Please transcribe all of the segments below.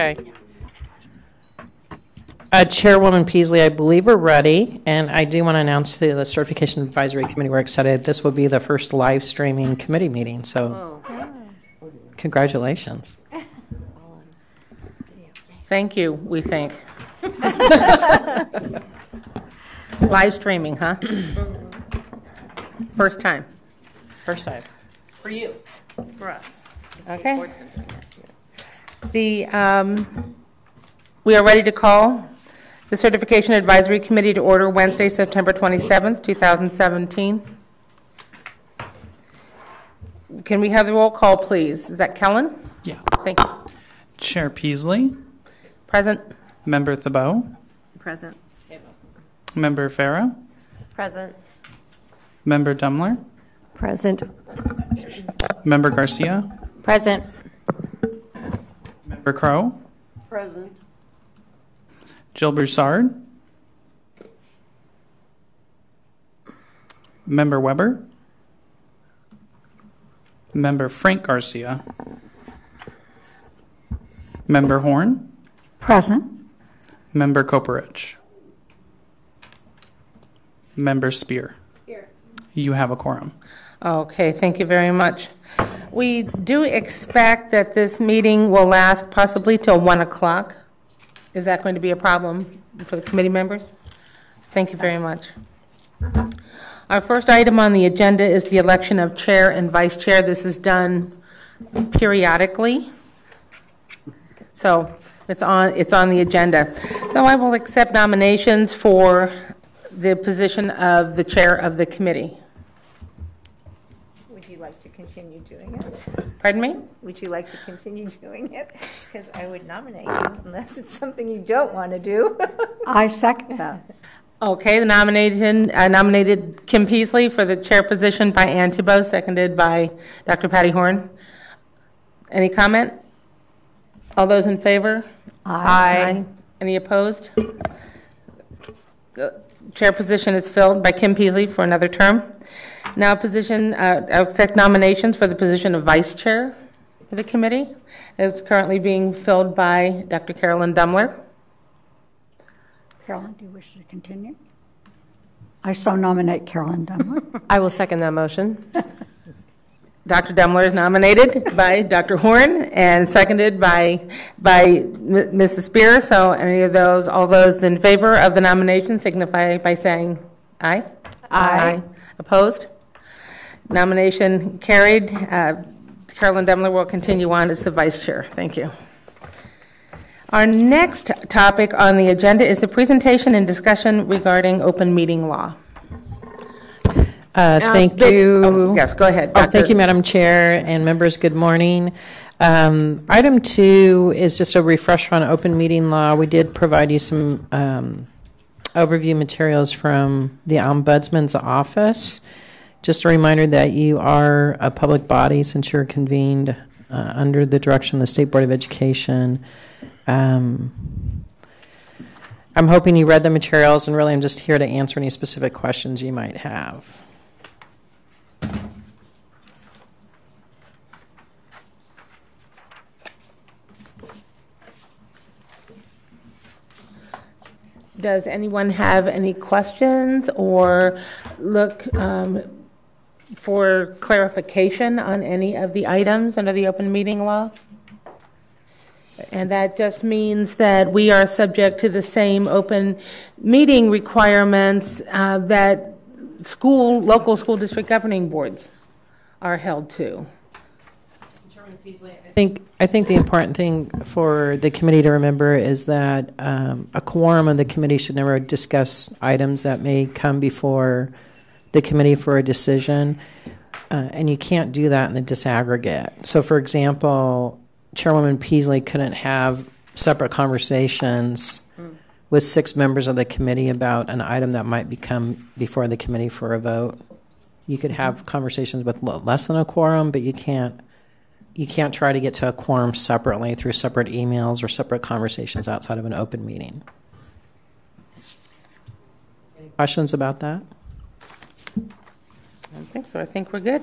Okay. Chairwoman Peasley, I believe we're ready, and I do want to announce to the Certification Advisory Committee we're excited. This will be the first live streaming committee meeting, so congratulations. Thank you, we think. Live streaming, huh? First time. First time. For you. For us. Okay. We are ready to call the Certification Advisory Committee to order Wednesday, September 27th, 2017. Can we have the roll call, please? Is that Kellen? Yeah. Thank you. Chair Peasley. Present. Member Thabeau. Present. Member Farah. Present. Member Dumler. Present. Member Garcia. Present. Member Crow. Present. Jill Broussard. Member Weber. Member Frank Garcia. Member Horn. Present. Member Koperich. Member Spear. Here. You have a quorum. Okay, thank you very much. We do expect that this meeting will last possibly till 1 o'clock. Is that going to be a problem for the committee members? Thank you very much. Our first item on the agenda is the election of chair and vice chair. This is done periodically. So it's on the agenda. So I will accept nominations for the position of the chair of the committee. Would you like to continue doing it? Pardon me? Would you like to continue doing it? Because I would nominate you unless it's something you don't want to do. I second that. Okay, the nominated Kim Peasley for the chair position by Ann Thibault, seconded by Dr. Patty Horn. Any comment? All those in favor? Aye. Any opposed? The chair position is filled by Kim Peasley for another term. Now I'll accept nominations for the position of vice chair of the committee. It's currently being filled by Dr. Carolyn Dumler. Carolyn, do you wish to continue? I so nominate Carolyn Dumler. I will second that motion. Dr. Dumler is nominated by Dr. Horn and seconded by Mrs. Spear. So all those in favor of the nomination signify by saying aye. Aye. Opposed? Nomination carried. Carolyn Dumler will continue on as the vice chair. Thank you. Our next topic on the agenda is the presentation and discussion regarding open meeting law. Thank you. Yes, go ahead. Thank you, Madam Chair and members. Good morning. Item 2 is just a refresher on open meeting law. We did provide you some overview materials from the Ombudsman's office. Just a reminder that you are a public body since you're convened under the direction of the State Board of Education. I'm hoping you read the materials, and really I'm just here to answer any specific questions you might have. Does anyone have any questions or look for clarification on any of the items under the open meeting law? And that just means that we are subject to the same open meeting requirements that local school district governing boards are held to. I think the important thing for the committee to remember is that a quorum of the committee should never discuss items that may come before the committee for a decision, and you can't do that in the disaggregate. So, for example, Chairwoman Peasley couldn't have separate conversations with 6 members of the committee about an item that might become before the committee for a vote. You could have conversations with less than a quorum, but you can't try to get to a quorum separately through separate emails or separate conversations outside of an open meeting. Any questions about that? I don't think so. I think we're good.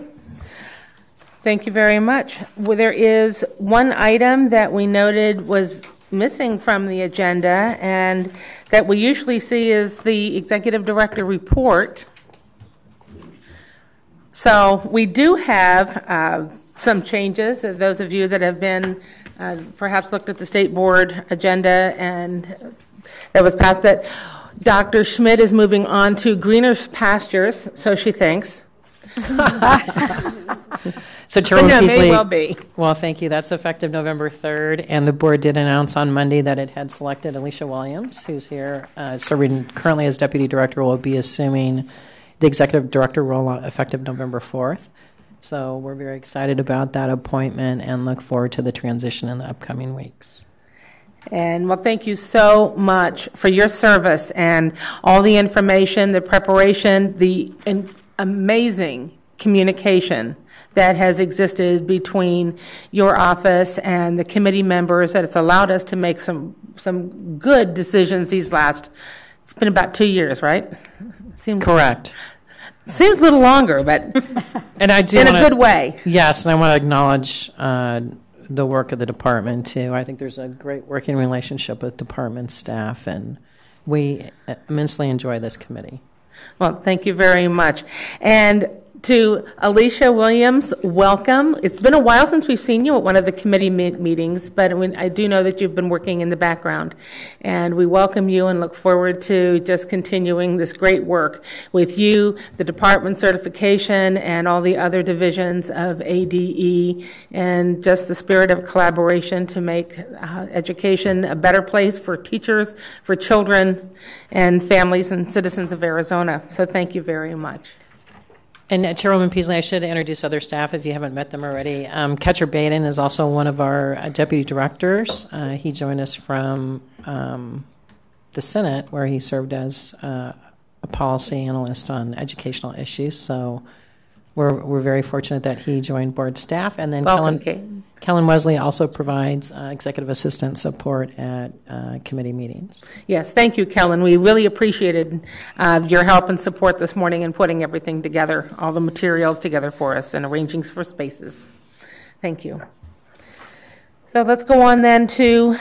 Thank you very much. Well, there is one item that we noted was missing from the agenda and that we usually see is the executive director report. So we do have some changes. Those of you that have been perhaps looked at the state board agenda and that was passed, that Dr. Schmidt is moving on to greener pastures, so she thinks. So Chairwoman But no, Peasley, may well be. well, thank you. That's effective November 3rd, and the board did announce on Monday that it had selected Alicia Williams, who's here serving currently as deputy director, will be assuming the executive director role effective November 4th. So we're very excited about that appointment and look forward to the transition in the upcoming weeks. And well, thank you so much for your service and all the information, the preparation, the amazing communication that has existed between your office and the committee members, that it's allowed us to make some good decisions these last, it's been about 2 years, right? Seems Correct. Seems a little longer, but And I do in a wanna- good way. Yes, and I want to acknowledge the work of the department, too. I think there's a great working relationship with department staff, and we immensely enjoy this committee. Well, thank you very much. And to Alicia Williams, welcome. It's been a while since we've seen you at one of the committee meetings, but I do know that you've been working in the background. And we welcome you and look forward to just continuing this great work with you, the department certification, and all the other divisions of ADE, and just the spirit of collaboration to make education a better place for teachers, for children, and families and citizens of Arizona. So thank you very much. And Chairwoman Peasley, I should introduce other staff if you haven't met them already. Ketcher Baden is also one of our deputy directors. He joined us from the Senate, where he served as a policy analyst on educational issues. So we're very fortunate that he joined board staff. And then Welcome, Kate. Kellen Wesley also provides executive assistant support at committee meetings. Yes, thank you, Kellen. We really appreciated your help and support this morning in putting everything together, all the materials together for us and arranging for spaces. Thank you. So let's go on then to,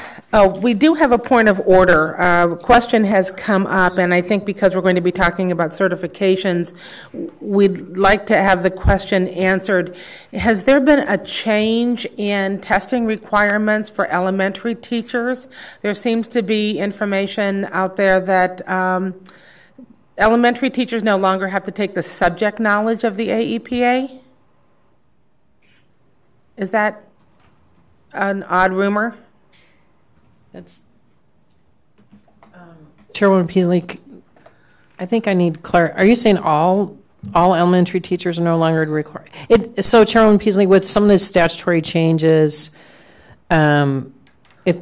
we do have a point of order. A question has come up, and I think because we're going to be talking about certifications, we'd like to have the question answered. Has there been a change in testing requirements for elementary teachers? There seems to be information out there that elementary teachers no longer have to take the subject knowledge of the AEPA. Is that an odd rumor? That's Chairwoman Peasley. I think I need Are you saying all elementary teachers are no longer required? So Chairwoman Peasley, with some of the statutory changes, if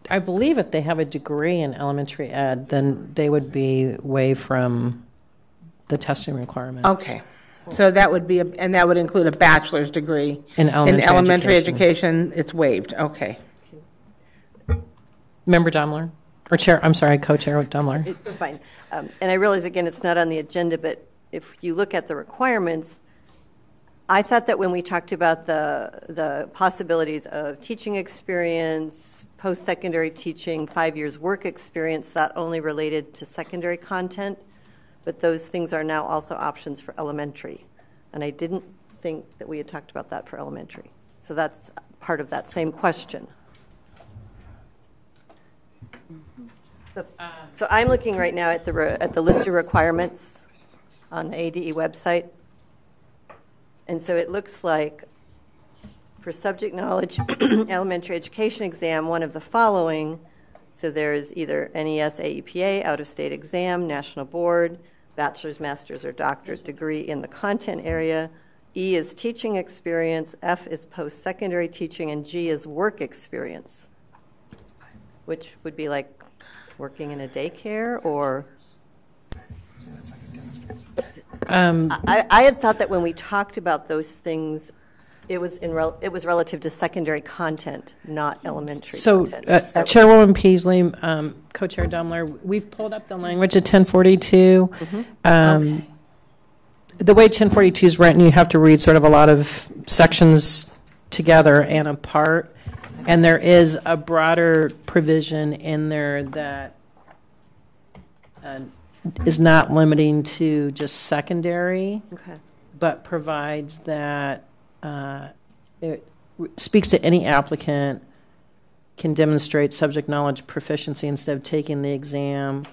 I believe if they have a degree in elementary ed, then they would be waived from the testing requirements. Okay. So that would be, and that would include a bachelor's degree In elementary education. It's waived. Okay. Member Dumler, or Chair? I'm sorry, Co-Chair Dumler. It's fine. And I realize, again, it's not on the agenda, but if you look at the requirements, I thought that when we talked about the possibilities of teaching experience, post-secondary teaching, 5 years work experience, that only related to secondary content. But those things are now also options for elementary. And I didn't think that we had talked about that for elementary. So that's part of that same question. So I'm looking right now at the list of requirements on the ADE website. And so it looks like for subject knowledge elementary education exam, one of the following. So there's either NES, AEPA, out-of-state exam, national board, bachelor's, master's, or doctorate degree in the content area. E is teaching experience, F is post-secondary teaching, and G is work experience, which would be like working in a daycare or... I had thought that when we talked about those things, it was relative to secondary content, not elementary content. Chairwoman Peasley, Co-Chair Dumler, we've pulled up the language of 1042. Okay. The way 1042 is written, you have to read sort of a lot of sections together and apart. And there is a broader provision in there that is not limiting to just secondary, Okay. but provides that it speaks to any applicant can demonstrate subject knowledge proficiency instead of taking the exam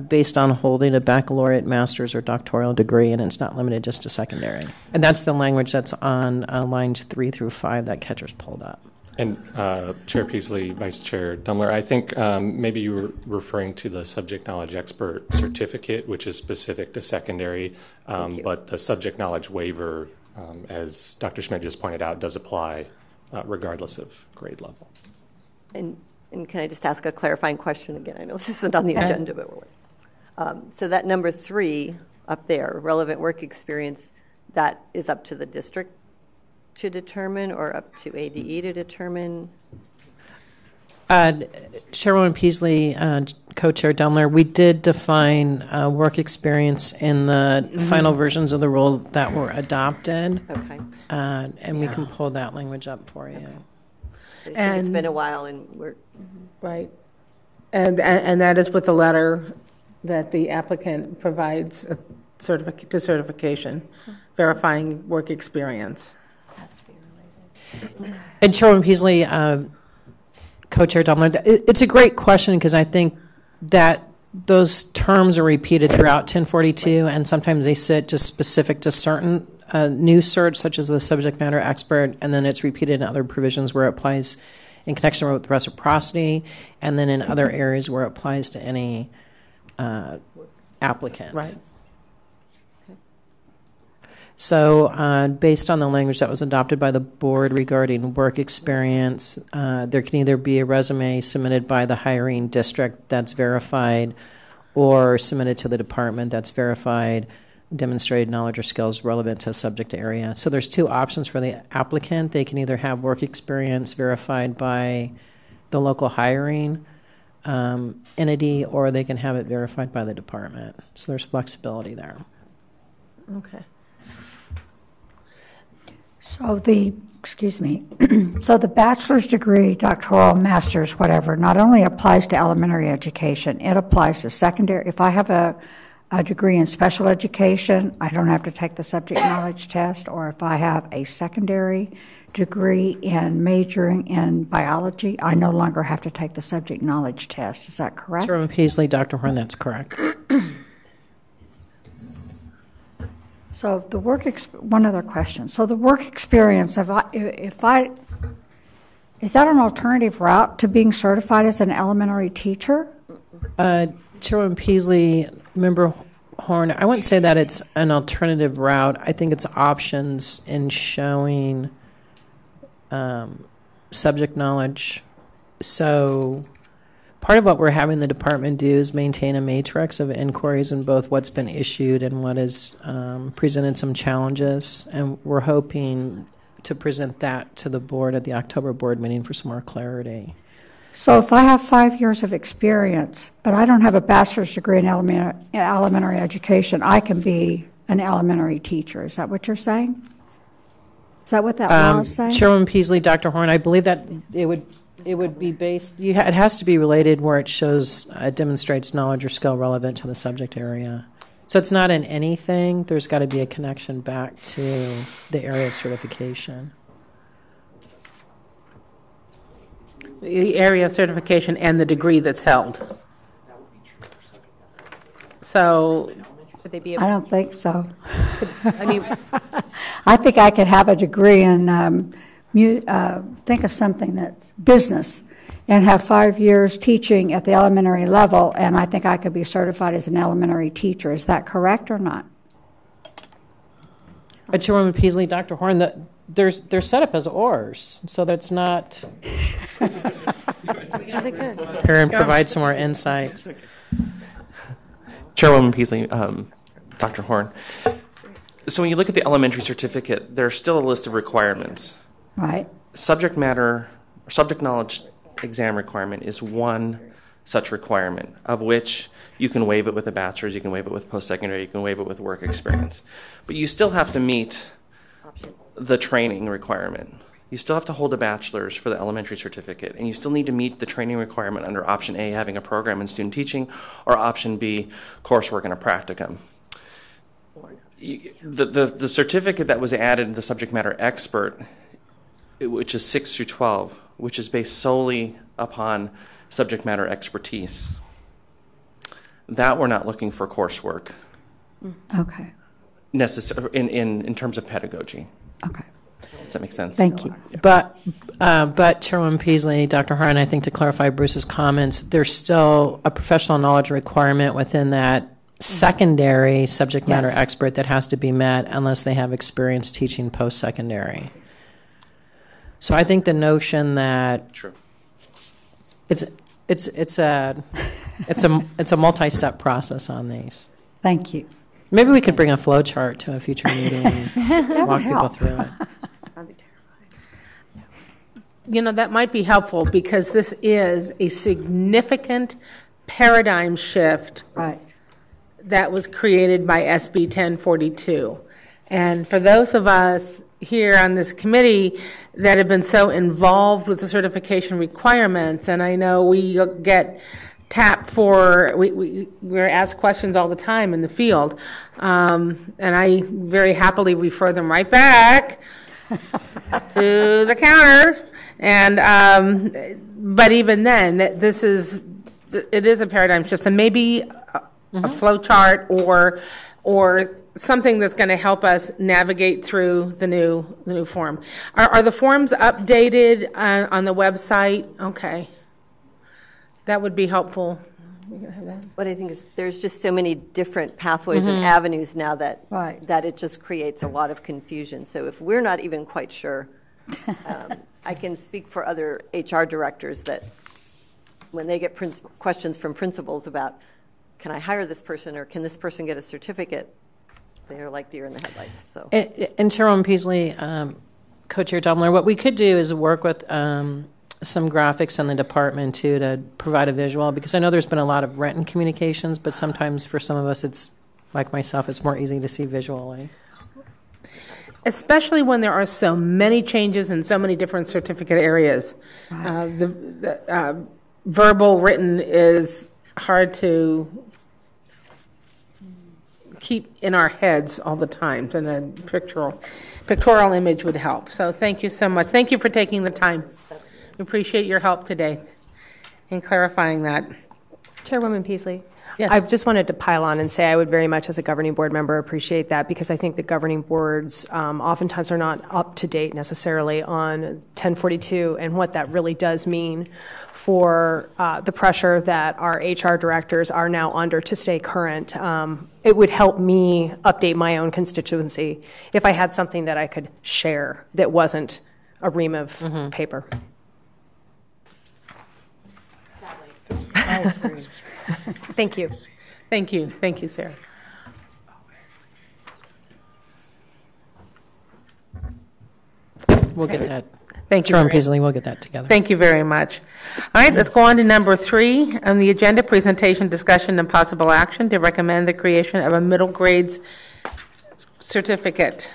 based on holding a baccalaureate, master's, or doctoral degree, and it's not limited just to secondary. And that's the language that's on lines 3 through 5 that Catcher's pulled up. And Chair Peasley, Vice Chair Dumler, I think maybe you were referring to the subject knowledge expert certificate, which is specific to secondary, but the subject knowledge waiver, as Dr. Schmidt just pointed out, does apply regardless of grade level. And can I just ask a clarifying question again? I know this isn't on the agenda, but so that number 3 up there, relevant work experience, that is up to the district to determine or up to ADE to determine? Chairwoman Peasley, Co-Chair Dumler, we did define work experience in the final versions of the rule that were adopted. Okay. And we can pull that language up for you. Okay. And it's been a while, and we're Right. And that is with the letter that the applicant provides to certification, verifying work experience. And Chairwoman Peasley, Co-Chair Dumler, it's a great question because I think that those terms are repeated throughout 1042, and sometimes they sit just specific to certain new certs, such as the subject matter expert, and then it's repeated in other provisions where it applies in connection with reciprocity, and then in other areas where it applies to any applicant. Right. So based on the language that was adopted by the board regarding work experience, there can either be a resume submitted by the hiring district that's verified or submitted to the department that's verified, demonstrated knowledge or skills relevant to a subject area. So there's 2 options for the applicant. They can either have work experience verified by the local hiring entity, or they can have it verified by the department. So there's flexibility there. Okay. So so the bachelor's degree, doctoral, master's, whatever, not only applies to elementary education, it applies to secondary. If I have a degree in special education, I don't have to take the subject knowledge test, or if I have a secondary degree in majoring in biology, I no longer have to take the subject knowledge test. Is that correct? Chairman Peasley, Dr. Horn, that's correct. So the one other question. So the work experience, is that an alternative route to being certified as an elementary teacher? Chairman Peasley, Member Horn, I wouldn't say that it's an alternative route. I think it's options in showing subject knowledge. So part of what we're having the department do is maintain a matrix of inquiries in both what's been issued and what has presented some challenges. And we're hoping to present that to the board at the October board meeting for some more clarity. So if I have 5 years of experience, but I don't have a bachelor's degree in elementary education, I can be an elementary teacher. Is that what you're saying? Is that what that law is saying? Chairwoman Peasley, Dr. Horn, I believe that it would be based, it has to be related where it shows, demonstrates knowledge or skill relevant to the subject area. So it's not in anything. There's got to be a connection back to the area of certification. The area of certification and the degree that's held. So, Would they be I don't think so. I mean, I think I could have a degree in, think of something that's business, and have 5 years teaching at the elementary level, and I think I could be certified as an elementary teacher. Is that correct or not? Chairwoman Peasley, Dr. Horn, they're set up as ORs, so that's not. really good. Here and provide some more insights. Chairwoman Peasley, Dr. Horn. So when you look at the elementary certificate, there's still a list of requirements. Right. Subject matter, or subject knowledge exam requirement is one such requirement, of which you can waive it with a bachelor's, you can waive it with post-secondary, you can waive it with work experience. But you still have to meet the training requirement. You still have to hold a bachelor's for the elementary certificate, and you still need to meet the training requirement under option A, having a program in student teaching, or option B, coursework and a practicum. The certificate that was added, the subject matter expert, which is 6 through 12, which is based solely upon subject matter expertise. That we're not looking for coursework. Okay. In terms of pedagogy. Okay. Does that make sense? Thank you. But Chairwoman Peasley, Dr. Hart, I think to clarify Bruce's comments, there's still a professional knowledge requirement within that secondary subject matter expert that has to be met unless they have experience teaching post-secondary. So I think the notion that True. it's a multi-step process on these. Thank you. Maybe we could bring a flow chart to a future meeting and walk people through it. You know, that might be helpful because this is a significant paradigm shift Right. that was created by SB 1042. And for those of us here on this committee that have been so involved with the certification requirements, and I know we get tapped for, we're asked questions all the time in the field, and I very happily refer them right back to the counter. And but even then, it is a paradigm shift, and maybe a flow chart or something that's going to help us navigate through the new form. Are the forms updated on the website? Okay, that would be helpful. What I think is there's just so many different pathways and avenues now that it just creates a lot of confusion. So if we're not even quite sure, I can speak for other HR directors that when they get questions from principals about, can I hire this person or can this person get a certificate, they're like deer in the headlights. So, and Chairwoman Peasley, Co-Chair Dummler, what we could do is work with some graphics in the department too to provide a visual, because I know there's been a lot of written communications, but sometimes for some of us, it's like myself, it's more easy to see visually. Especially when there are so many changes in so many different certificate areas. The verbal written is hard to keep in our heads all the time, and a pictorial image would help. So thank you so much. Thank you for taking the time. We appreciate your help today in clarifying that. Chairwoman Peasley. Yes. I just wanted to pile on and say I would very much, as a governing board member, appreciate that, because I think the governing boards oftentimes are not up to date necessarily on 1042 and what that really does mean for the pressure that our HR directors are now under to stay current. It would help me update my own constituency if I had something that I could share that wasn't a ream of paper. Thank you. Thank you. Thank you, Sarah. We'll get that. Thank you. Chairwoman Peasley, we'll get that together. Thank you very much. All right, let's go on to number 3 on the agenda, presentation, discussion, and possible action to recommend the creation of a middle grades certificate.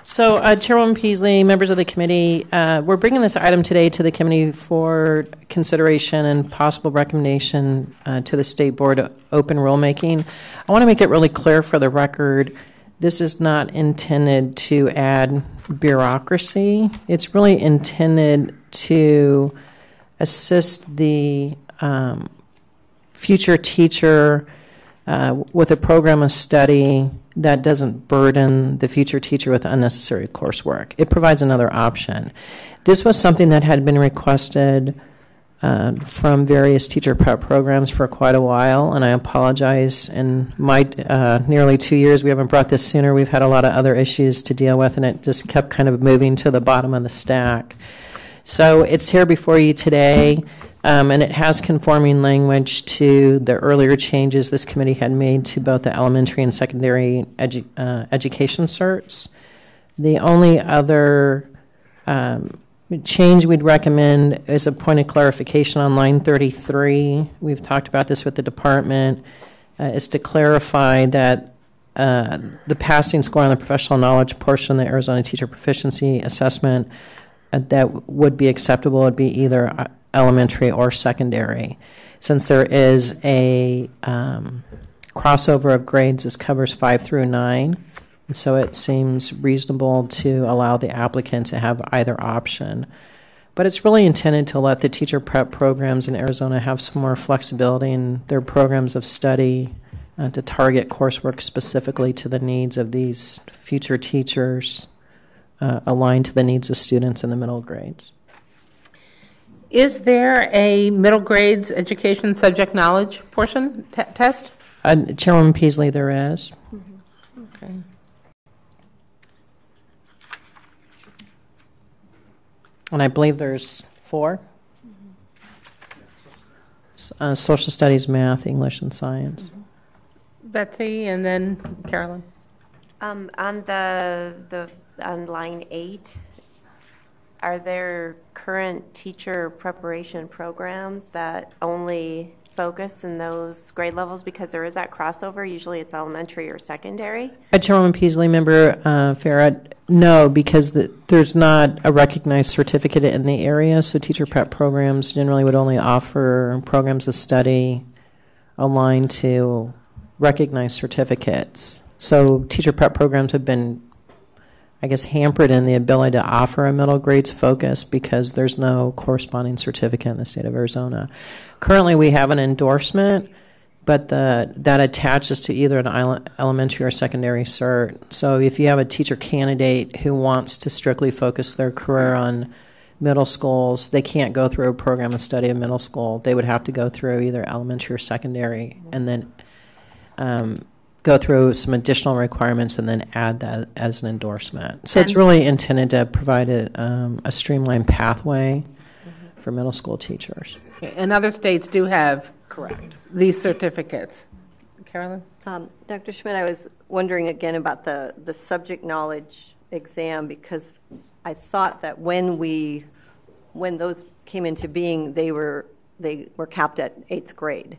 So, Chairwoman Peasley, members of the committee, we're bringing this item today to the committee for consideration and possible recommendation to the State Board of Open Rulemaking. I want to make it really clear for the record, this is not intended to add bureaucracy. It's really intended to assist the future teacher with a program of study that doesn't burden the future teacher with unnecessary coursework. It provides another option. This was something that had been requested from various teacher prep programs for quite a while, and I apologize. In my nearly 2 years, we haven't brought this sooner. We've had a lot of other issues to deal with, and it just kept kind of moving to the bottom of the stack. So it's here before you today. And it has conforming language to the earlier changes this committee had made to both the elementary and secondary education certs. The only other change we'd recommend is a point of clarification on line 33. We've talked about this with the department, is to clarify that the passing score on the professional knowledge portion of the Arizona Teacher Proficiency Assessment that would be acceptable would be either elementary or secondary. Since there is a crossover of grades, this covers 5 through 9, so it seems reasonable to allow the applicant to have either option. But it's really intended to let the teacher prep programs in Arizona have some more flexibility in their programs of study, to target coursework specifically to the needs of these future teachers, aligned to the needs of students in the middle grades. Is there a middle grades education subject knowledge portion test? Chairwoman Peasley, there is. Okay. And I believe there's 4. Social studies, math, English, and science. Betsy, and then Carolyn. On on line 8, are there current teacher preparation programs that only focus in those grade levels? Because there is that crossover. Usually it's elementary or secondary. Chairwoman Peasley, Member Farrett, no, because there's not a recognized certificate in the area, so teacher prep programs generally would only offer programs of study aligned to recognized certificates. So teacher prep programs have been, I guess, hampered in the ability to offer a middle grades focus because there's no corresponding certificate in the state of Arizona. Currently, we have an endorsement, but that attaches to either an elementary or secondary cert. So if you have a teacher candidate who wants to strictly focus their career on middle schools, they can't go through a program of study of middle school. They would have to go through either elementary or secondary and then go through some additional requirements and then add that as an endorsement. So it's really intended to provide a streamlined pathway for middle school teachers. And other states do have these certificates. Carolyn? Dr. Schmidt, I was wondering again about the subject knowledge exam, because I thought that when those came into being, they were capped at 8th grade.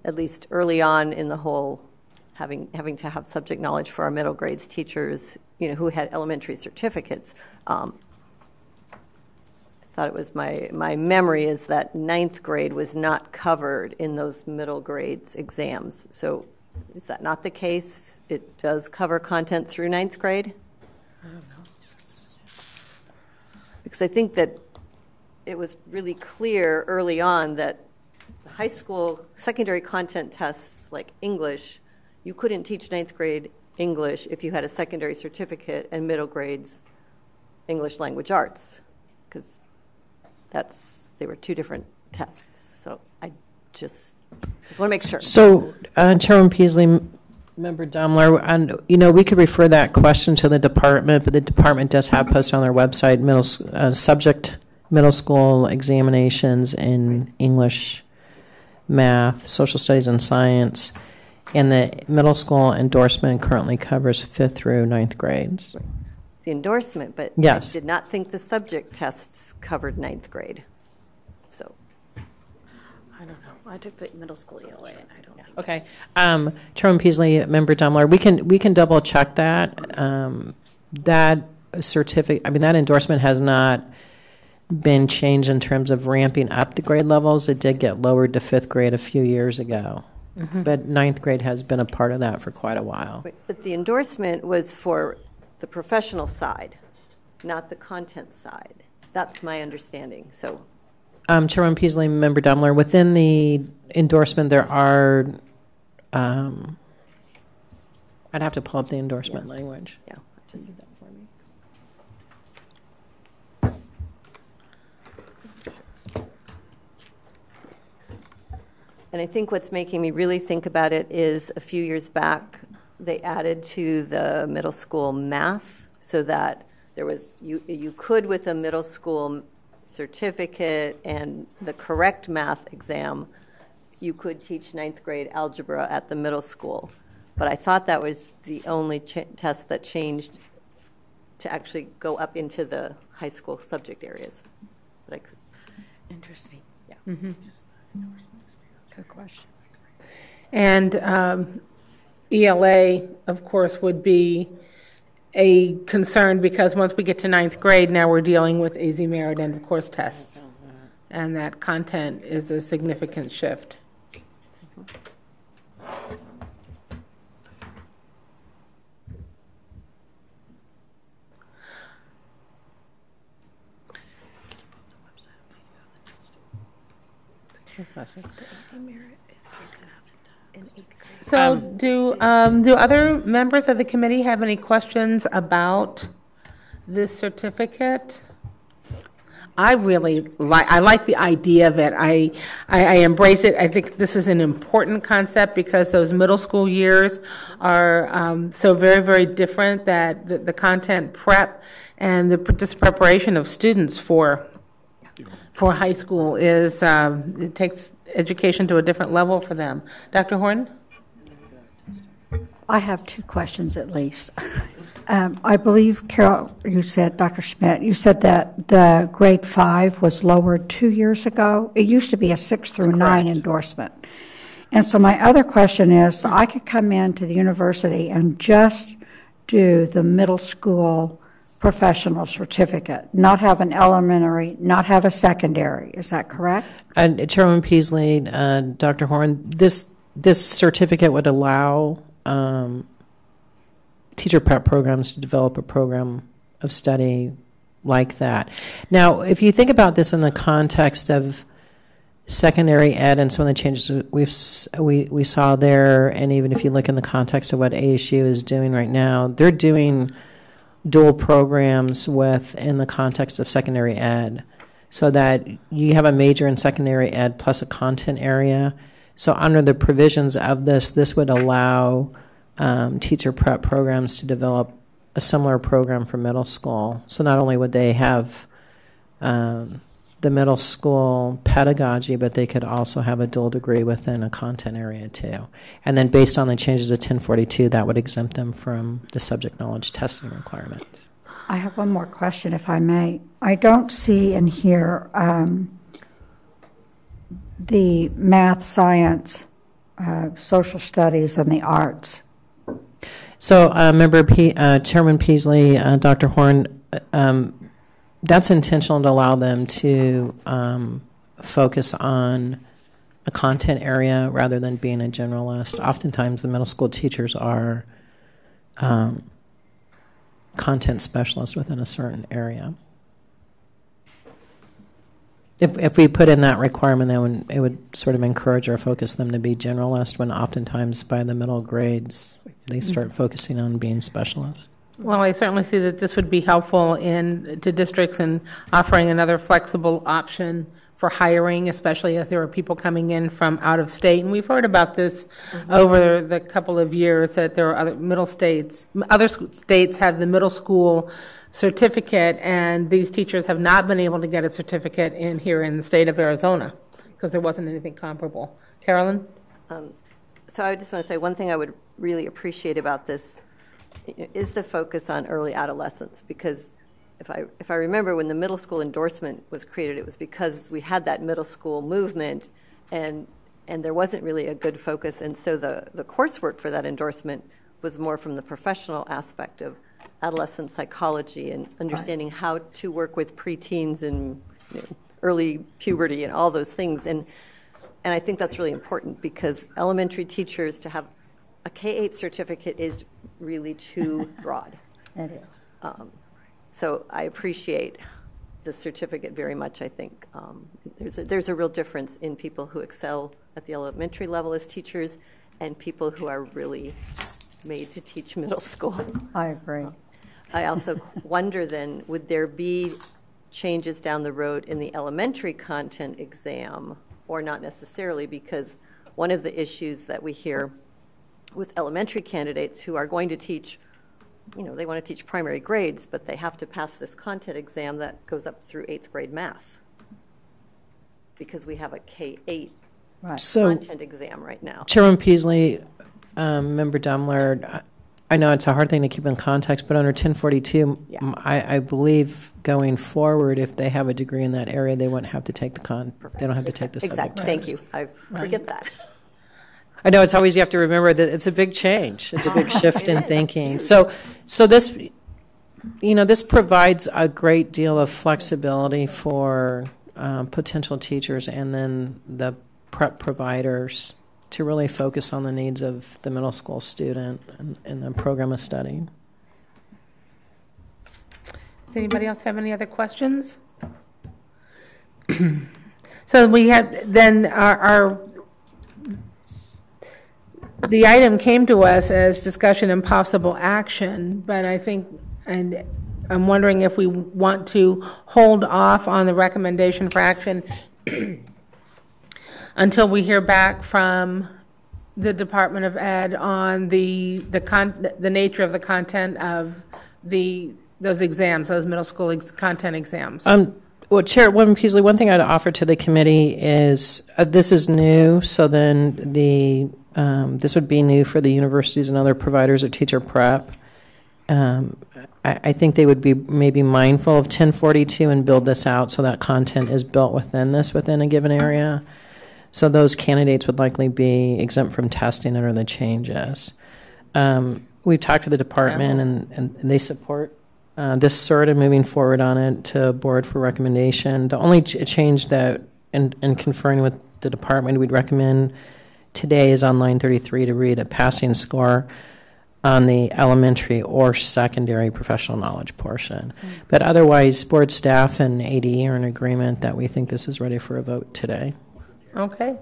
At least early on in the whole having to have subject knowledge for our middle grades teachers, who had elementary certificates. I thought it was my memory is that 9th grade was not covered in those middle grades exams. So is that not the case? It does cover content through 9th grade? I don't know. Because I think that it was really clear early on that high school secondary content tests like English, you couldn't teach 9th grade English if you had a secondary certificate, and middle grades English language arts, because they were 2 different tests. So I just want to make sure. So Chairman Peasley, Member Dumler, and we could refer that question to the department, but the department does have posted on their website middle school examinations in English, math, social studies, and science, and the middle school endorsement currently covers 5th through 9th grades. Right. The endorsement, but yes. I did not think the subject tests covered 9th grade. So I don't know. I took the middle school ELA, and I don't know. Okay. Chairman Peasley, Member Dumler, we can double check that. That certificate, that endorsement has not been changed in terms of ramping up the grade levels. It did get lowered to 5th grade a few years ago. But 9th grade has been a part of that for quite a while. But the endorsement was for the professional side, not the content side. That's my understanding. So, Chairman Peasley, Member Dumler, within the endorsement there are, I'd have to pull up the endorsement language. Yeah, just that for me. And I think what's making me really think about it is a few years back, they added to the middle school math so that there was, you could with a middle school certificate and the correct math exam, you could teach 9th grade algebra at the middle school. But I thought that was the only test that changed to actually go up into the high school subject areas. But I could. Interesting. Yeah. Good question. And ELA, of course, would be a concern because once we get to ninth grade, now we're dealing with AZ merit end of course tests. And that content is a significant shift. So do other members of the committee have any questions about this certificate? I like the idea of it. I embrace it. I think this is an important concept because those middle school years are so very, very different that the content prep and this preparation of students for high school is, it takes education to a different level for them. Dr. Horn? I have two questions at least. I believe, Carol, you said, Dr. Schmidt, you said that the grade 5 was lowered 2 years ago. It used to be a 6 through 9 endorsement. And so my other question is, I could come into the university and just do the middle school professional certificate, not have an elementary, not have a secondary. Is that correct? And Chairman Peasley, Dr. Horn, this certificate would allow teacher prep programs to develop a program of study like that. Now, if you think about this in the context of secondary ed and some of the changes we saw there, and even if you look in the context of what ASU is doing right now, they're doing dual programs in the context of secondary ed, so that you have a major in secondary ed plus a content area. So under the provisions of this would allow teacher prep programs to develop a similar program for middle school. So not only would they have the middle school pedagogy, but they could also have a dual degree within a content area too. And then based on the changes of 1042, that would exempt them from the subject knowledge testing requirements. I have one more question, if I may. I don't see in here the math, science, social studies, and the arts. So, Chairman Peasley, Dr. Horn, that's intentional to allow them to focus on a content area rather than being a generalist. Oftentimes, the middle school teachers are content specialists within a certain area. If we put in that requirement, then it would sort of encourage or focus them to be generalist, when oftentimes by the middle grades they start focusing on being specialists. Well, I certainly see that this would be helpful to districts in offering another flexible option for hiring, especially as there are people coming in from out of state. And we've heard about this over the couple of years, that there are other states have the middle school certificate, and these teachers have not been able to get a certificate here in the state of Arizona because there wasn't anything comparable. Carolyn? So I just want to say one thing I would really appreciate about this is the focus on early adolescence, because if I remember when the middle school endorsement was created, it was because we had that middle school movement, and there wasn't really a good focus, and so the coursework for that endorsement was more from the professional aspect of adolescent psychology and understanding how to work with preteens and early puberty and all those things, and I think that's really important, because elementary teachers to have a K-8 certificate is really too broad. It is. So I appreciate the certificate very much. I think there's a real difference in people who excel at the elementary level as teachers and people who are really made to teach middle school. I agree. I also wonder then, would there be changes down the road in the elementary content exam, or not necessarily? Because one of the issues that we hear with elementary candidates who are going to teach, they want to teach primary grades, but they have to pass this content exam that goes up through 8th grade math, because we have a K-8 content exam right now. Chairman Peasley, Member Dumler, I know it's a hard thing to keep in context, but under 1042, I believe going forward, if they have a degree in that area, they won't have to take they don't have to take the subject. Exactly. Thank you. I forget that. I know it's always, you have to remember that it's a big change. It's a big shift in thinking. So this this provides a great deal of flexibility for potential teachers and then the prep providers to really focus on the needs of the middle school student in the program of study. Does anybody else have any other questions? So we had then the item came to us as discussion and possible action, but I think, and I'm wondering if we want to hold off on the recommendation for action until we hear back from the Department of Ed on the nature of the content of those exams, those middle school content exams. Well, Chairwoman Peasley, one thing I'd offer to the committee is this is new, so then this would be new for the universities and other providers of teacher prep. I think they would be maybe mindful of 1042 and build this out so that content is built within a given area. So those candidates would likely be exempt from testing under the changes. We've talked to the department and they support this sort of moving forward on it to board for recommendation. The only change that, in conferring with the department, we'd recommend today is on line 33 to read a passing score on the elementary or secondary professional knowledge portion. Mm-hmm. But otherwise, board staff and ADE are in agreement that we think this is ready for a vote today. Okay.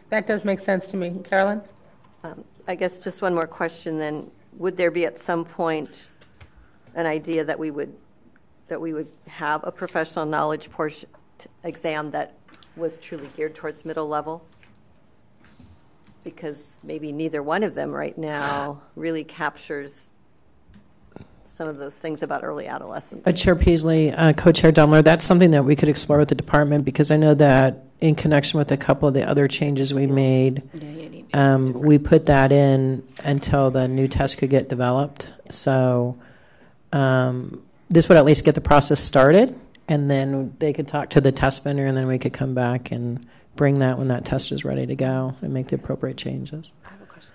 That does make sense to me. Carolyn? I guess just one more question then. Would there be at some point an idea that we would have a professional knowledge portion exam that was truly geared towards middle level? Because maybe neither one of them right now really captures some of those things about early adolescence. Chair Peasley, Co-Chair Dumler, that's something that we could explore with the department, because I know that in connection with a couple of the other changes we made, we put that in until the new test could get developed. So this would at least get the process started, and then they could talk to the test vendor, and then we could come back and bring that when that test is ready to go and make the appropriate changes. I have a question.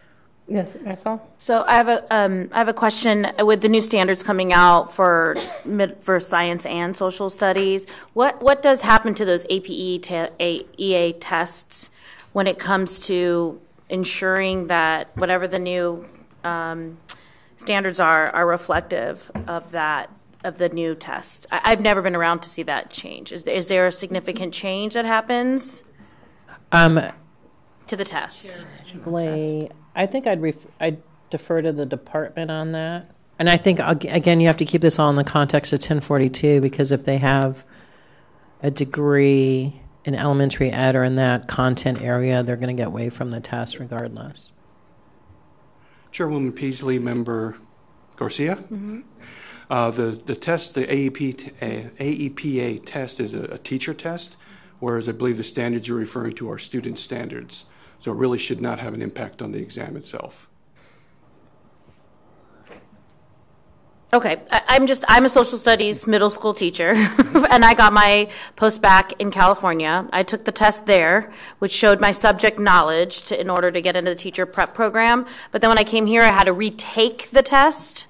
Yes, Marisol? So I have a question. With the new standards coming out for science and social studies, what does happen to those APE EA tests when it comes to ensuring that whatever the new standards are reflective of the new test? I've never been around to see that change. Is there a significant change that happens to the test? I think I'd defer to the department on that. And I think, again, you have to keep this all in the context of 1042, because if they have a degree in elementary ed or in that content area, they're going to get away from the test regardless. Chairwoman Peasley, Member Garcia. Mm-hmm. The test, the AEPA test is a teacher test, whereas I believe the standards you're referring to are student standards. So it really should not have an impact on the exam itself. Okay, I'm a social studies middle school teacher, and I got my post-bac in California. I took the test there, which showed my subject knowledge in order to get into the teacher prep program. But then when I came here, I had to retake the test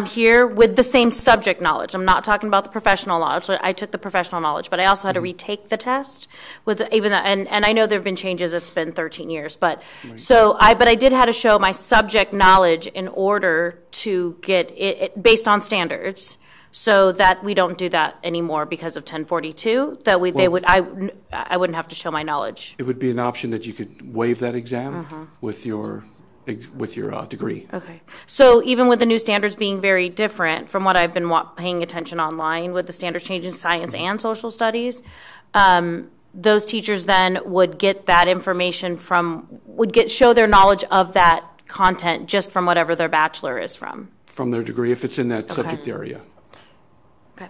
here with the same subject knowledge. I'm not talking about the professional knowledge. I took the professional knowledge, but I also had to retake the test with and I know there have been changes. It's been 13 years, but right. I did have to show my subject knowledge in order to get it based on standards, so that we don't do that anymore because of 1042. That I wouldn't have to show my knowledge. It would be an option that you could waive that exam with your degree. Okay. So even with the new standards being very different from what I've been paying attention online with the standards changing science and social studies, those teachers then would get that information show their knowledge of that content just from whatever their bachelor is from. From their degree, if it's in that subject area. Okay.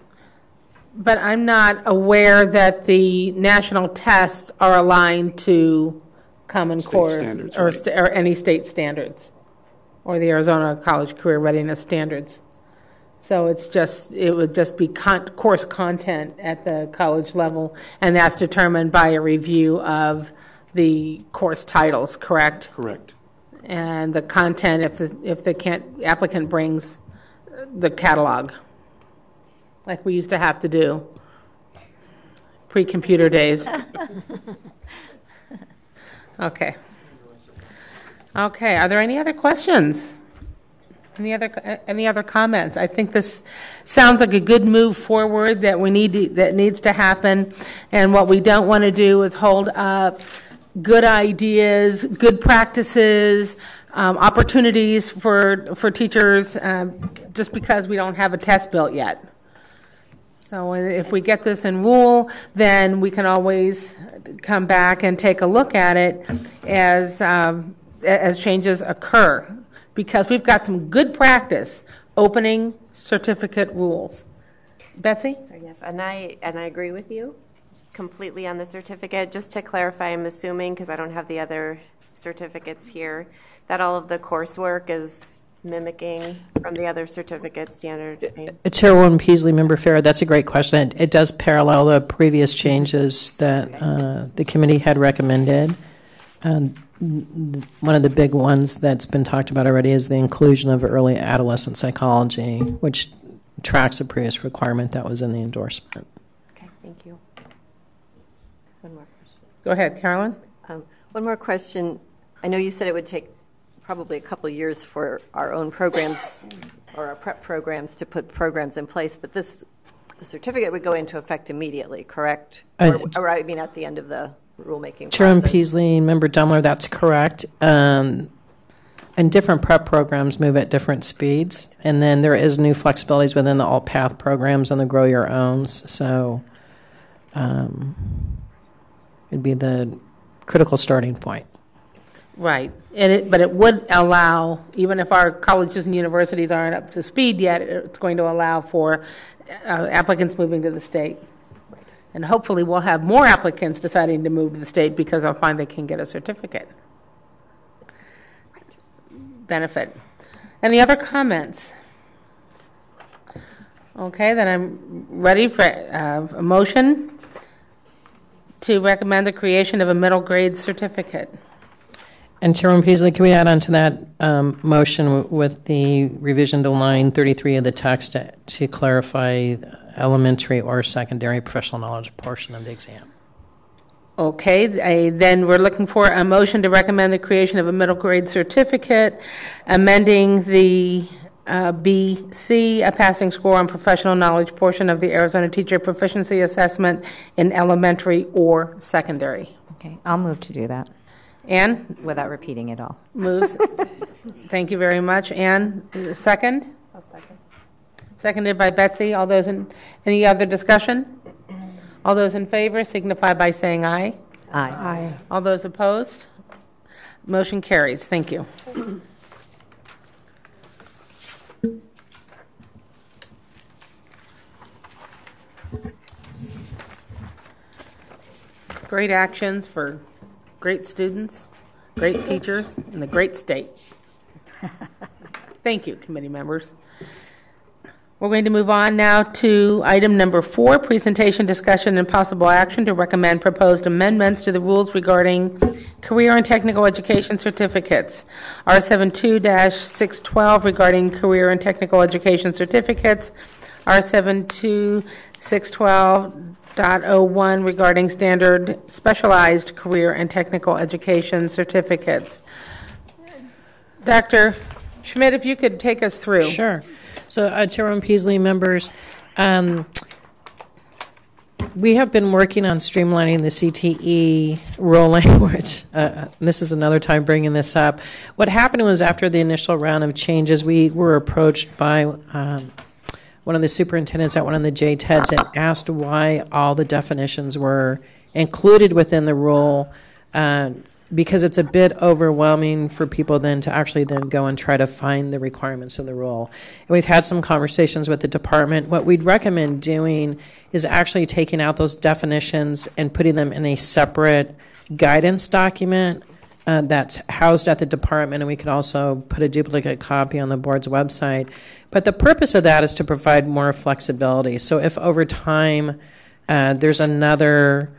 But I'm not aware that the national tests are aligned to Common Core standards, or any state standards, or the Arizona College Career Readiness Standards. So it would just be course content at the college level, and that's determined by a review of the course titles, correct? Correct. And the content, if the applicant brings the catalog, like we used to have to do pre-computer days. Okay. Okay, are there any other questions? Any other comments? I think this sounds like a good move forward that needs to happen, and what we don't want to do is hold up good ideas, good practices, opportunities for teachers just because we don't have a test built yet. So if we get this in rule, then we can always come back and take a look at it as changes occur, because we've got some good practice opening certificate rules. Betsy? So yes, and I agree with you completely on the certificate. Just to clarify, I'm assuming, because I don't have the other certificates here, that all of the coursework is mimicking from the other certificate standard. Chairwoman Peasley, Member Farah, that's a great question. It does parallel the previous changes that the committee had recommended. One of the big ones that's been talked about already is the inclusion of early adolescent psychology, which tracks a previous requirement that was in the endorsement. Okay, thank you. One more question. Go ahead, Carolyn. One more question. I know you said it would take probably a couple of years for our own programs or our prep programs to put programs in place, but the certificate would go into effect immediately, correct? Or I mean at the end of the rulemaking Chairman process. Peasley, Member Dumler, that's correct. And different prep programs move at different speeds. And then there is new flexibilities within the alt path programs and the Grow Your Owns. So it'd be the critical starting point. Right, but it would allow, even if our colleges and universities aren't up to speed yet, it's going to allow for applicants moving to the state. And hopefully we'll have more applicants deciding to move to the state because they'll find they can get a certificate. Benefit. Any other comments? Okay, then I'm ready for a motion to recommend the creation of a middle grade certificate. And Chairman Peasley, can we add on to that motion with the revision to line 33 of the text to clarify elementary or secondary professional knowledge portion of the exam? Okay, then we're looking for a motion to recommend the creation of a middle grade certificate, amending the BC, a passing score on professional knowledge portion of the Arizona Teacher Proficiency Assessment in elementary or secondary. Okay, I'll move to do that. Ann? Without repeating it all. Moves. Thank you very much. Ann, second? I'll second. Seconded by Betsy. All those in, any other discussion? All those in favor signify by saying aye. Aye. Aye. All those opposed? Motion carries. Thank you. Great actions for great students, great teachers, and the great state. Thank you, committee members. We're going to move on now to item number 4, presentation, discussion, and possible action to recommend proposed amendments to the rules regarding career and technical education certificates. R72-612 regarding career and technical education certificates. R72-612.01 regarding standard specialized career and technical education certificates. Dr. Schmidt, if you could take us through. Sure. So, Chairman Peasley, members, we have been working on streamlining the CTE rule language. This is another time bringing this up. What happened was after the initial round of changes, we were approached by one of the superintendents at one of the JTEDs and asked why all the definitions were included within the rule, because it's a bit overwhelming for people then to actually then go and try to find the requirements of the rule. And we've had some conversations with the department. What we'd recommend doing is actually taking out those definitions and putting them in a separate guidance document that's housed at the department, and we could also put a duplicate copy on the board's website. But the purpose of that is to provide more flexibility. So if over time there's another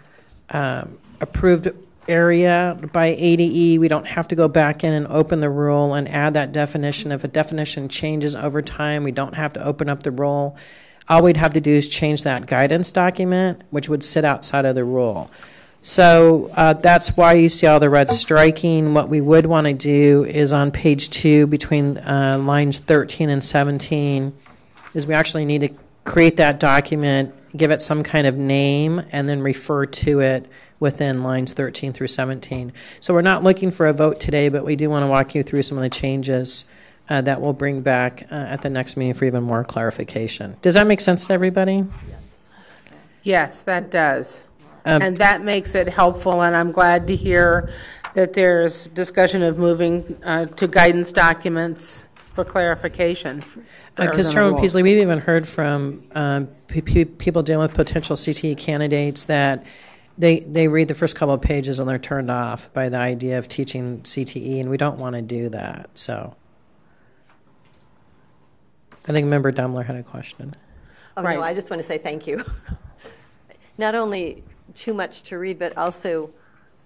approved area by ADE. We don't have to go back in and open the rule and add that definition. If a definition changes over time, we don't have to open up the rule. All we'd have to do is change that guidance document, which would sit outside of the rule. So that's why you see all the red striking. What we would want to do is on page 2, between lines 13 and 17, is we actually need to create that document, give it some kind of name, and then refer to it within lines 13 through 17. So we're not looking for a vote today, but we do want to walk you through some of the changes that we'll bring back at the next meeting for even more clarification. Does that make sense to everybody? Yes, that does. And that makes it helpful, and I'm glad to hear that there's discussion of moving to guidance documents for clarification. Because Chairman Peasley, we've even heard from people dealing with potential CTE candidates that they read the first couple of pages and they're turned off by the idea of teaching CTE, and we don't want to do that. So I think Member Dummler had a question. Oh, right. No, I just want to say thank you. Not only too much to read, but also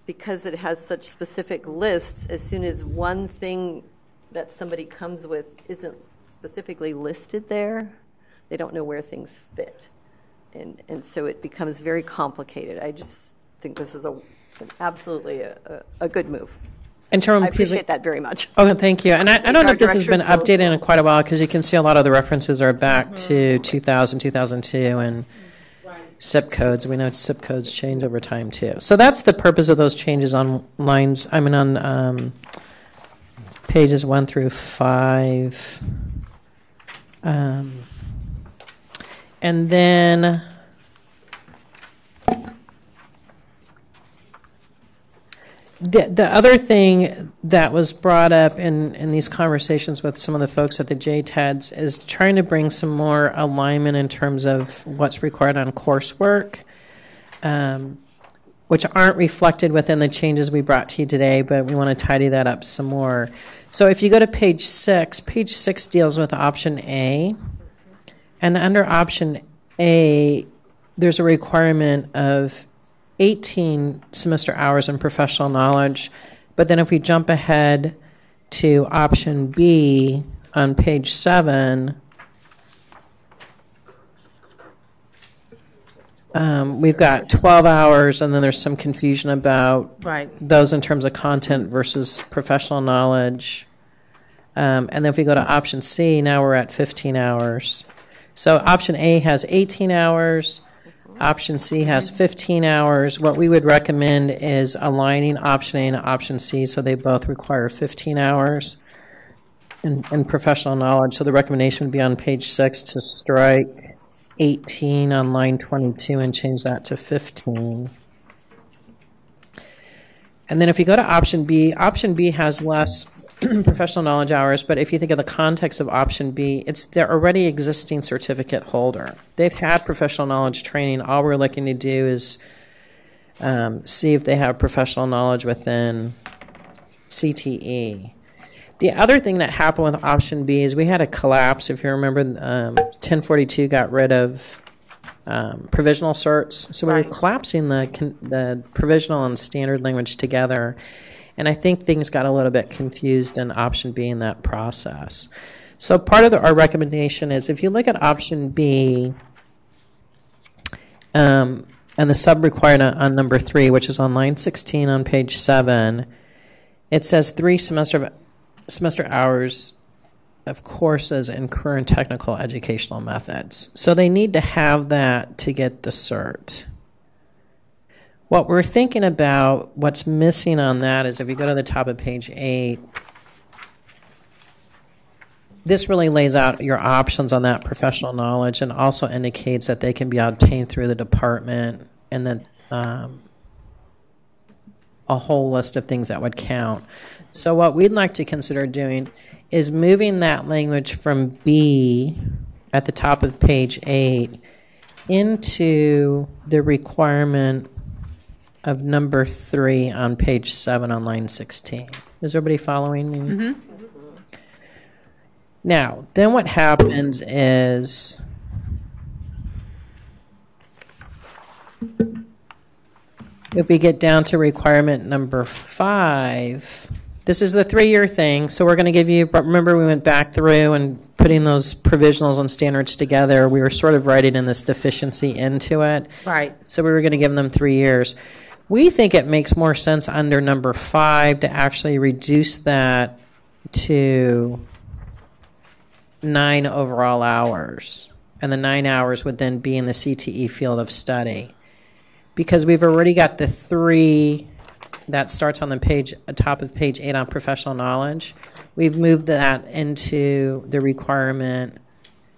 because it has such specific lists, as soon as one thing that somebody comes with isn't specifically listed there, they don't know where things fit. And so it becomes very complicated. I just think this is absolutely a good move. And Chairman I appreciate Peasley, that very much. Oh, thank you. And I don't know if this has been updated in quite a while, because you can see a lot of the references are back to 2000, 2002, and SIP codes. We know SIP codes change over time, too. So that's the purpose of those changes on lines, on pages 1 through 5. And then the other thing that was brought up in these conversations with some of the folks at the JTEDs is trying to bring some more alignment in terms of what's required on coursework, which aren't reflected within the changes we brought to you today, but we want to tidy that up some more. So if you go to page 6 deals with option A. And under option A, there's a requirement of 18 semester hours in professional knowledge. But then if we jump ahead to option B on page 7, we've got 12 hours, and then there's some confusion about those in terms of content versus professional knowledge. And then if we go to option C, now we're at 15 hours. So option A has 18 hours. Option C has 15 hours. What we would recommend is aligning option A and option C so they both require 15 hours in professional knowledge. So the recommendation would be on page 6 to strike 18 on line 22 and change that to 15. And then if you go to option B has less professional knowledge hours, but if you think of the context of option B, it's their already existing certificate holder. They've had professional knowledge training. All we're looking to do is see if they have professional knowledge within CTE. The other thing that happened with option B is we had a collapse. If you remember, 1042 got rid of provisional certs. So we were collapsing the provisional and standard language together. And I think things got a little bit confused in option B in that process. So part of our recommendation is if you look at option B and the sub-required on number 3, which is on line 16 on page 7, it says 3 semester hours of courses in current technical educational methods. So they need to have that to get the cert. What we're thinking about, what's missing on that is if you go to the top of page 8, this really lays out your options on that professional knowledge and also indicates that they can be obtained through the department, and then a whole list of things that would count. So what we'd like to consider doing is moving that language from B at the top of page 8 into the requirement of number 3 on page 7 on line 16. Is everybody following me? Mm-hmm. Now, then what happens is if we get down to requirement number 5, this is the 3-year thing. So we're going to give you, remember we went back through and putting those provisionals and standards together. We were sort of writing in this deficiency into it. Right. So we were going to give them 3 years. We think it makes more sense under number 5 to actually reduce that to 9 overall hours. And the 9 hours would then be in the CTE field of study. Because we've already got the 3 that starts on the page, top of page 8 on professional knowledge. We've moved that into the requirement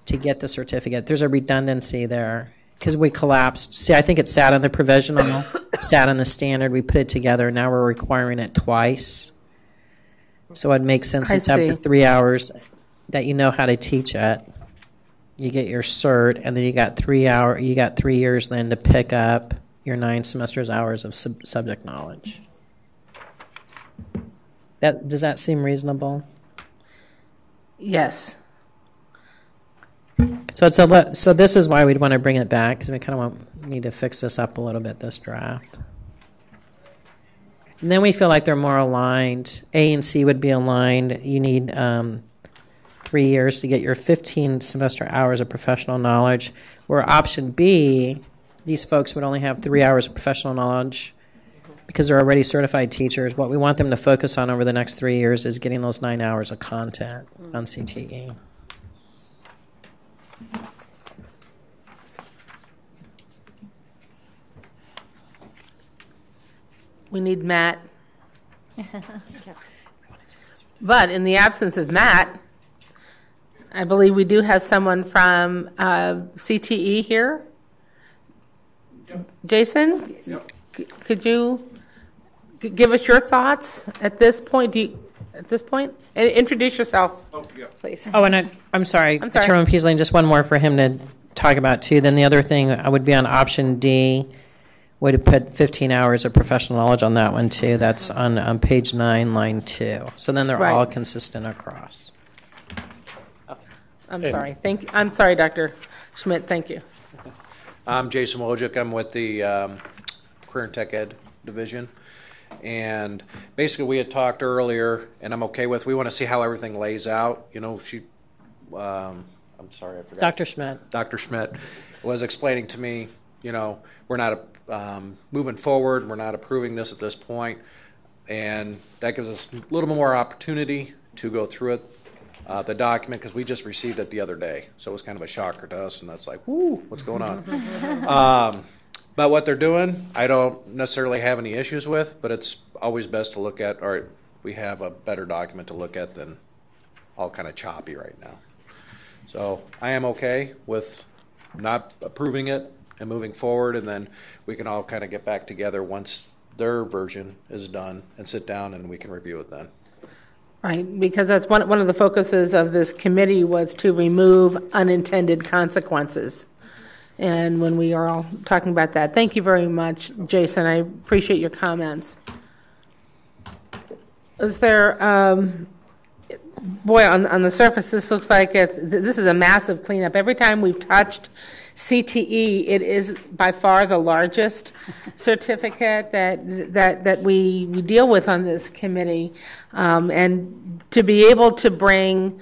to get the certificate. There's a redundancy there because we collapsed. See, I think it sat on the provisional, sat on the standard. We put it together. Now we're requiring it twice. So it makes sense to have the 3 hours that you know how to teach it. You get your cert, and then you got 3 years then to pick up your 9 semesters hours of subject knowledge. Does that seem reasonable? Yes. So so this is why we'd want to bring it back, because we kind of need to fix this up a little bit, this draft. And then we feel like they're more aligned. A and C would be aligned. You need 3 years to get your 15 semester hours of professional knowledge, where option B, these folks would only have 3 hours of professional knowledge because they're already certified teachers. What we want them to focus on over the next 3 years is getting those 9 hours of content on CTE. We need Matt. But in the absence of Matt, I believe we do have someone from CTE here. Jason, could you give us your thoughts at this point? And introduce yourself, please. Oh, and I'm sorry, Chairman Peasley, just one more for him to talk about too. Then the other thing I would be on option D, would have put 15 hours of professional knowledge on that one too. That's on page 9, line 2. So then they're all consistent across. I'm sorry. I'm sorry, Dr. Schmidt. Thank you. I'm Jason Wojcik. I'm with the Career and Tech Ed Division. And basically we had talked earlier, and I'm okay with, we want to see how everything lays out. You know, I'm sorry, I forgot. Dr. Schmidt. Dr. Schmidt was explaining to me, you know, we're not moving forward. We're not approving this at this point. And that gives us a little more opportunity to go through it. The document, because we just received it the other day, so it was kind of a shocker to us, and that's like, whoo, what's going on? But what they're doing, I don't necessarily have any issues with, but it's always best to look at, all right, we have a better document to look at than all kind of choppy right now. So I am okay with not approving it and moving forward, and then we can all kind of get back together once their version is done and sit down and we can review it then. Right, because that's one of the focuses of this committee was to remove unintended consequences. And when we are all talking about that, thank you very much, Jason. I appreciate your comments. Is there, boy, on the surface, this looks like this is a massive cleanup. Every time we've touched CTE, it is by far the largest certificate that we deal with on this committee. And to be able to bring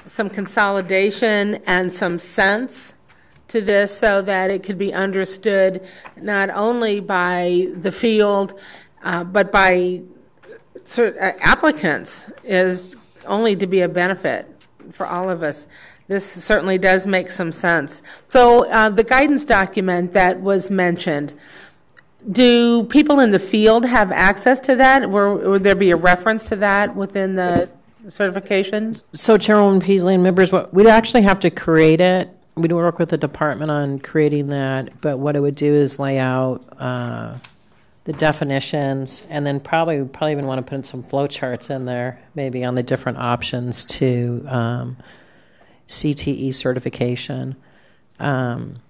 some consolidation and some sense to this so that it could be understood not only by the field but by applicants is only to be a benefit for all of us. This certainly does make some sense. So the guidance document that was mentioned, do people in the field have access to that? Would there be a reference to that within the certification? So Chairwoman Peasley and members, we'd actually have to create it. We'd work with the department on creating that, but what it would do is lay out the definitions, and then probably even want to put in some flow charts in there, maybe on the different options to CTE certification. And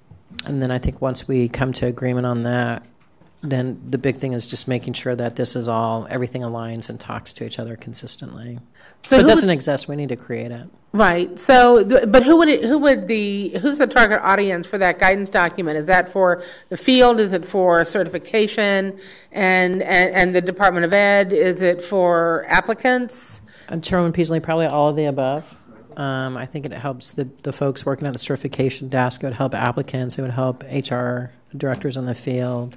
then I think once we come to agreement on that, then the big thing is just making sure that this is everything aligns and talks to each other consistently. So it doesn't exist. We need to create it. Right. So, but who's the target audience for that guidance document? Is that for the field? Is it for certification and the Department of Ed? Is it for applicants? Chairwoman Peasley, probably all of the above. I think it helps the folks working at the certification desk. It would help applicants. It would help HR directors in the field.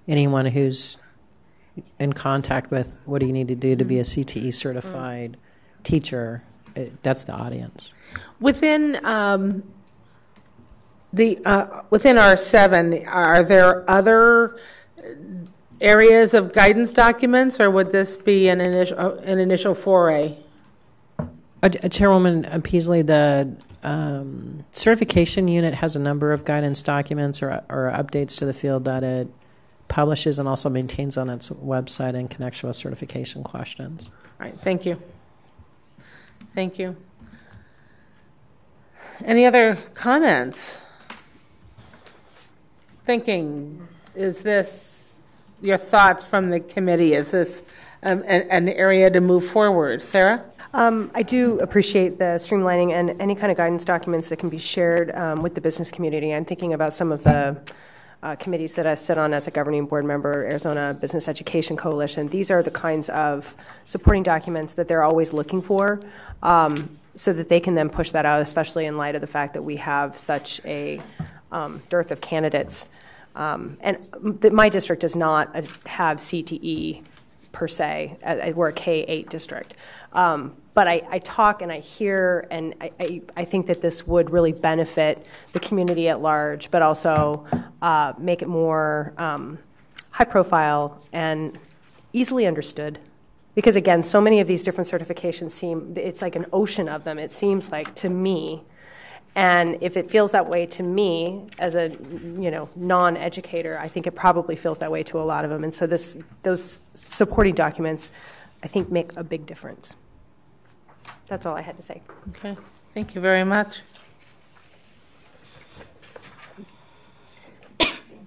Anyone who's in contact with what do you need to do to be a CTE certified teacher, that's the audience. Within within R7, are there other areas of guidance documents, or would this be an initial foray? Chairwoman Peasley, the certification unit has a number of guidance documents or updates to the field that it publishes and also maintains on its website in connection with certification questions. All right, thank you. Thank you. Any other comments? Thinking, is this your thoughts from the committee? Is this an area to move forward? Sarah? I do appreciate the streamlining and any kind of guidance documents that can be shared with the business community. I'm thinking about some of the committees that I sit on as a governing board member, Arizona Business Education Coalition. These are the kinds of supporting documents that they're always looking for so that they can then push that out, especially in light of the fact that we have such a dearth of candidates. My district does not have CTE per se. We're a K-8 district. But I talk and I hear, and I think that this would really benefit the community at large, but also make it more high profile and easily understood. Because again, so many of these different certifications it's like an ocean of them, it seems like to me. And if it feels that way to me as a non-educator, I think it probably feels that way to a lot of them. And so those supporting documents, I think, make a big difference. That's all I had to say. Okay, thank you very much.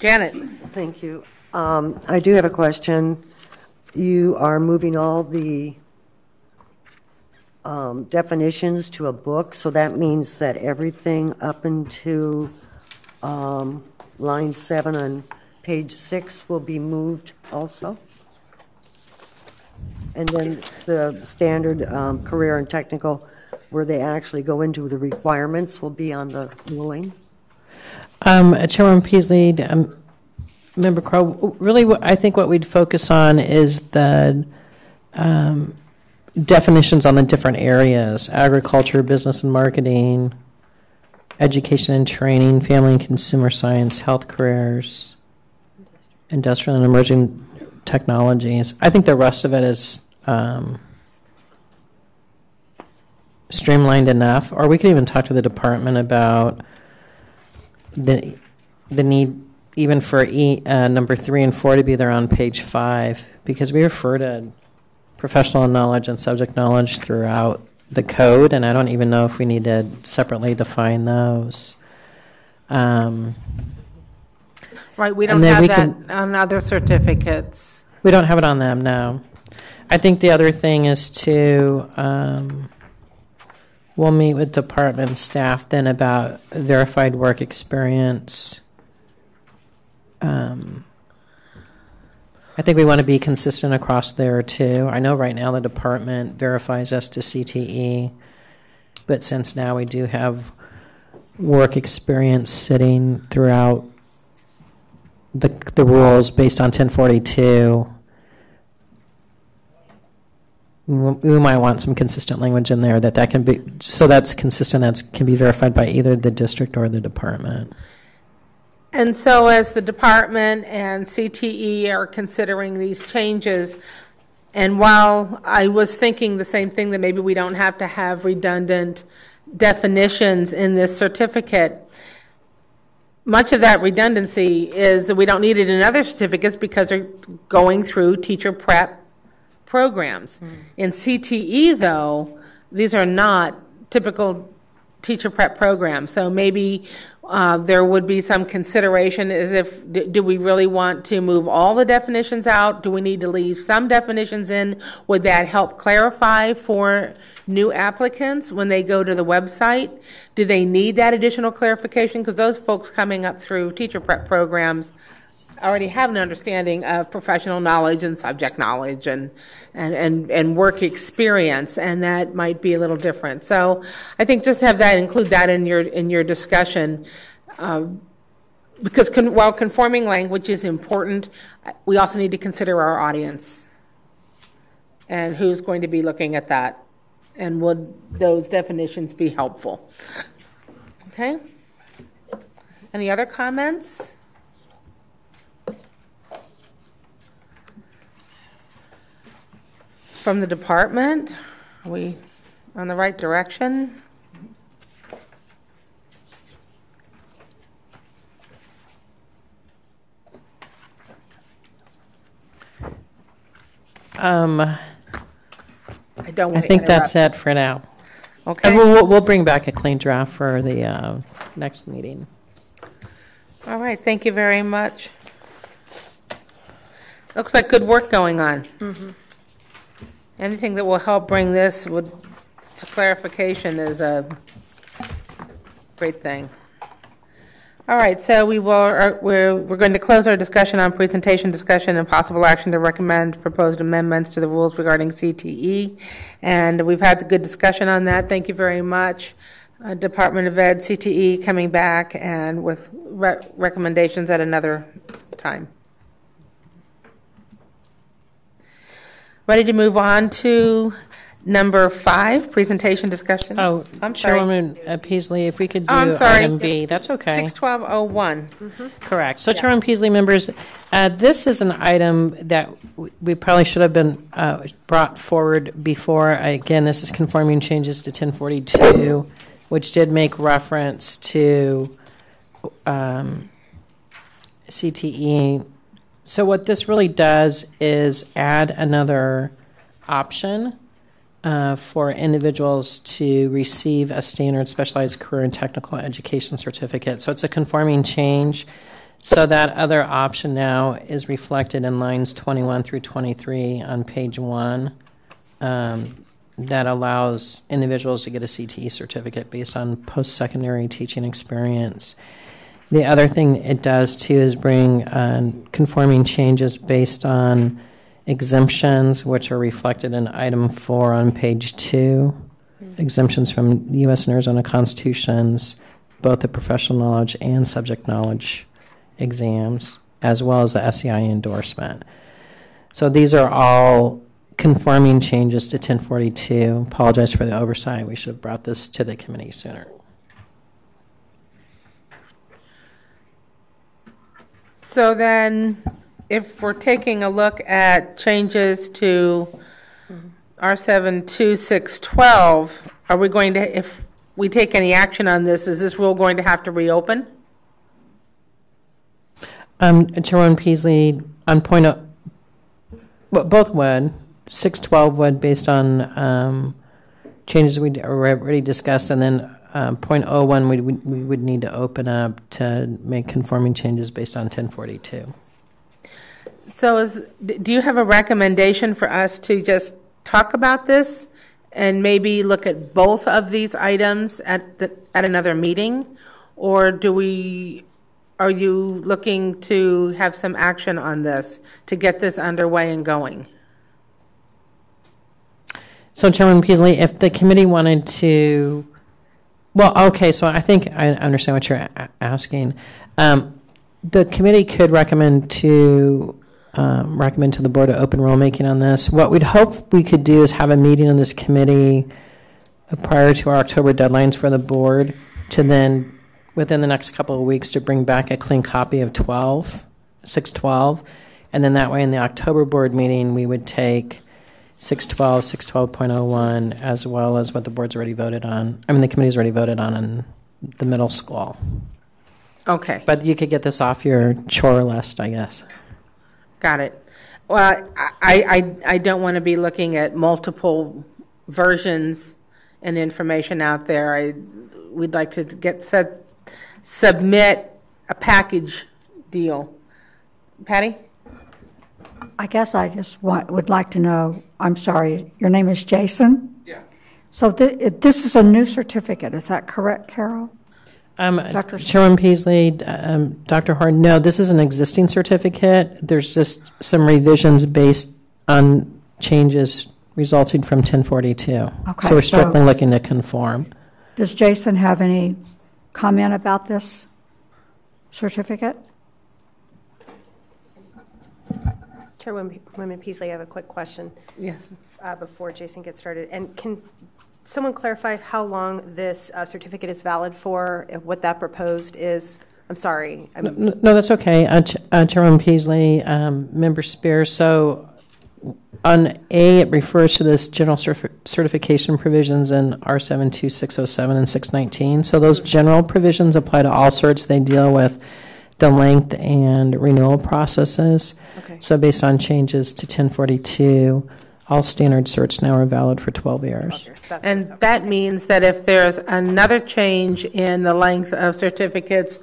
Janet. Thank you. I do have a question. You are moving all the definitions to a book, so that means that everything up into line 7 on page 6 will be moved also? And then the standard career and technical, where they actually go into the requirements, will be on the ruling? Chairwoman Peasley, Member Crow, really I think what we'd focus on is the definitions on the different areas: agriculture, business and marketing, education and training, family and consumer science, health careers, industrial and emerging technologies. I think the rest of it is streamlined enough, or we could even talk to the department about the need even for number 3 and 4 to be there on page 5, because we refer to professional knowledge and subject knowledge throughout the code, and I don't even know if we need to separately define those. Right, we don't have that on other certificates. We don't have it on them, no. I think the other thing is we'll meet with department staff then about verified work experience. I think we want to be consistent across there too. I know right now the department verifies us to CTE, but since now we do have work experience sitting throughout the rules based on 1042, we might want some consistent language in there that can be, so that's consistent, that can be verified by either the district or the department. And so as the department and CTE are considering these changes, and while I was thinking the same thing, that maybe we don't have to have redundant definitions in this certificate, much of that redundancy is that we don't need it in other certificates because they're going through teacher prep programs. In CTE, though, these are not typical teacher prep program. So maybe there would be some consideration as if, do we really want to move all the definitions out? Do we need to leave some definitions in? Would that help clarify for new applicants when they go to the website? Do they need that additional clarification? Because those folks coming up through teacher prep programs already have an understanding of professional knowledge and subject knowledge and work experience, and that might be a little different. So I think just have that, include that in your discussion, because while conforming language is important, we also need to consider our audience and who's going to be looking at that, and would those definitions be helpful? Okay. Any other comments? From the department, are we on the right direction? I don't want to think interrupt. that's it for now. Okay. And we'll bring back a clean draft for the next meeting. All right. Thank you very much. Looks like good work going on. Mm-hmm. Anything that will help bring this to clarification is a great thing. All right, so we're going to close our discussion on presentation, discussion, and possible action to recommend proposed amendments to the rules regarding CTE. And we've had a good discussion on that. Thank you very much. Department of Ed, CTE coming back and with recommendations at another time. Ready to move on to number 5, presentation discussion. Oh, I'm sorry. Chairwoman Peasley, if we could do I'm sorry. item B, that's okay. 61201. Mm-hmm. Correct. So, Chairwoman Peasley, members, this is an item that we probably should have been brought forward before. Again, this is conforming changes to 1042, which did make reference to CTE. So what this really does is add another option for individuals to receive a standard specialized career and technical education certificate. So it's a conforming change. So that other option now is reflected in lines 21 through 23 on page 1. That allows individuals to get a CTE certificate based on post-secondary teaching experience. The other thing it does, too, is bring conforming changes based on exemptions, which are reflected in item 4 on page 2. Exemptions from the U.S. and Arizona constitutions, both the professional knowledge and subject knowledge exams, as well as the SEI endorsement. So these are all conforming changes to 1042. Apologize for the oversight. We should have brought this to the committee sooner. So then, if we're taking a look at changes to R72612, are we going to, if we take any action on this, is this rule going to have to reopen? Chairwoman Peasley, on point of, well, both would. 612 would, based on changes we already discussed, and then .01 we would need to open up to make conforming changes based on 1042. So do you have a recommendation for us to just talk about this and maybe look at both of these items at another meeting? Or are you looking to have some action on this to get this underway and going? So, Chairman Peasley, if the committee wanted to, well, okay, so I think I understand what you're asking. The committee could recommend to the board to open rulemaking on this. What we'd hope we could do is have a meeting on this committee prior to our October deadlines for the board to then, within the next couple of weeks, to bring back a clean copy of 612. And then that way in the October board meeting, we would take 612, 612.01, as well as what the board's already voted on. I mean, the committee's already voted on in the middle school. Okay. But you could get this off your chore list, I guess. Got it. Well, I don't want to be looking at multiple versions and information out there. We'd like to submit a package deal. Patty? I guess I just would like to know, I'm sorry, your name is Jason? Yeah. So this is a new certificate, is that correct, Carol? Dr. Chairman Peasley, Dr. Horn, no, this is an existing certificate. There's just some revisions based on changes resulting from 1042. Okay, so we're strictly looking to conform. Does Jason have any comment about this certificate? Chairwoman Peasley, I have a quick question. Yes. Before Jason gets started. And can someone clarify how long this certificate is valid for, what that proposed is? I'm sorry. No, that's okay. Chairman Peasley, Member Spear. So on A, it refers to this general certification provisions in R72607 and 619. So those general provisions apply to all certs. They deal with the length and renewal processes. Okay. So based on changes to 1042, all standard certs now are valid for 12 years. And that means that if there's another change in the length of certificates,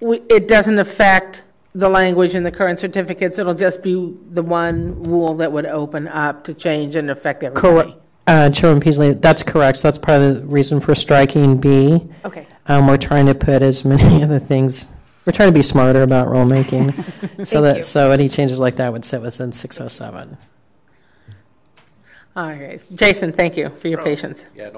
it doesn't affect the language in the current certificates. It'll just be the one rule that would open up to change and affect everybody. Correct. Chairman Peasley, that's correct. So that's part of the reason for striking B. Okay. We're trying to put as many of the things. We're trying to be smarter about rulemaking, so any changes like that would sit within 607. All right, Jason, thank you for your patience. Yeah,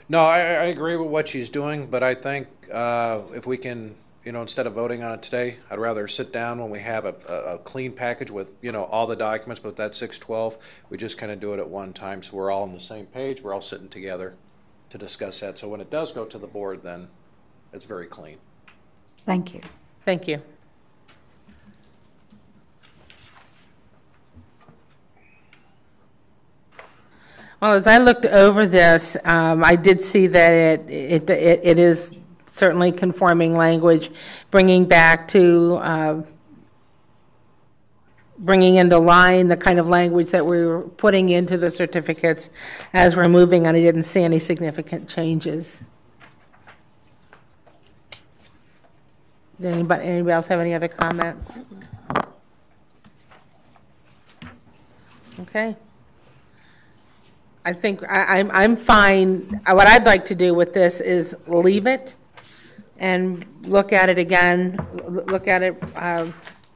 no, I agree with what she's doing, but I think if we can, instead of voting on it today, I'd rather sit down when we have a clean package with, all the documents, but that 612, we just kind of do it at one time, so we're all on the same page, we're all sitting together to discuss that. So when it does go to the board, then it's very clean. Thank you. Thank you. Well, as I looked over this, I did see that it is certainly conforming language, bringing back to bringing into line the kind of language that we were putting into the certificates as we're moving on. I didn't see any significant changes. Does anybody else have any other comments? Okay. I think I'm fine. What I'd like to do with this is leave it and look at it again, look at it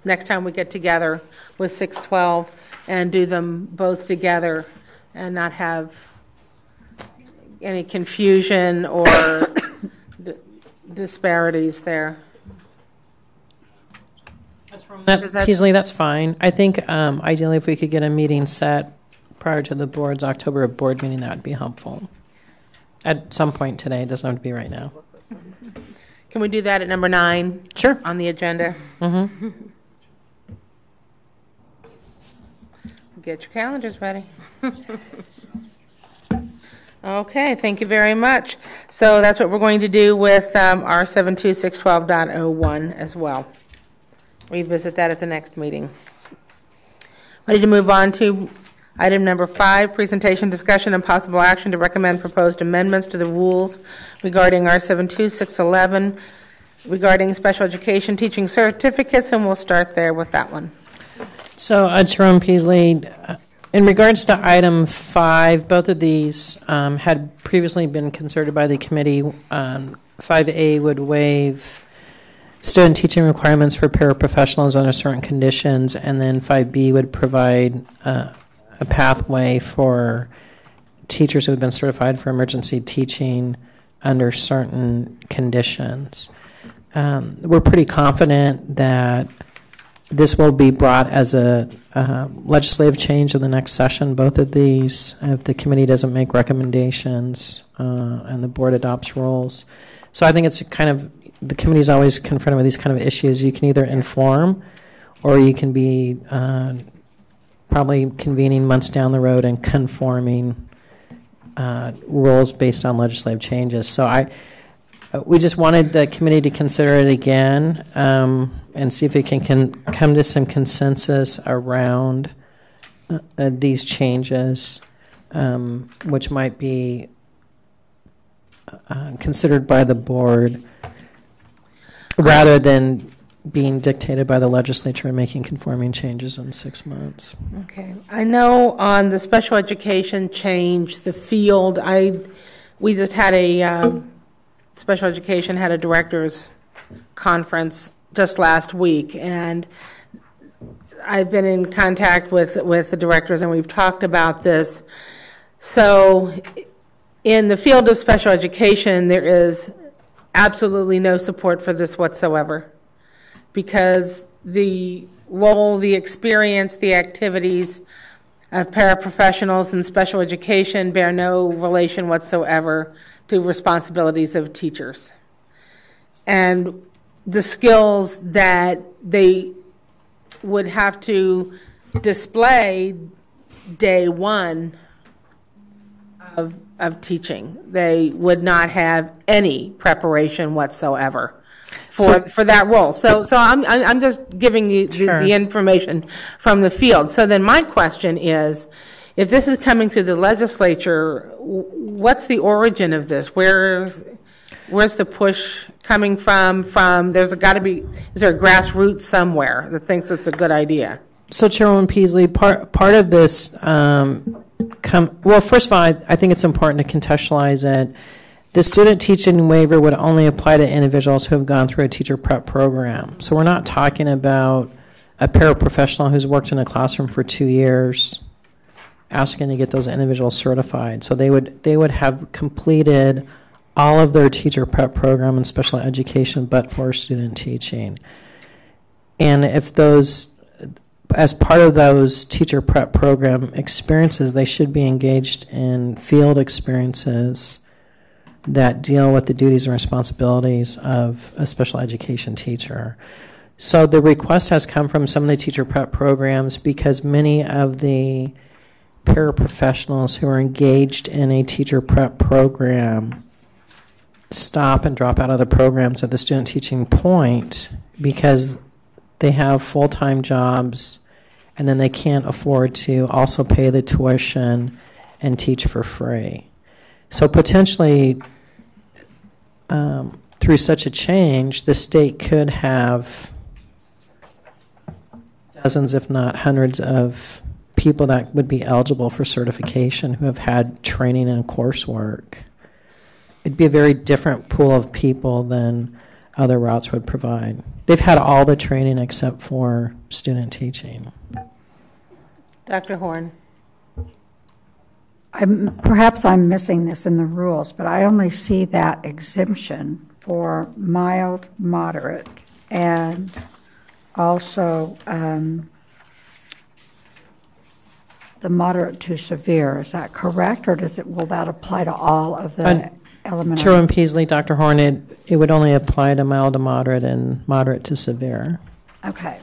next time we get together with 612 and do them both together and not have any confusion or disparities there. Peasley, that's fine. I think ideally if we could get a meeting set prior to the board's October board meeting, that would be helpful. At some point today, it doesn't have to be right now. Can we do that at number 9? Sure. On the agenda? Mm-hmm. Get your calendars ready. Okay, thank you very much. So that's what we're going to do with our 72612.01 as well. Revisit that at the next meeting. Ready to move on to item number 5, presentation, discussion, and possible action to recommend proposed amendments to the rules regarding our 72611 regarding special education teaching certificates, and we'll start there with that one. So, Jerome Peasley, in regards to item 5, both of these had previously been considered by the committee. 5A would waive student teaching requirements for paraprofessionals under certain conditions, and then 5B would provide a pathway for teachers who have been certified for emergency teaching under certain conditions. We're pretty confident that this will be brought as a legislative change in the next session, both of these, if the committee doesn't make recommendations and the board adopts rules. So I think it's kind of, the committee is always confronted with these kind of issues. You can either inform or you can be probably convening months down the road and conforming rules based on legislative changes. So we just wanted the committee to consider it again and see if it can come to some consensus around these changes which might be considered by the board rather than being dictated by the legislature and making conforming changes in 6 months. Okay. I know on the special education change, the field, we just had a special education had a directors conference just last week, and I've been in contact with the directors, and we've talked about this. So in the field of special education, there is absolutely no support for this whatsoever, because the role, the experience, the activities of paraprofessionals in special education bear no relation whatsoever to responsibilities of teachers. And the skills that they would have to display day one of teaching, they would not have any preparation whatsoever for that role. So I'm just giving you the information from the field. So then my question is, if this is coming through the legislature, what's the origin of this? Where's the push coming from? There's got to be, is there a grassroots somewhere that thinks it's a good idea? So Chairwoman Peasley, part of this, well, first of all, I think it's important to contextualize it. The student teaching waiver would only apply to individuals who have gone through a teacher prep program. So we're not talking about a paraprofessional who's worked in a classroom for 2 years asking to get those individuals certified. So they would have completed all of their teacher prep program in special education but for student teaching. And if those, as part of those teacher prep program experiences, they should be engaged in field experiences that deal with the duties and responsibilities of a special education teacher. So the request has come from some of the teacher prep programs because many of the paraprofessionals who are engaged in a teacher prep program stop and drop out of the programs at the student teaching point because they have full-time jobs and then they can't afford to also pay the tuition and teach for free. So potentially, through such a change, the state could have dozens, if not hundreds, of people that would be eligible for certification who have had training and coursework. It'd be a very different pool of people than other routes would provide. They've had all the training except for student teaching. Dr. Horn. Perhaps I'm missing this in the rules, but I only see that exemption for mild, moderate, and also the moderate to severe. Is that correct, or will that apply to all of the elementary? Chairwoman Peasley, Dr. Horn, it would only apply to mild to moderate and moderate to severe. Okay.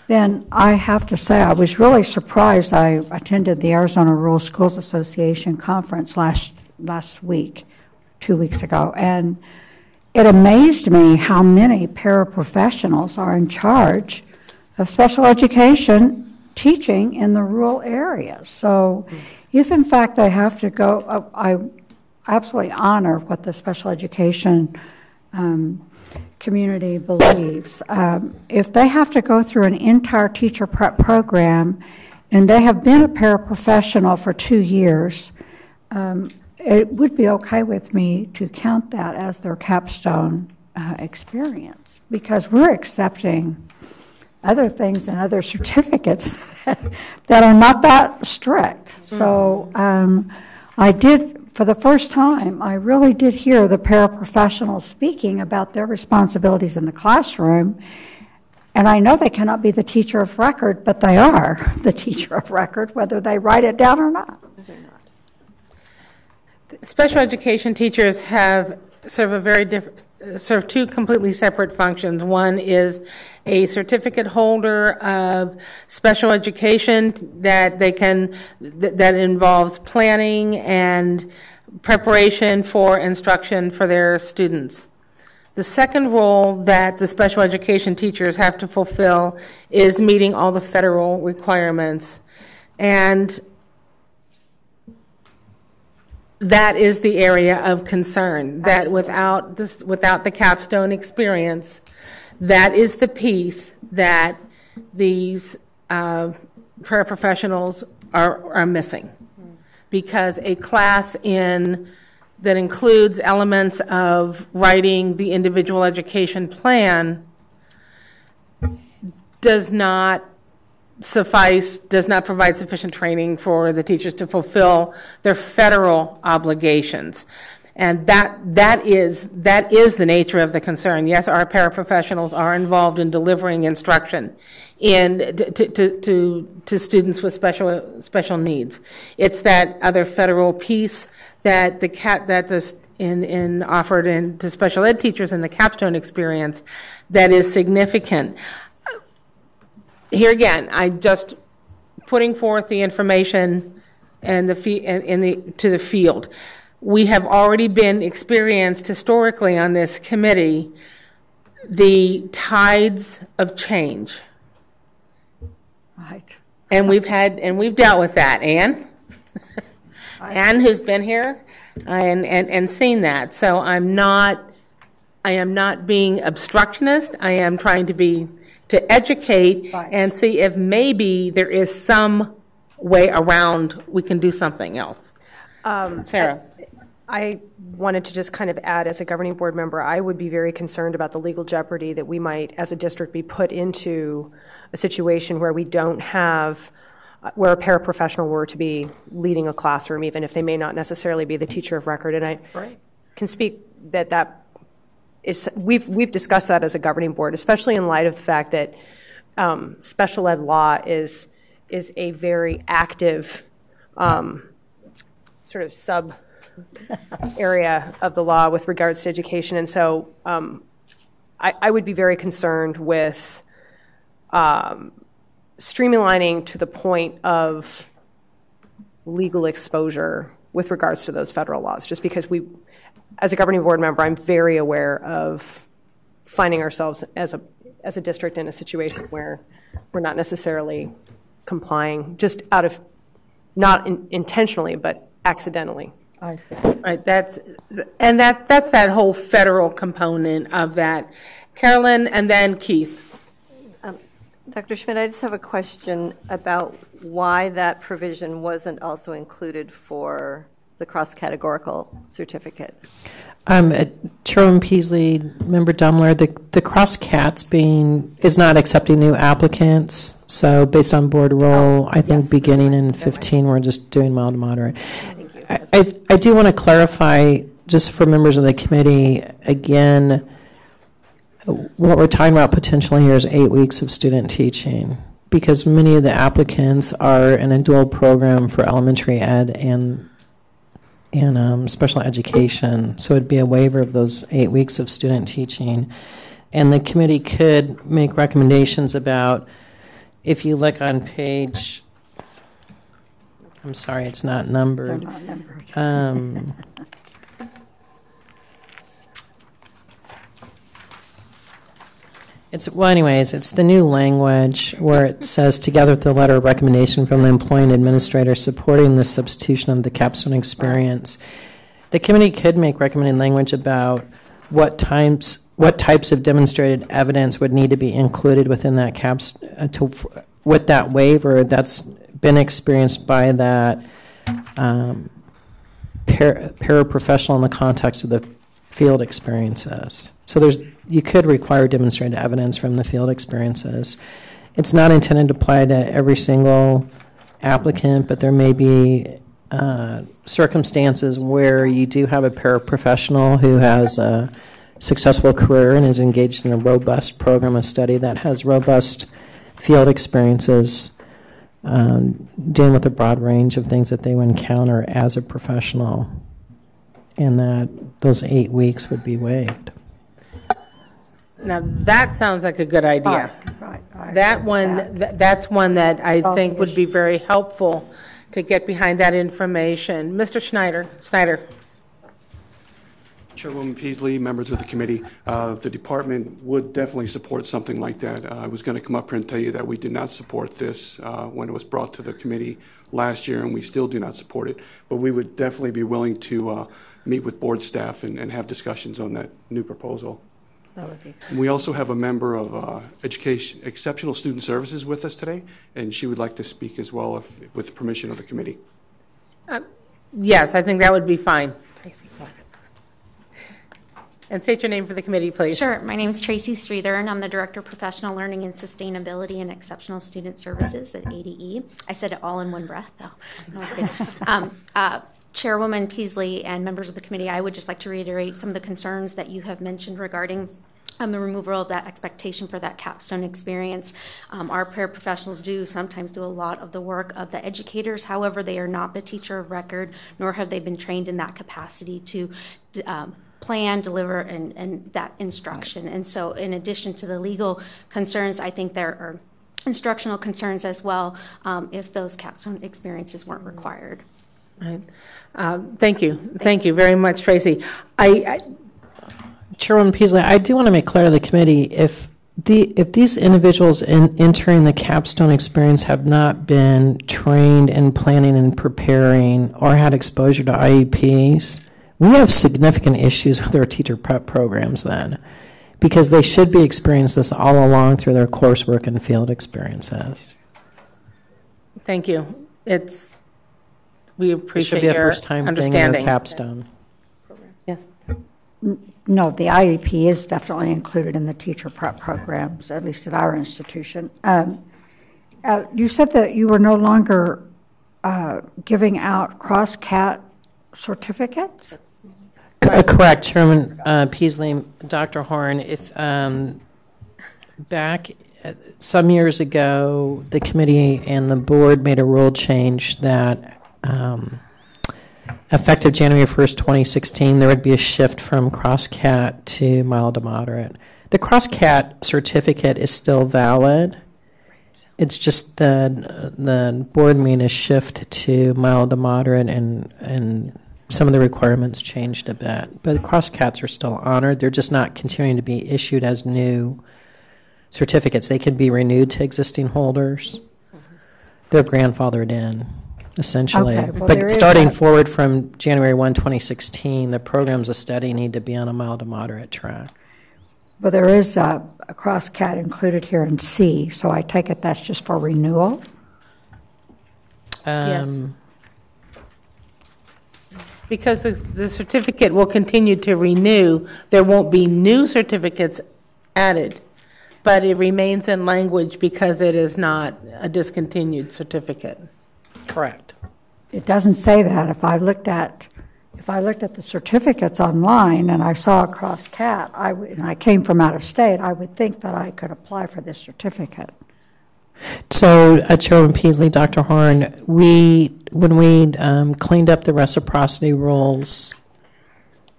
Then I have to say I was really surprised. I attended the Arizona Rural Schools Association conference last week, 2 weeks ago, and it amazed me how many paraprofessionals are in charge of special education teaching in the rural areas. So if in fact they have to go, I absolutely honor what the special education community believes. If they have to go through an entire teacher prep program and they have been a paraprofessional for 2 years, it would be okay with me to count that as their capstone experience, because we're accepting other things and other certificates that are not that strict. So I did, for the first time, I really did hear the paraprofessionals speaking about their responsibilities in the classroom. And I know they cannot be the teacher of record, but they are the teacher of record, whether they write it down or not. Special education teachers serve two completely separate functions. One is a certificate holder of special education that involves planning and preparation for instruction for their students. The second role that the special education teachers have to fulfill is meeting all the federal requirements. And that is the area of concern, that without the capstone experience, that is the piece that these paraprofessionals are missing. Because a class that includes elements of writing the individual education plan does not provide sufficient training for the teachers to fulfill their federal obligations. And that is the nature of the concern. Yes, our paraprofessionals are involved in delivering instruction to students with special needs. It's that other federal piece that offered to special ed teachers in the capstone experience that is significant. Here again, I'm just putting forth the information to the field. We have already been experienced historically on this committee the tides of change. Right. And we've dealt with that. Anne? Anne, who's been here and seen that. So I am not being obstructionist. I am trying to educate and see if maybe there is some way around we can do something else. Sarah. I wanted to just kind of add, as a governing board member, I would be very concerned about the legal jeopardy that we might, as a district, be put into a situation where we don't have, where a paraprofessional were to be leading a classroom, even if they may not necessarily be the teacher of record. And I can speak that is, we've discussed that as a governing board, especially in light of the fact that special ed law is a very active sort of sub area of the law with regards to education. And so I would be very concerned with streamlining to the point of legal exposure with regards to those federal laws, just because as a governing board member, I'm very aware of finding ourselves as a district in a situation where we're not necessarily complying, just out of, not intentionally, but accidentally. Right, that's that whole federal component of that. Carolyn, and then Keith. Dr. Schmidt, I just have a question about why that provision wasn't also included for the cross-categorical certificate. Chairwoman Peasley, Member Dumler, the cross-cats is not accepting new applicants. So based on board rule, I think beginning in 15, we're just doing mild to moderate. I do want to clarify, just for members of the committee, again, what we're talking about potentially here is 8 weeks of student teaching, because many of the applicants are in a dual program for elementary ed and special education. So it'd be a waiver of those 8 weeks of student teaching. And the committee could make recommendations about, if you look on page, I'm sorry, it's not numbered. They're not numbered. It's the new language where it says, together with the letter of recommendation from the employing administrator supporting the substitution of the capstone experience, the committee could make recommended language about what types of demonstrated evidence would need to be included within that with that waiver that's been experienced by that paraprofessional in the context of the field experiences. So you could require demonstrated evidence from the field experiences. It's not intended to apply to every single applicant, but there may be circumstances where you do have a paraprofessional who has a successful career and is engaged in a robust program of study that has robust field experiences, dealing with a broad range of things that they would encounter as a professional, and that those 8 weeks would be waived. Now that sounds like a good idea. Right. That's one that I think would be very helpful to get behind that information. Mr. Snyder. Chairwoman Peasley, members of the committee, the department would definitely support something like that. I was going to come up here and tell you that we did not support this when it was brought to the committee last year, and we still do not support it. But we would definitely be willing to meet with board staff and have discussions on that new proposal. That would be. We also have a member of Education Exceptional Student Services with us today, and she would like to speak as well with permission of the committee. Yes, I think that would be fine. And state your name for the committee, please. Sure. My name is Tracy Streether, and I'm the Director of Professional Learning and Sustainability and Exceptional Student Services at ADE. I said it all in one breath, though. No, I was kidding. Chairwoman Peasley and members of the committee, I would just like to reiterate some of the concerns that you have mentioned regarding the removal of that expectation for that capstone experience. Our paraprofessionals do sometimes do a lot of the work of the educators. However, they are not the teacher of record, nor have they been trained in that capacity to plan, deliver, and that instruction. And so in addition to the legal concerns, I think there are instructional concerns as well if those capstone experiences weren't required. Right. Thank you. Thank you very much, Tracy. Chairwoman Peasley, I do want to make clear to the committee, if these individuals entering the capstone experience have not been trained in planning and preparing or had exposure to IEPs, we have significant issues with our teacher prep programs then, because they should be experiencing this all along through their coursework and field experiences. Thank you. We appreciate your understanding. It should be a first-time thing in their capstone. Yes. No, the IEP is definitely included in the teacher prep programs, at least at our institution. You said that you were no longer giving out cross-CAT certificates? Correct, Chairman Peasley, Dr. Horn. If back some years ago, the committee and the board made a rule change that effective January 1st, 2016, there would be a shift from cross-CAT to mild to moderate. The cross-CAT certificate is still valid. It's just the board made a shift to mild to moderate, and some of the requirements changed a bit. But cross-CATs are still honored. They're just not continuing to be issued as new certificates. They can be renewed to existing holders. They're grandfathered in, essentially. Okay, well, but starting forward from January 1, 2016, the programs of study need to be on a mild to moderate track. Well, there is a cross-CAT included here in C, so I take it that's just for renewal? Yes. Because the certificate will continue to renew, there won't be new certificates added, but it remains in language because it is not a discontinued certificate. Correct. It doesn't say that. If I looked at the certificates online and I saw a cross-CAT, and I came from out of state, I would think that I could apply for this certificate. So, Chairman Peasley, Dr. Horn, when we cleaned up the reciprocity rules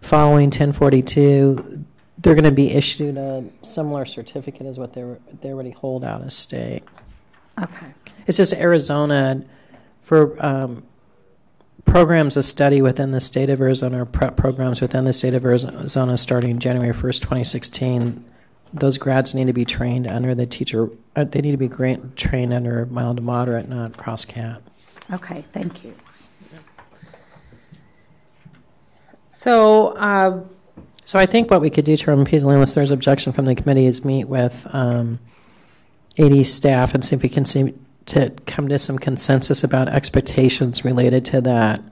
following 1042, they're going to be issued a similar certificate as what they already hold out of state. Okay. It's just Arizona, for programs of study within the state of Arizona, or prep programs within the state of Arizona starting January 1st, 2016, those grads need to be trained under the teacher, they need to be trained under mild to moderate, not cross-CAT. Okay, thank you. So I think what we could do, Chairman Peasley, unless there's objection from the committee, is meet with AD staff and see if we can come to some consensus about expectations related to that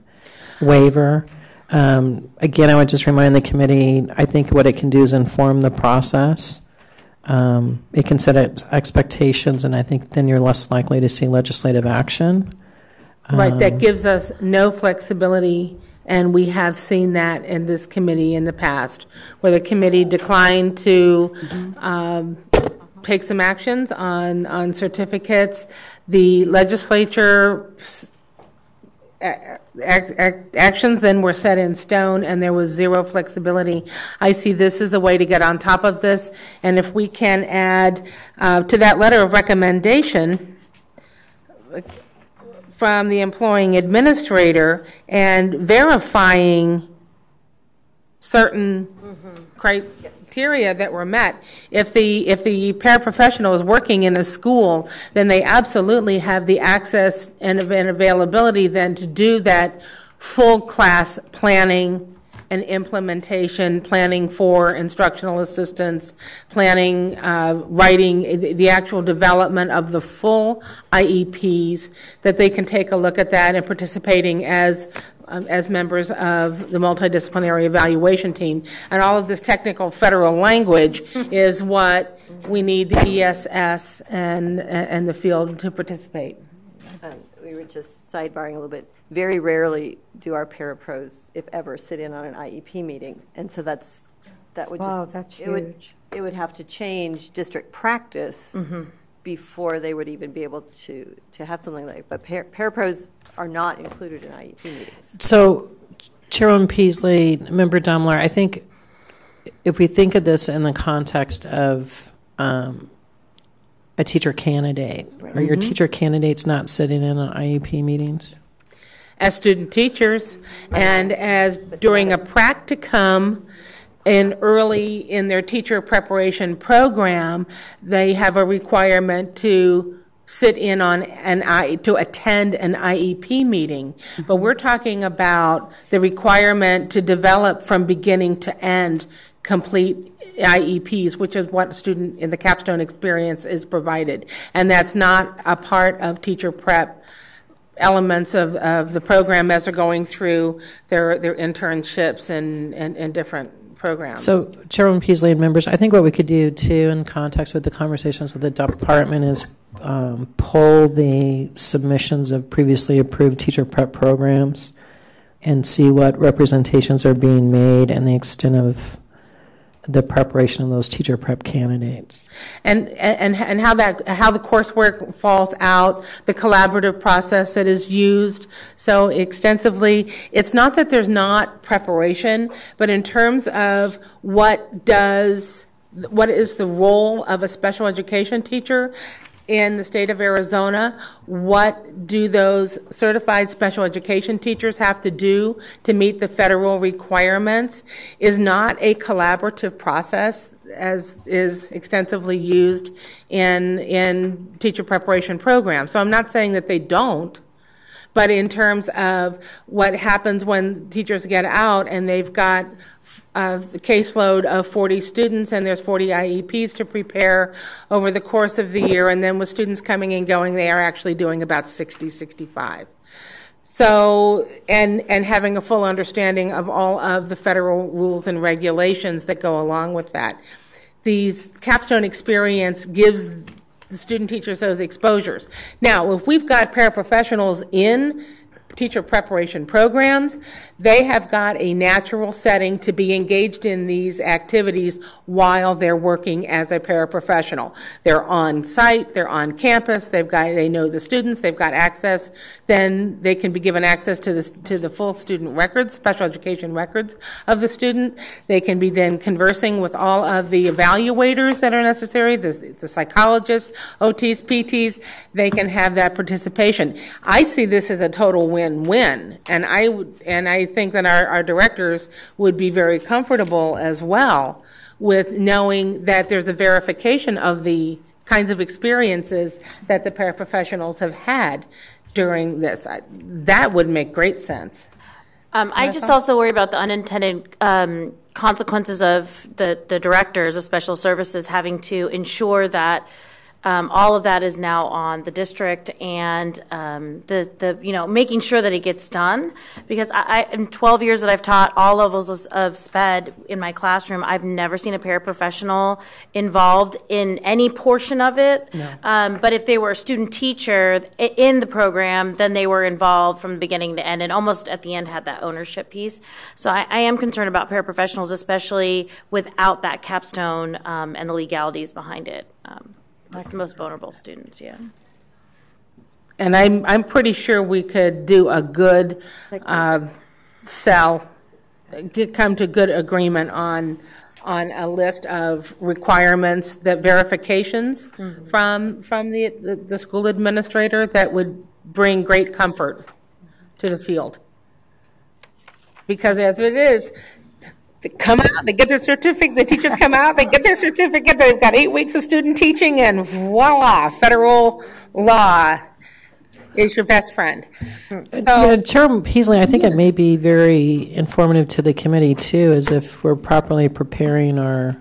waiver. Again, I would just remind the committee, I think what it can do is inform the process. It can set its expectations, and I think then you're less likely to see legislative action. Right, that gives us no flexibility, and we have seen that in this committee in the past, where the committee declined to take some actions on certificates. The legislature actions then were set in stone, and there was zero flexibility. I see this as a way to get on top of this, and if we can add to that letter of recommendation from the employing administrator and verifying certain criteria that were met. If the paraprofessional is working in a school, then they absolutely have the access and availability then to do that full class planning and implementation, planning for instructional assistants, planning, writing the actual development of the full IEPs, that they can take a look at that and participating as members of the multidisciplinary evaluation team. And all of this technical federal language is what we need the ESS and the field to participate. We were just sidebarring a little bit. Very rarely do our parapros, if ever, sit in on an IEP meeting, and so that would that's huge. It would have to change district practice before they would even be able to have something like. But parapros are not included in IEP meetings. So, Chairwoman Peasley, Member Dumler, I think if we think of this in the context of a teacher candidate, are your teacher candidates not sitting in on IEP meetings? As student teachers, and as during a practicum early in their teacher preparation program, they have a requirement to sit in on to attend an IEP meeting. But we're talking about the requirement to develop from beginning to end complete IEPs, which is what student in the capstone experience is provided. And that's not a part of teacher prep elements of the program as they're going through their internships and different programs. So, Chairwoman Peasley and members, I think what we could do too in context with the conversations with the department is pull the submissions of previously approved teacher prep programs and see what representations are being made and the extent of the preparation of those teacher prep candidates, and how the coursework falls out, the collaborative process that is used so extensively. It's not that there's not preparation, but in terms of what is the role of a special education teacher in the state of Arizona, what do those certified special education teachers have to do to meet the federal requirements, is not a collaborative process as is extensively used in teacher preparation programs. So I'm not saying that they don't, but in terms of what happens when teachers get out and they've got the caseload of 40 students and there's 40 IEPs to prepare over the course of the year, and then with students coming and going, they are actually doing about 60, 65. So, and having a full understanding of all of the federal rules and regulations that go along with that. These capstone experience gives the student teachers those exposures. Now, if we've got paraprofessionals in teacher preparation programs, they have got a natural setting to be engaged in these activities while they're working as a paraprofessional. They're on site, they're on campus, they know the students, they've got access, then they can be given access to the full student records, special education records of the student. They can be then conversing with all of the evaluators that are necessary, the psychologists, OTs, PTs. They can have that participation. I see this as a total win-win, and I think that our directors would be very comfortable as well with knowing that there's a verification of the kinds of experiences that the paraprofessionals have had during this. That would make great sense. I just also worry about the unintended consequences of the directors of special services having to ensure that all of that is now on the district, and the making sure that it gets done. Because in 12 years that I've taught all levels of SPED in my classroom, I've never seen a paraprofessional involved in any portion of it. No. But if they were a student teacher in the program, then they were involved from the beginning to end, and almost at the end had that ownership piece. So I am concerned about paraprofessionals, especially without that capstone and the legalities behind it. Just the most vulnerable students, yeah. And I'm pretty sure we could do a good come to good agreement on a list of requirements, that verifications from the school administrator that would bring great comfort to the field. Because as it is, They come out, they get their certificate, the teachers come out, they get their certificate, they've got 8 weeks of student teaching, and voila, federal law is your best friend. So, Chair Peasley, I think it may be very informative to the committee, too, as if we're properly preparing our...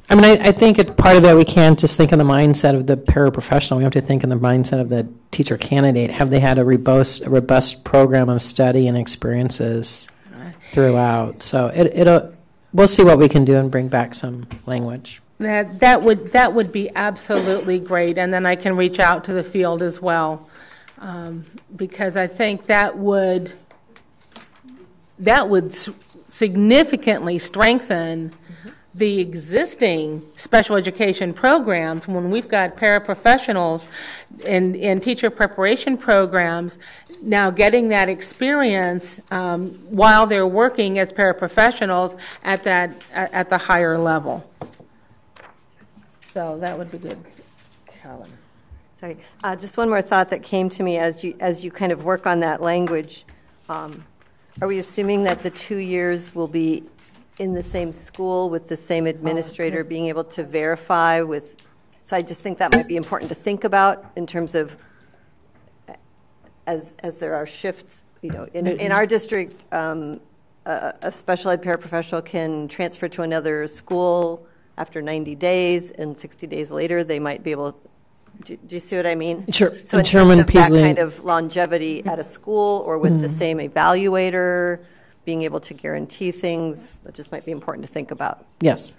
I mean, I think it's part of that we can't just think in the mindset of the paraprofessional. We have to think in the mindset of the teacher candidate. Have they had a robust program of study and experiences throughout? So we'll see what we can do and bring back some language. That would be absolutely great, and then I can reach out to the field as well, because I think that would significantly strengthen the existing special education programs when we've got paraprofessionals in teacher preparation programs now getting that experience while they're working as paraprofessionals at the higher level. So that would be good. Carolyn. Sorry, just one more thought that came to me as you kind of work on that language. Are we assuming that the 2 years will be in the same school with the same administrator being able to verify with? So I just think that might be important to think about in terms of as there are shifts. You know, in our district, a special ed paraprofessional can transfer to another school after 90 days, and 60 days later they might be able. Do you see what I mean? Sure. So in terms of that kind of longevity at a school or with the same evaluator, being able to guarantee things, that just might be important to think about. Yes.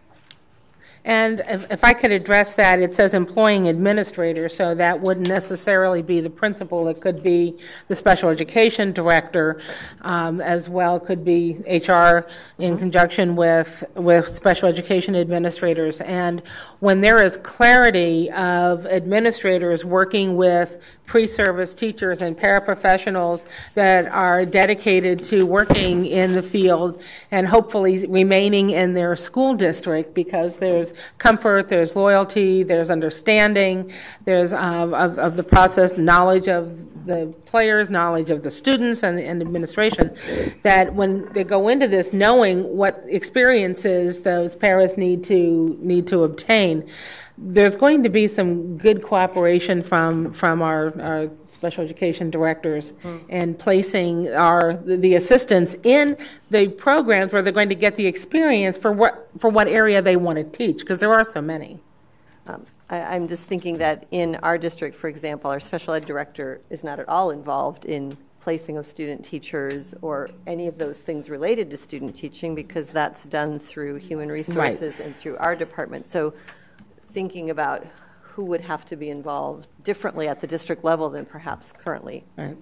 And if I could address that, it says employing administrator, so that wouldn't necessarily be the principal. It could be the special education director as well. It could be HR in conjunction with special education administrators. And when there is clarity of administrators working with pre-service teachers and paraprofessionals that are dedicated to working in the field and hopefully remaining in their school district, because there's comfort, there's loyalty, there's understanding, there's of the process, knowledge of the players, knowledge of the students and administration, that when they go into this knowing what experiences those paras need to obtain, there's going to be some good cooperation from our special education directors and placing the assistants in the programs where they're going to get the experience for what area they want to teach, because there are so many. I'm just thinking that in our district, for example, our special ed director is not at all involved in placing of student teachers or any of those things related to student teaching, because that's done through human resources and through our department. So thinking about who would have to be involved differently at the district level than perhaps currently. Right.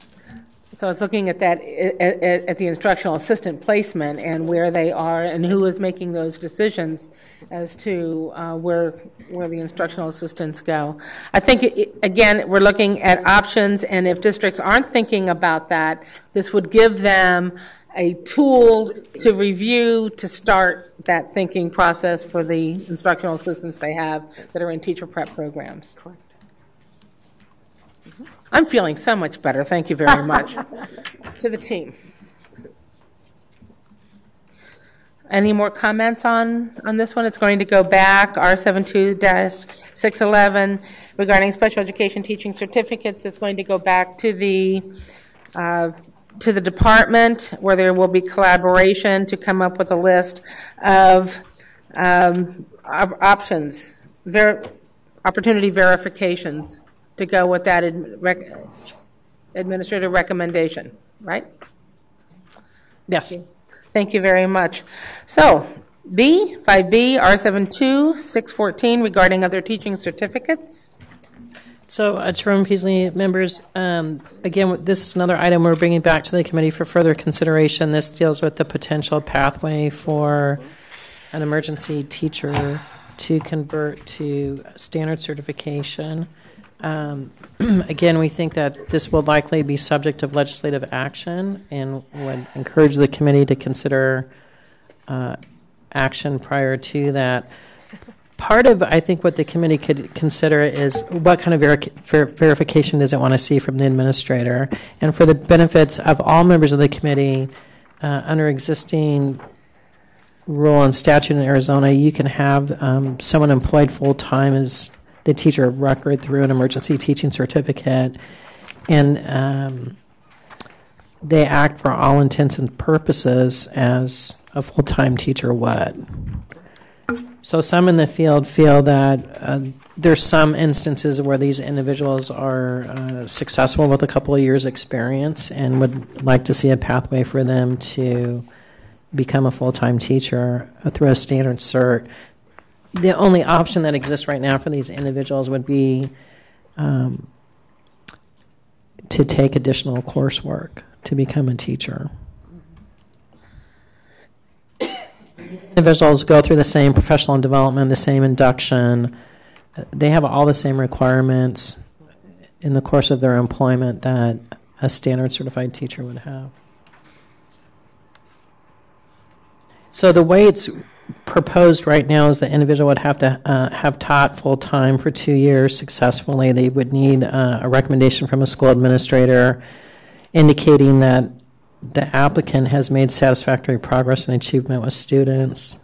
So I was looking at that at the instructional assistant placement and where they are and who is making those decisions as to where the instructional assistants go. I think, again, we're looking at options, and if districts aren't thinking about that, this would give them a tool to review, to start that thinking process for the instructional assistants they have that are in teacher prep programs. Correct. I'm feeling so much better. Thank you very much. To the team. Any more comments on this one? It's going to go back, R72-611, regarding special education teaching certificates. It's going to go back to the department, where there will be collaboration to come up with a list of options, opportunity verifications to go with that administrative recommendation, right? Yes. Thank you very much. So, 5B, R72-614, regarding other teaching certificates. So, Chairman Peasley, members, again, this is another item we're bringing back to the committee for further consideration. This deals with the potential pathway for an emergency teacher to convert to standard certification. Again, we think that this will likely be subject of legislative action and would encourage the committee to consider action prior to that. Part of, I think, what the committee could consider is what kind of verification does it want to see from the administrator. And for the benefits of all members of the committee, under existing rule and statute in Arizona, you can have someone employed full-time as the teacher of record through an emergency teaching certificate, and they act for all intents and purposes as a full-time teacher would. So some in the field feel that there's some instances where these individuals are successful with a couple of years' experience and would like to see a pathway for them to become a full-time teacher through a standard cert. The only option that exists right now for these individuals would be to take additional coursework to become a teacher. Individuals go through the same professional development, the same induction. They have all the same requirements in the course of their employment that a standard certified teacher would have. So the way it's proposed right now is the individual would have to have taught full-time for 2 years successfully. They would need a recommendation from a school administrator indicating that the applicant has made satisfactory progress and achievement with students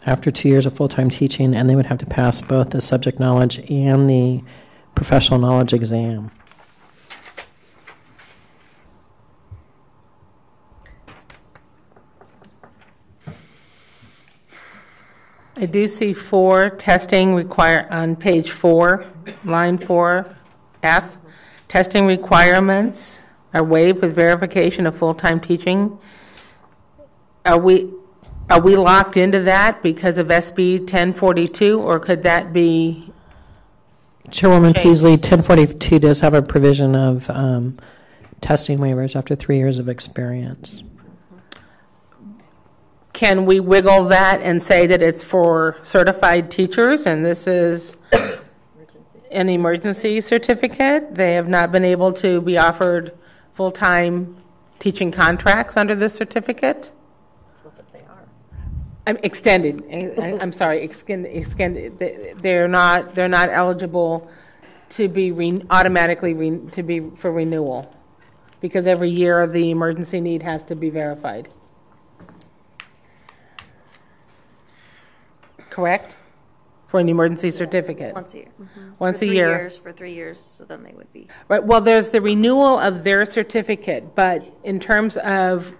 after 2 years of full-time teaching, and they would have to pass both the subject knowledge and the professional knowledge exam. I do see 4 testing require on page 4, line 4F. Testing requirements are waived with verification of full-time teaching. Are we locked into that because of SB 1042, or could that be? Chairwoman Peasley, 1042 does have a provision of testing waivers after 3 years of experience. Can we wiggle that and say that it's for certified teachers and this is an emergency certificate? They have not been able to be offered full-time teaching contracts under this certificate? I'm extended. I'm sorry, extended. They're not eligible to be automatically for renewal because every year the emergency need has to be verified. Correct? For an emergency certificate. Once a year. Mm-hmm. Once for a 3 year. Years, for 3 years, so then they would be. Right. Well, there's the renewal of their certificate, but in terms of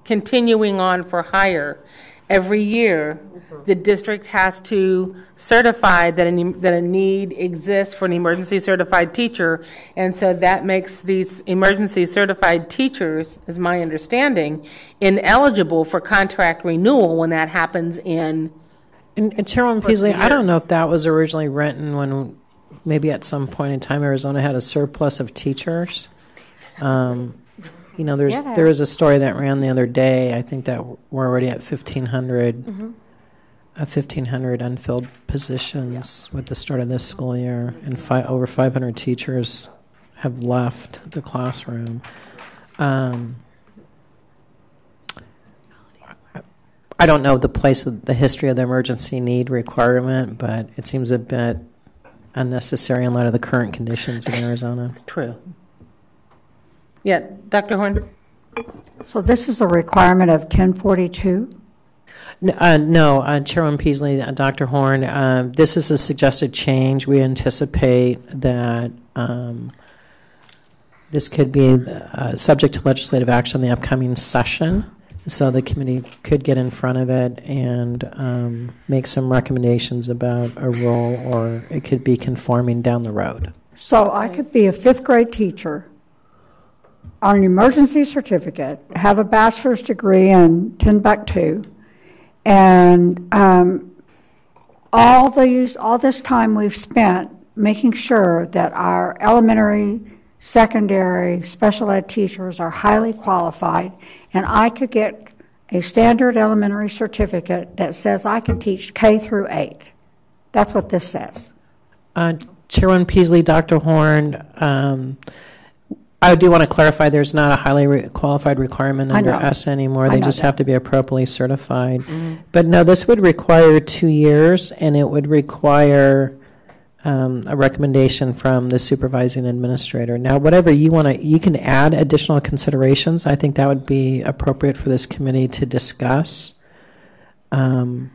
continuing on for hire, every year the district has to certify that a need exists for an emergency certified teacher, and so that makes these emergency certified teachers, is my understanding, ineligible for contract renewal when that happens in. And Chairwoman Peasley, I don't know if that was originally written when maybe at some point in time Arizona had a surplus of teachers. There was a story that ran the other day. I think that we're already at 1,500, 1,500 unfilled positions with the start of this school year, and over 500 teachers have left the classroom. I don't know the place of the history of the emergency need requirement, but it seems a bit unnecessary in light of the current conditions in Arizona. True. Yeah, Dr. Horn? So this is a requirement of 1042? No, Chairwoman Peasley, Dr. Horn, this is a suggested change. We anticipate that this could be subject to legislative action in the upcoming session. So the committee could get in front of it and make some recommendations about a role, or it could be conforming down the road. So I could be a 5th grade teacher on an emergency certificate, have a bachelor's degree in Timbuktu, and all this time we've spent making sure that our elementary, secondary, special ed teachers are highly qualified, and I could get a standard elementary certificate that says I can teach K through 8. That's what this says. Chairwoman Peasley, Dr. Horn, I do want to clarify there's not a highly qualified requirement under S anymore. They just have to be appropriately certified. Mm-hmm. But no, this would require 2 years, and it would require a recommendation from the supervising administrator. Now, whatever you want to, you can add additional considerations. I think that would be appropriate for this committee to discuss. And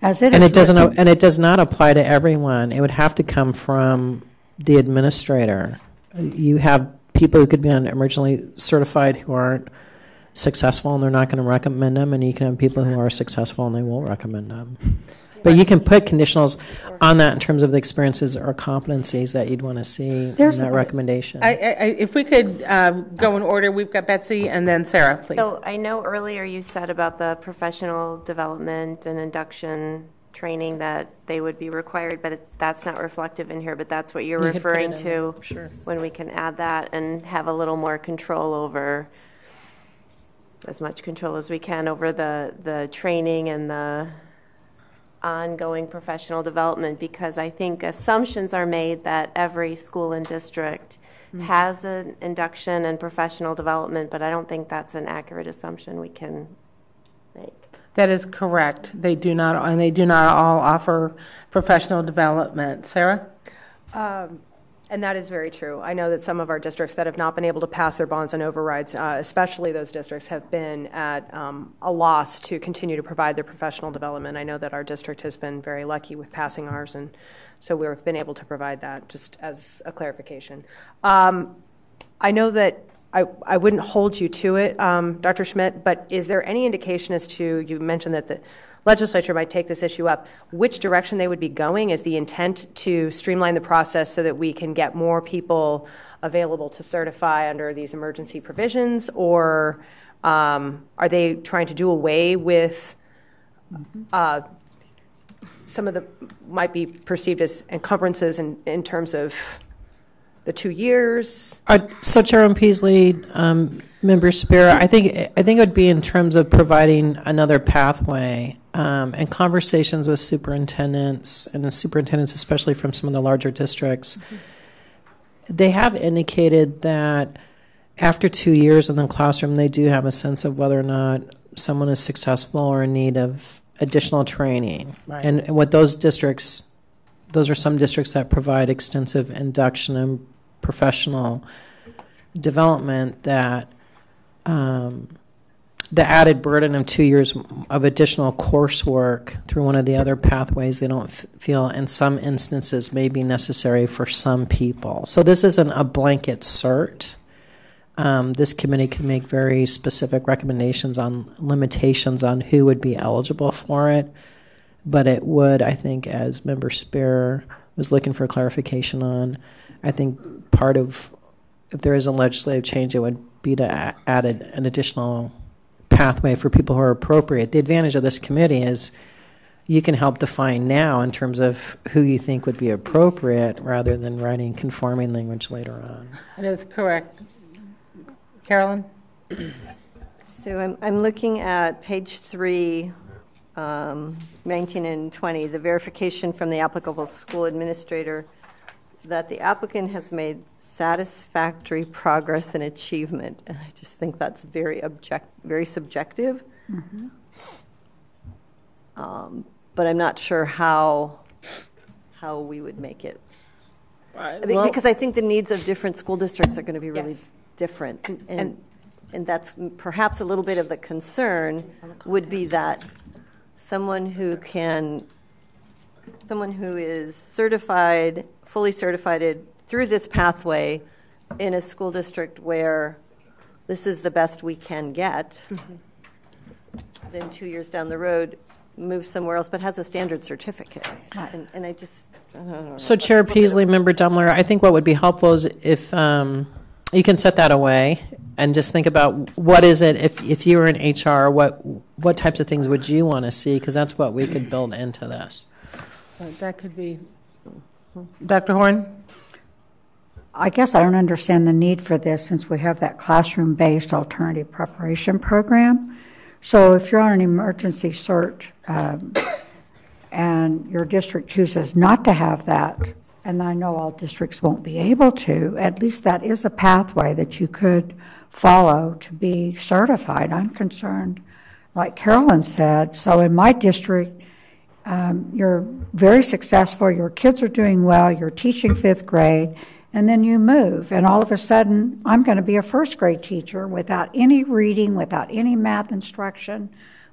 it does not apply to everyone. It would have to come from the administrator. You have people who could be on originally certified who aren't successful and they're not going to recommend them, and you can have people who are successful and they will recommend them. But you can put conditionals on that in terms of the experiences or competencies that you'd want to see in that recommendation. If we could go in order, we've got Betsy and then Sarah, please. So I know earlier you said about the professional development and induction training that they would be required, but that's not reflective in here, but that's what you're referring to. Sure. When we can add that and have a little more control over, as much control as we can over the training and the ongoing professional development, because I think assumptions are made that every school and district has an induction and professional development, but I don't think that's an accurate assumption we can make. That is correct. They do not all offer professional development. Sarah? And that is very true. I know that some of our districts that have not been able to pass their bonds and overrides, especially those districts, have been at a loss to continue to provide their professional development. I know that our district has been very lucky with passing ours, and so we've been able to provide that, just as a clarification. I know that I wouldn't hold you to it, Dr. Schmidt, but is there any indication as to, you mentioned that the legislature might take this issue up, which direction they would be going? Is the intent to streamline the process so that we can get more people available to certify under these emergency provisions, or are they trying to do away with some of the might be perceived as encumbrances in terms of the 2 years? So Chairman Peasley, Member Spear, I think it would be in terms of providing another pathway and conversations with superintendents, and the superintendents, especially from some of the larger districts. They have indicated that after 2 years in the classroom, they do have a sense of whether or not someone is successful or in need of additional training. Right. And what those districts, those are some districts that provide extensive induction and professional development, that the added burden of 2 years of additional coursework through one of the other pathways they don't feel in some instances may be necessary for some people. So this isn't a blanket cert. This committee can make very specific recommendations on limitations on who would be eligible for it, but it would, I think, as Member Spear was looking for clarification on, I think part of, if there is a legislative change, it would be to add an additional pathway for people who are appropriate. The advantage of this committee is you can help define now in terms of who you think would be appropriate rather than writing conforming language later on. That is correct. Carolyn? So I'm looking at page 3, 19 and 20, the verification from the applicable school administrator that the applicant has made satisfactory progress and achievement. And I just think that's very subjective. Mm-hmm. But I'm not sure how we would make it. Because I think the needs of different school districts are going to be really different. And that's perhaps a little bit of the concern would be that someone who is certified, fully certified through this pathway in a school district where this is the best we can get, then 2 years down the road moves somewhere else but has a standard certificate. And I don't know. So Chair Peasley, Member Dumler, I think what would be helpful is if you can set that away and just think about what is it, if you were in HR, what types of things would you want to see, because that's what we could build into this. That could be. Dr. Horn? I guess I don't understand the need for this since we have that classroom-based alternative preparation program. So if you're on an emergency cert and your district chooses not to have that, and I know all districts won't be able to, at least that is a pathway that you could follow to be certified. I'm concerned, like Carolyn said, so in my district, you're very successful, your kids are doing well, you're teaching 5th grade, and then you move, and all of a sudden, I'm going to be a 1st grade teacher without any reading, without any math instruction,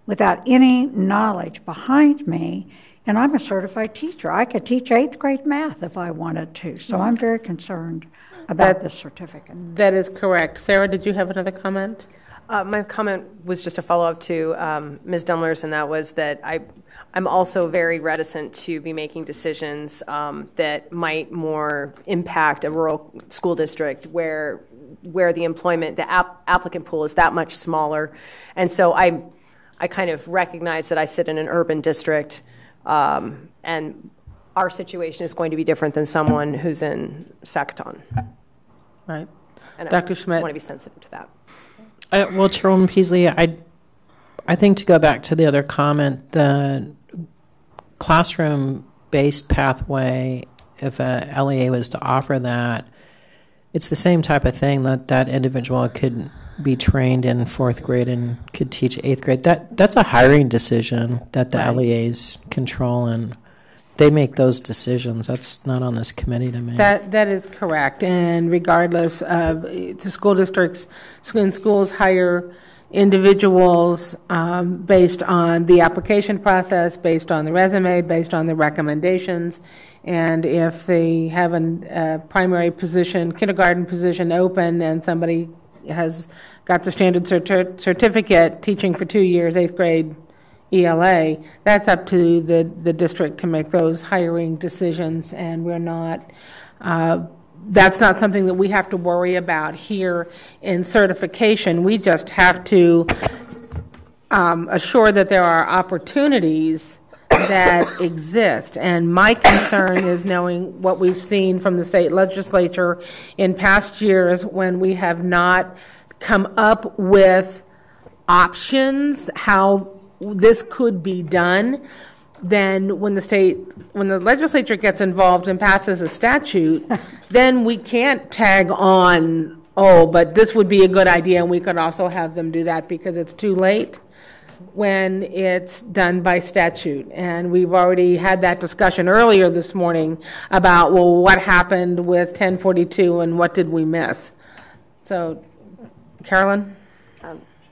without any knowledge behind me, and I'm a certified teacher. I could teach 8th grade math if I wanted to, so I'm very concerned about this certificate. That is correct. Sarah, did you have another comment? My comment was just a follow-up to Ms. Dumler's, and that was that I'm also very reticent to be making decisions that might more impact a rural school district where the employment, the applicant pool is that much smaller. And so I kind of recognize that I sit in an urban district, and our situation is going to be different than someone who's in Sacaton. Right. And Dr. Schmidt. I want to be sensitive to that. Well, Chairwoman Peasley, I think to go back to the other comment, the classroom-based pathway, if a LEA was to offer that, it's the same type of thing that individual could be trained in 4th grade and could teach 8th grade. That's a hiring decision that the LEAs control, and they make those decisions. That's not on this committee to make. That is correct. And regardless of the school districts, schools hire individuals based on the application process, based on the resume, based on the recommendations. And if they have a primary position, kindergarten position open, and somebody has got the standard certificate teaching for 2 years, 8th grade ELA, that's up to the district to make those hiring decisions, and we're not, that's not something that we have to worry about here in certification. We just have to assure that there are opportunities that exist. And my concern is knowing what we've seen from the state legislature in past years when we have not come up with options how this could be done. Then when the legislature gets involved and passes a statute, then we can't tag on, but this would be a good idea, and we could also have them do that, because it's too late when it's done by statute. And we've already had that discussion earlier this morning about, what happened with 1042 and what did we miss? So, Carolyn?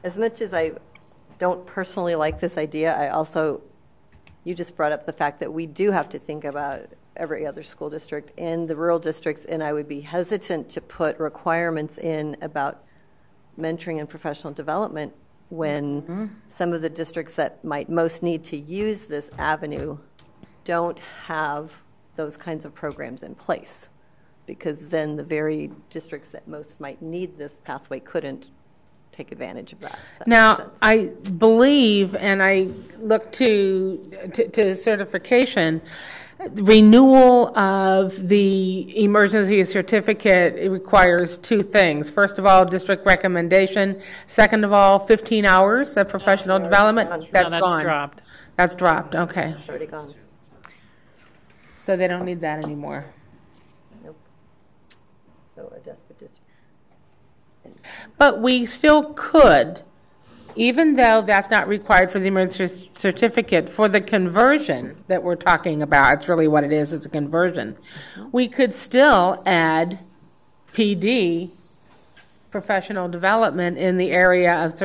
As much as I don't personally like this idea, you just brought up the fact that we do have to think about every other school district in the rural districts, and I would be hesitant to put requirements in about mentoring and professional development when some of the districts that might most need to use this avenue don't have those kinds of programs in place, because then the very districts that most might need this pathway couldn't take advantage of that. Now, I believe, and I look to certification, renewal of the emergency certificate, it requires 2 things. First of all, district recommendation. Second of all, 15 hours of professional development. That's gone. Dropped. That's dropped. Okay. It's already gone. So they don't need that anymore. Nope. So a desperate district. But we still could, even though that's not required for the emergency certificate, for the conversion that we're talking about, it's really what it is, it's a conversion. We could still add PD, professional development, in the area of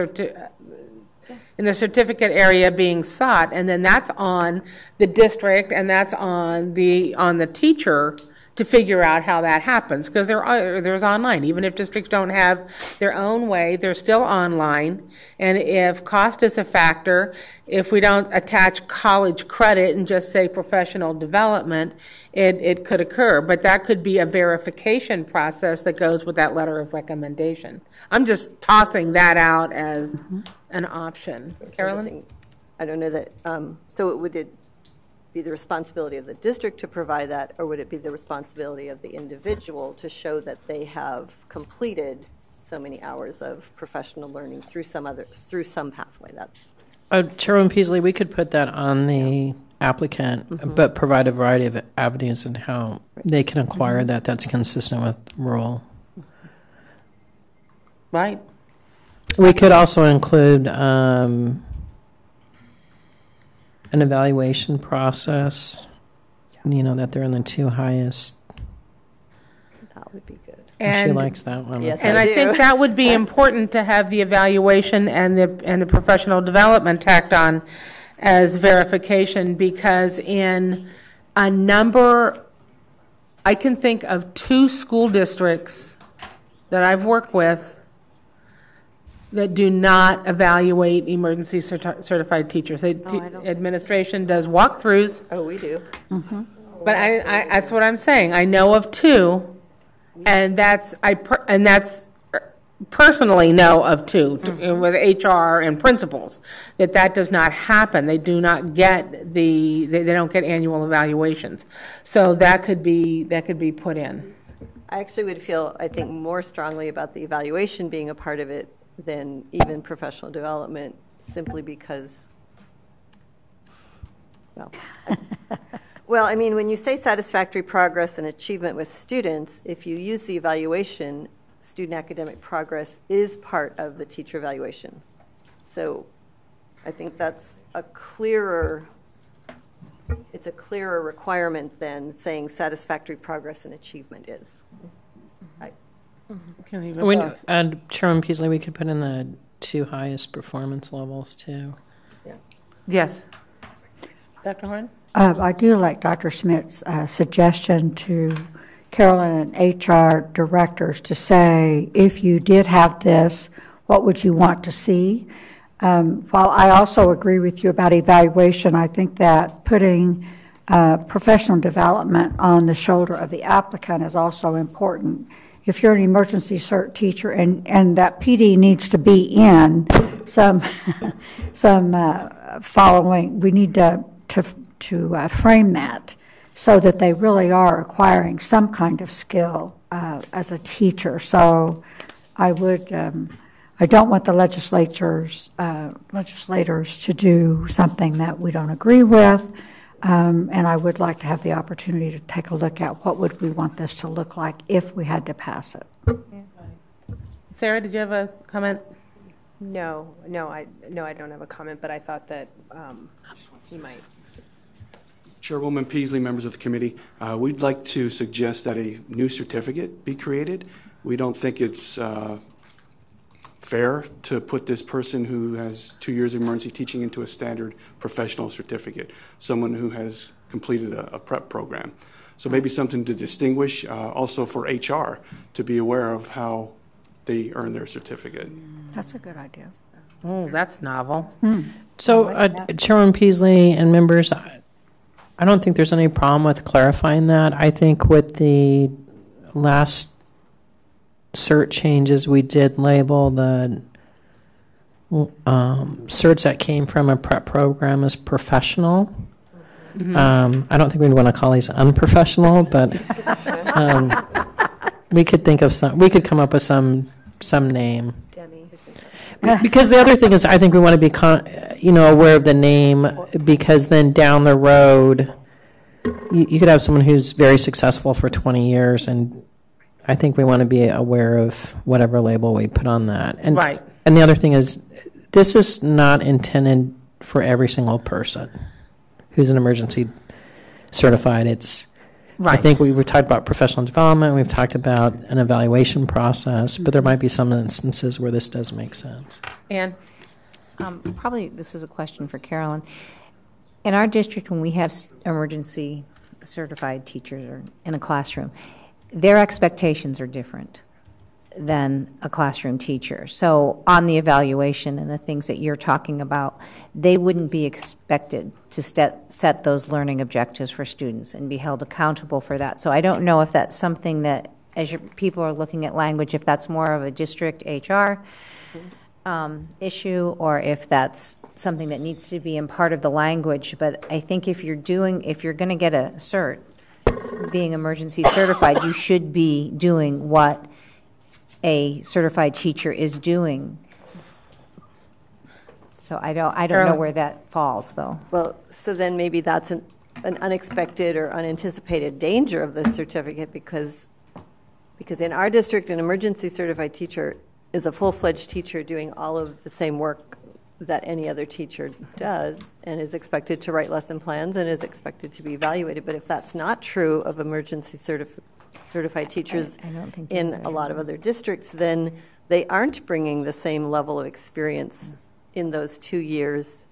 in the certificate area being sought, and then that's on the district and that's on the teacher to figure out how that happens, because there's online. Even if districts don't have their own way, they're still online. And if cost is a factor, if we don't attach college credit and just say professional development, it could occur. But that could be a verification process that goes with that letter of recommendation. I'm just tossing that out as an option. Carolyn? I don't know that, so would it be the responsibility of the district to provide that, or would it be the responsibility of the individual to show that they have completed so many hours of professional learning through some pathway? Chairwoman Peasley, we could put that on the applicant, but provide a variety of avenues and how they can acquire that. That's consistent with rural. Right. We could also include an an evaluation process, that they're in the 2 highest. That would be good. And she likes that one. Yes, And I think that would be important to have the evaluation and the professional development tacked on as verification, because in a number, I can think of 2 school districts that I've worked with that do not evaluate emergency certified teachers. Administration does walkthroughs. Oh, we do. Mm-hmm. But that's what I'm saying. I know of 2, and that's personally know of 2 with HR and principals that does not happen. They do not get they don't get annual evaluations. So that could be put in. I actually would feel, I think, more strongly about the evaluation being a part of it than even professional development, simply because, well, I mean, when you say satisfactory progress and achievement with students, if you use the evaluation, student academic progress is part of the teacher evaluation. So I think that's it's a clearer requirement than saying satisfactory progress and achievement is. And Chairman Peasley, we could put in the 2 highest performance levels too. Yeah. Yes. Dr. Horn? I do like Dr. Schmidt's suggestion to Carolyn and HR directors to say, if you did have this, what would you want to see? While I also agree with you about evaluation, I think that putting professional development on the shoulder of the applicant is also important. If you're an emergency cert teacher and that PD needs to be in some following, we need to frame that so that they really are acquiring some kind of skill as a teacher. So I don't want the legislators to do something that we don't agree with. And I would like to have the opportunity to take a look at what would we want this to look like if we had to pass it. Sarah, did you have a comment? No, I don't have a comment, but I thought that he might. Chairwoman Peasley, members of the committee, we'd like to suggest that a new certificate be created. We don't think it's fair to put this person who has 2 years of emergency teaching into a standard professional certificate, someone who has completed a prep program. So maybe something to distinguish, also for HR to be aware of how they earn their certificate. That's a good idea. Oh, that's novel. So, Chairman Peasley and members, I don't think there's any problem with clarifying that. I think with the last cert changes, we did label the certs that came from a prep program as professional. I don't think we'd want to call these unprofessional, but we could think of some. We could come up with some name. Because the other thing is, I think we want to be, aware of the name, because then down the road, you could have someone who's very successful for 20 years, and I think we want to be aware of whatever label we put on that. And, right. And the other thing is, this is not intended for every single person who's an emergency certified. It's, right. I think we've talked about professional development, we've talked about an evaluation process, but there might be some instances where this does make sense. Ann? Probably this is a question for Carolyn. In our district, when we have emergency certified teachers in a classroom, their expectations are different than a classroom teacher. So on the evaluation and the things that you're talking about, they wouldn't be expected to set those learning objectives for students and be held accountable for that. So I don't know if that's something that, as people are looking at language, if that's more of a district HR issue, or if that's something that needs to be in part of the language. But I think if you're going to get a cert, being emergency certified, you should be doing what a certified teacher is doing. So I don't know where that falls, though. Well, so then maybe that's an unexpected or unanticipated danger of this certificate, because in our district, an emergency certified teacher is a full-fledged teacher doing all of the same work that any other teacher does, and is expected to write lesson plans and is expected to be evaluated. But if that's not true of emergency certified teachers I don't think in a lot of other districts, then they aren't bringing the same level of experience in those 2 years.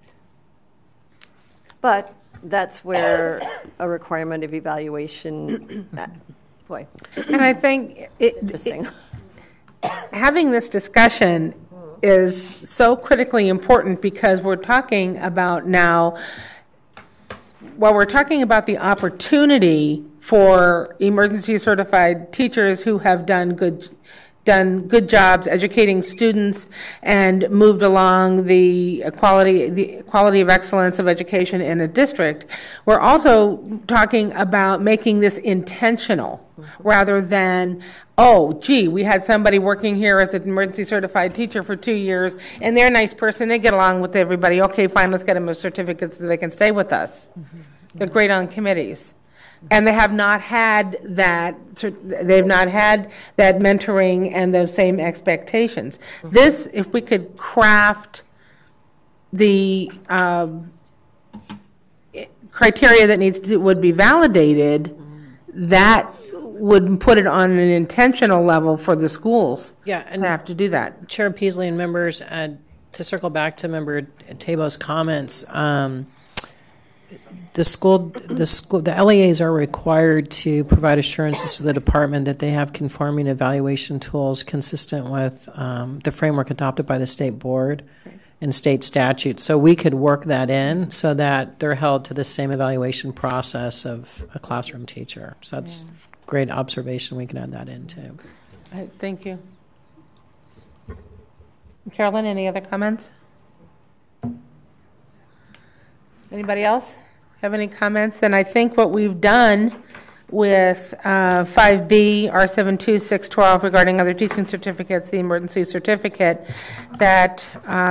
But that's where a requirement of evaluation, boy. And I think interesting. Having this discussion is so critically important because we're talking about now, while we're talking about the opportunity for emergency certified teachers who have done good jobs educating students and moved along the quality of excellence of education in a district, we're also talking about making this intentional rather than, oh, gee, we had somebody working here as an emergency certified teacher for 2 years, and they're a nice person, they get along with everybody. Okay, fine, let's get them a certificate so they can stay with us. They're great on committees. And they have not had that. They've not had that mentoring and those same expectations. This, if we could craft the criteria that would be validated, that would put it on an intentional level for the schools. Yeah, and to have to do that. Chair Peasley and members, to circle back to Member Tabo's comments. The LEAs are required to provide assurances to the department that they have conforming evaluation tools consistent with the framework adopted by the state board and state statute. So we could work that in so that they're held to the same evaluation process of a classroom teacher. So that's a great observation. We can add that in too. Thank you. Carolyn, any other comments? Anybody else have any comments? And I think what we've done with 5B, R72612 regarding other teaching certificates, the emergency certificate, that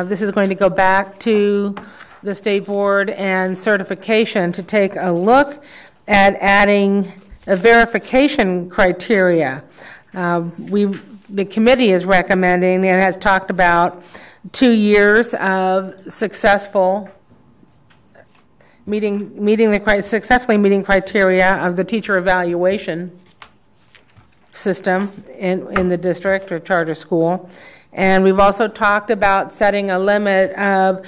this is going to go back to the state board and certification to take a look at adding a verification criteria. The committee is recommending and has talked about 2 years of successfully meeting criteria of the teacher evaluation system in the district or charter school. And we've also talked about setting a limit of,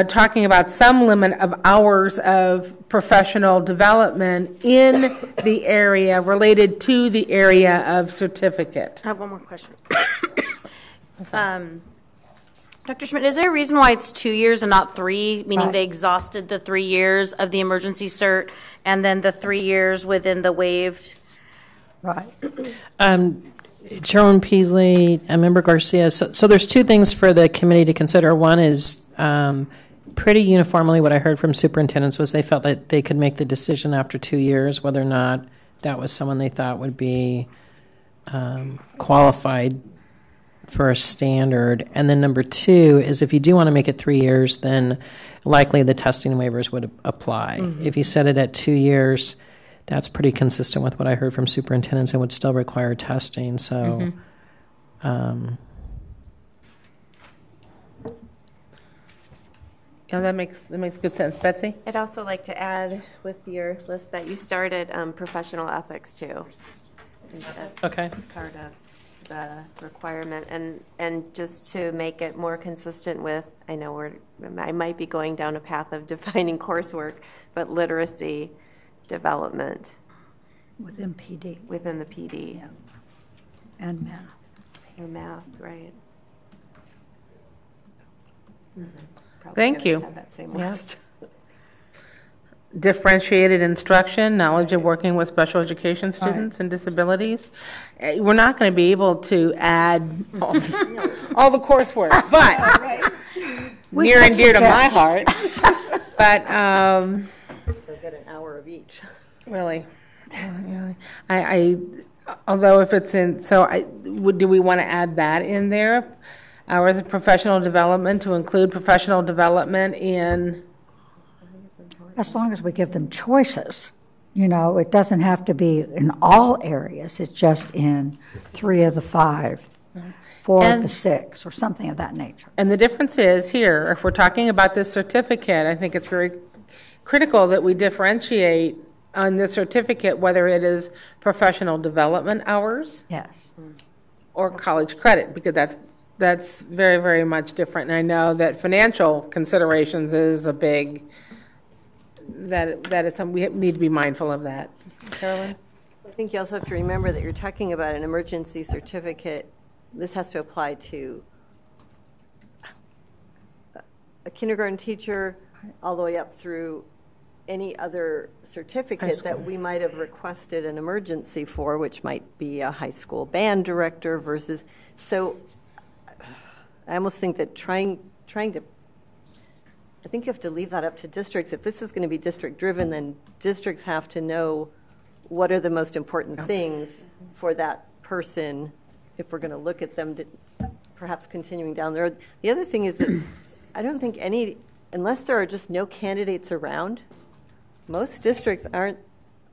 talking about some limit of hours of professional development in the area related to the area of certificate. I have one more question. Dr. Schmidt, is there a reason why it's 2 years and not 3, meaning they exhausted the 3 years of the emergency cert and then the 3 years within the waived? Right. Chairwoman Peasley and Member Garcia, so there's 2 things for the committee to consider. One is pretty uniformly what I heard from superintendents was they felt that they could make the decision after 2 years whether or not that was someone they thought would be qualified for a standard. And then number 2 is if you do want to make it 3 years, then likely the testing waivers would apply. Mm-hmm. If you set it at 2 years, that's pretty consistent with what I heard from superintendents and would still require testing. So, yeah, that makes good sense. Betsy? I'd also like to add with your list that you started professional ethics too. I think that's part of the requirement, and just to make it more consistent with, I know I might be going down a path of defining coursework, but literacy development within PD. Within the PD. Yeah. And math. And math, right. Mm-hmm. Thank you. Have that same list. Differentiated instruction, knowledge of working with special education students and disabilities. We're not going to be able to add all the coursework, but near and dear to my heart. But they'll get an hour of each. Really, I although if it's in, do we want to add that in there? Hours of professional development to include professional development in. As long as we give them choices, it doesn't have to be in all areas. It's just in 3 of the 5 for And- the 6 or something of that nature. And the difference is here, if we're talking about this certificate, I think it's very critical that we differentiate on this certificate whether it is professional development hours Yes. or college credit, because that's very, very much different. And I know that financial considerations is a big, that is something we need to be mindful of that. Carolyn? I think you also have to remember that you're talking about an emergency certificate. This has to apply to a kindergarten teacher all the way up through any other certificate that we might have requested an emergency for, which might be a high school band director versus. So I almost think that trying to, I think you have to leave that up to districts. If this is going to be district driven, then districts have to know what are the most important things for that person if we're going to look at them to perhaps continuing down the road. The other thing is that I don't think unless there are just no candidates around, most districts aren't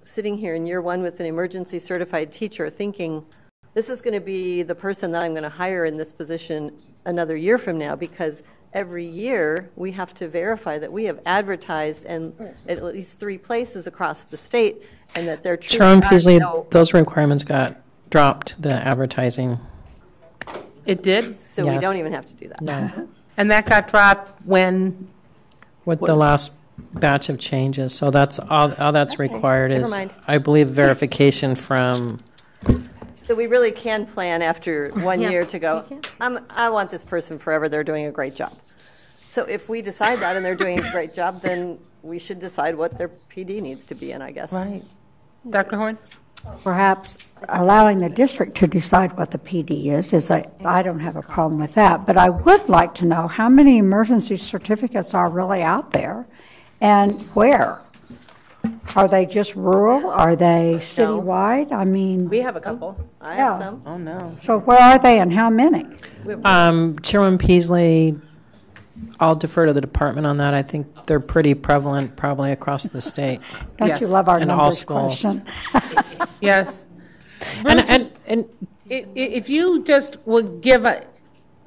sitting here in year one with an emergency certified teacher thinking, this is going to be the person that I'm going to hire in this position another year from now, because every year we have to verify that we have advertised and at least 3 places across the state and that they're true. Sharon Peasley, those requirements got dropped, the advertising. It did? So we don't even have to do that. No. And that got dropped when? With the last batch of changes. So that's all that's required never is, mind. I believe, verification from. So we really can plan after 1 year to go, I want this person forever. They're doing a great job. So if we decide that and they're doing a great job, then we should decide what their PD needs to be in, I guess. Right. Dr. Horn? Perhaps allowing the district to decide what the PD is I don't have a problem with that. But I would like to know how many emergency certificates are really out there and where. Are they just rural? Are they citywide? I mean, We have a couple. I have some. Oh, no. so where are they and how many? Chairman Peasley, I'll defer to the department on that. I think they're pretty prevalent probably across the state. Don't Yes. you love our And all numbers schools. question? Yes. And If you just would give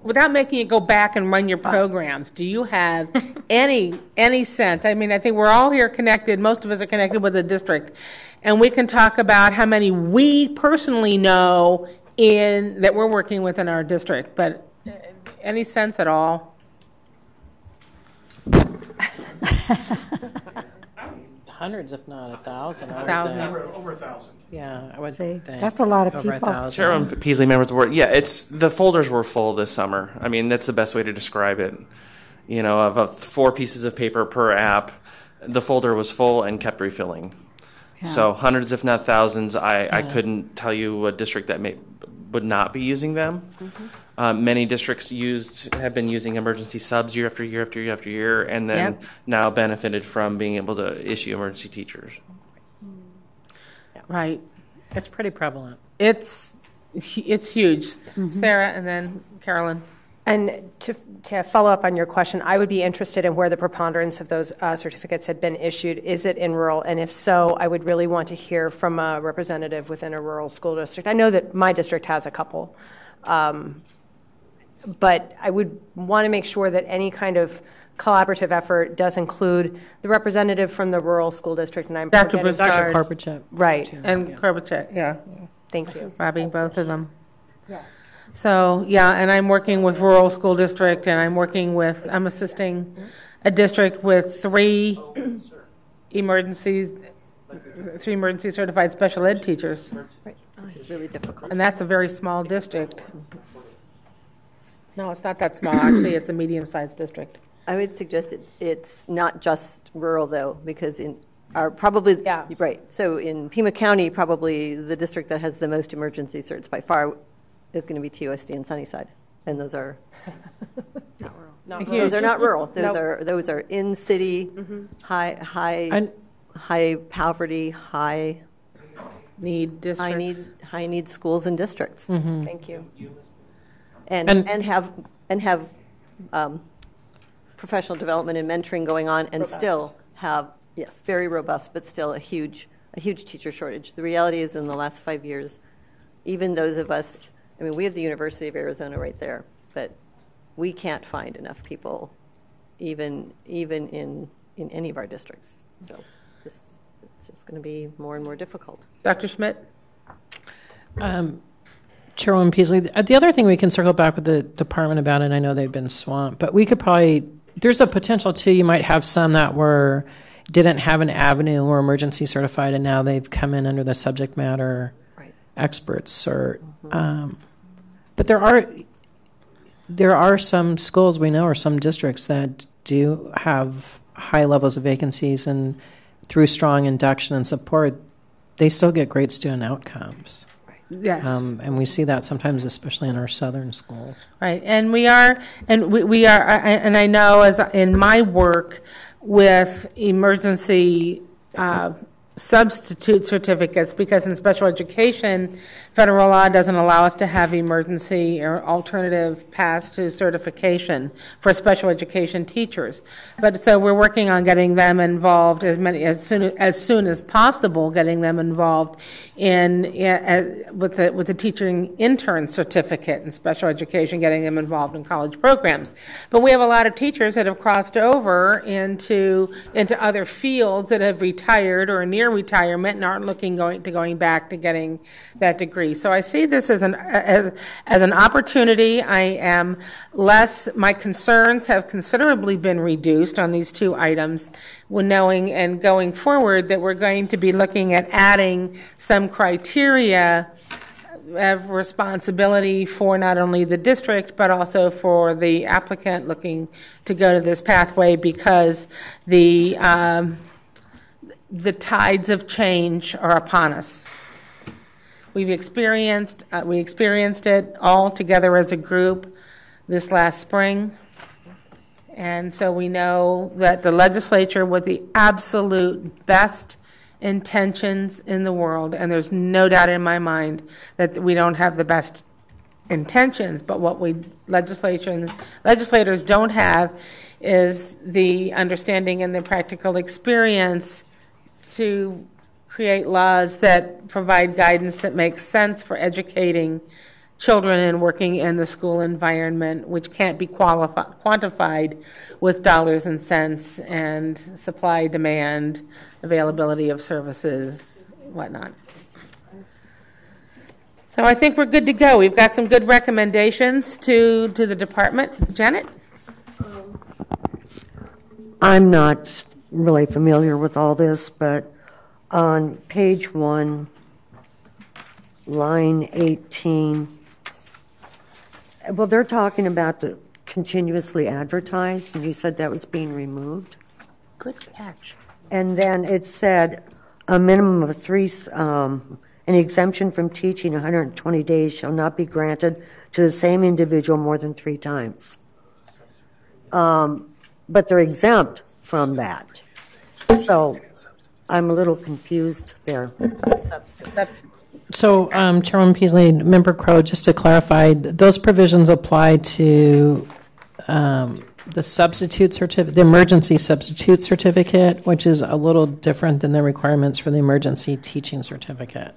without making it go back and run your programs, do you have any sense? I mean, I think we're all here connected. Most of us are connected with the district, and we can talk about how many we personally know that we're working with in our district. But any sense at all? hundreds, if not 1,000. I would Thousands. think. Over 1,000. Yeah, I would See, think. that's a lot of Over people. 1,000. Chairman Peasley, members of the board, yeah, the folders were full this summer. I mean, that's the best way to describe it. You know, of 4 pieces of paper per app, the folder was full and kept refilling. Yeah. So hundreds, if not thousands. I couldn't tell you a district that would not be using them. Mm-hmm. Many districts have been using emergency subs year after year after year after year, and then now benefited from being able to issue emergency teachers. Right. It's pretty prevalent. It's huge. Sarah, and then Carolyn. And to follow up on your question, I would be interested in where the preponderance of those certificates had been issued. Is it in rural? And if so, I would really want to hear from a representative within a rural school district. I know that my district has a couple. But I would want to make sure that any kind of collaborative effort does include the representative from the rural school district. And I'm Dr. forgetting- Broussard. Dr. Korpachek. Right. And Korpachek, yeah. Thank you. Robbie, both of them. So, yeah, and I'm working with rural school district, and I'm assisting a district with 3 emergency certified special ed teachers. It's really difficult. And that's a very small district. No, it's not that small. Actually, it's a medium-sized district. I would suggest it's not just rural, though, because right. So in Pima County, probably the district that has the most emergency certs by far is going to be TUSD and Sunnyside, and those are Not those are not rural. Those Nope. are in city, high poverty, high Need districts. high need schools and districts. Thank you. And have professional development and mentoring going on, and still have very robust, but still a huge teacher shortage. The reality is, in the last 5 years, even those of us I mean, we have the University of Arizona right there, but we can't find enough people even in any of our districts. So it's just going to be more and more difficult. Dr. Schmidt? Chairwoman Peasley, the other thing we can circle back with the department about, and I know they've been swamped, but we could probably, there's a potential too, you might have some that didn't have an avenue or emergency certified, and now they've come in under the subject matter experts cert. But there are some schools we know, or some districts that do have high levels of vacancies, and through strong induction and support, they still get great student outcomes. Yes. And we see that sometimes, especially in our southern schools. Right. And we are, and I know as in my work with emergency substitute certificates, because in special education, federal law doesn't allow us to have emergency or alternative paths to certification for special education teachers. But so we're working on getting them involved as soon as possible, getting them involved with the teaching intern certificate in special education, getting them involved in college programs. But we have a lot of teachers that have crossed over into other fields that have retired or near retirement and aren't going back to getting that degree. So I see this as an opportunity. My concerns have considerably been reduced on these two items, when knowing and going forward that we're going to be looking at adding some criteria of responsibility for not only the district but also for the applicant looking to go to this pathway, because the tides of change are upon us. We experienced it all together as a group this last spring. And so we know that the legislature, with the absolute best intentions in the world, and there's no doubt in my mind that we don't have the best intentions, but what legislators don't have is the understanding and the practical experience to create laws that provide guidance that makes sense for educating children and working in the school environment, which can't be quantified with dollars and cents and supply, demand, availability of services, whatnot. So I think we're good to go. We've got some good recommendations to the department. Janet? I'm not really familiar with all this, but on page 1, line 18, well, they're talking about the continuously advertised, and you said that was being removed. Good catch. And then it said a minimum of 3, an exemption from teaching 120 days shall not be granted to the same individual more than 3 times. But they're exempt from that. So I'm a little confused there. So, Chairwoman Peasley, Member Crow, just to clarify, those provisions apply to the substitute certificate, the emergency substitute certificate, which is a little different than the requirements for the emergency teaching certificate.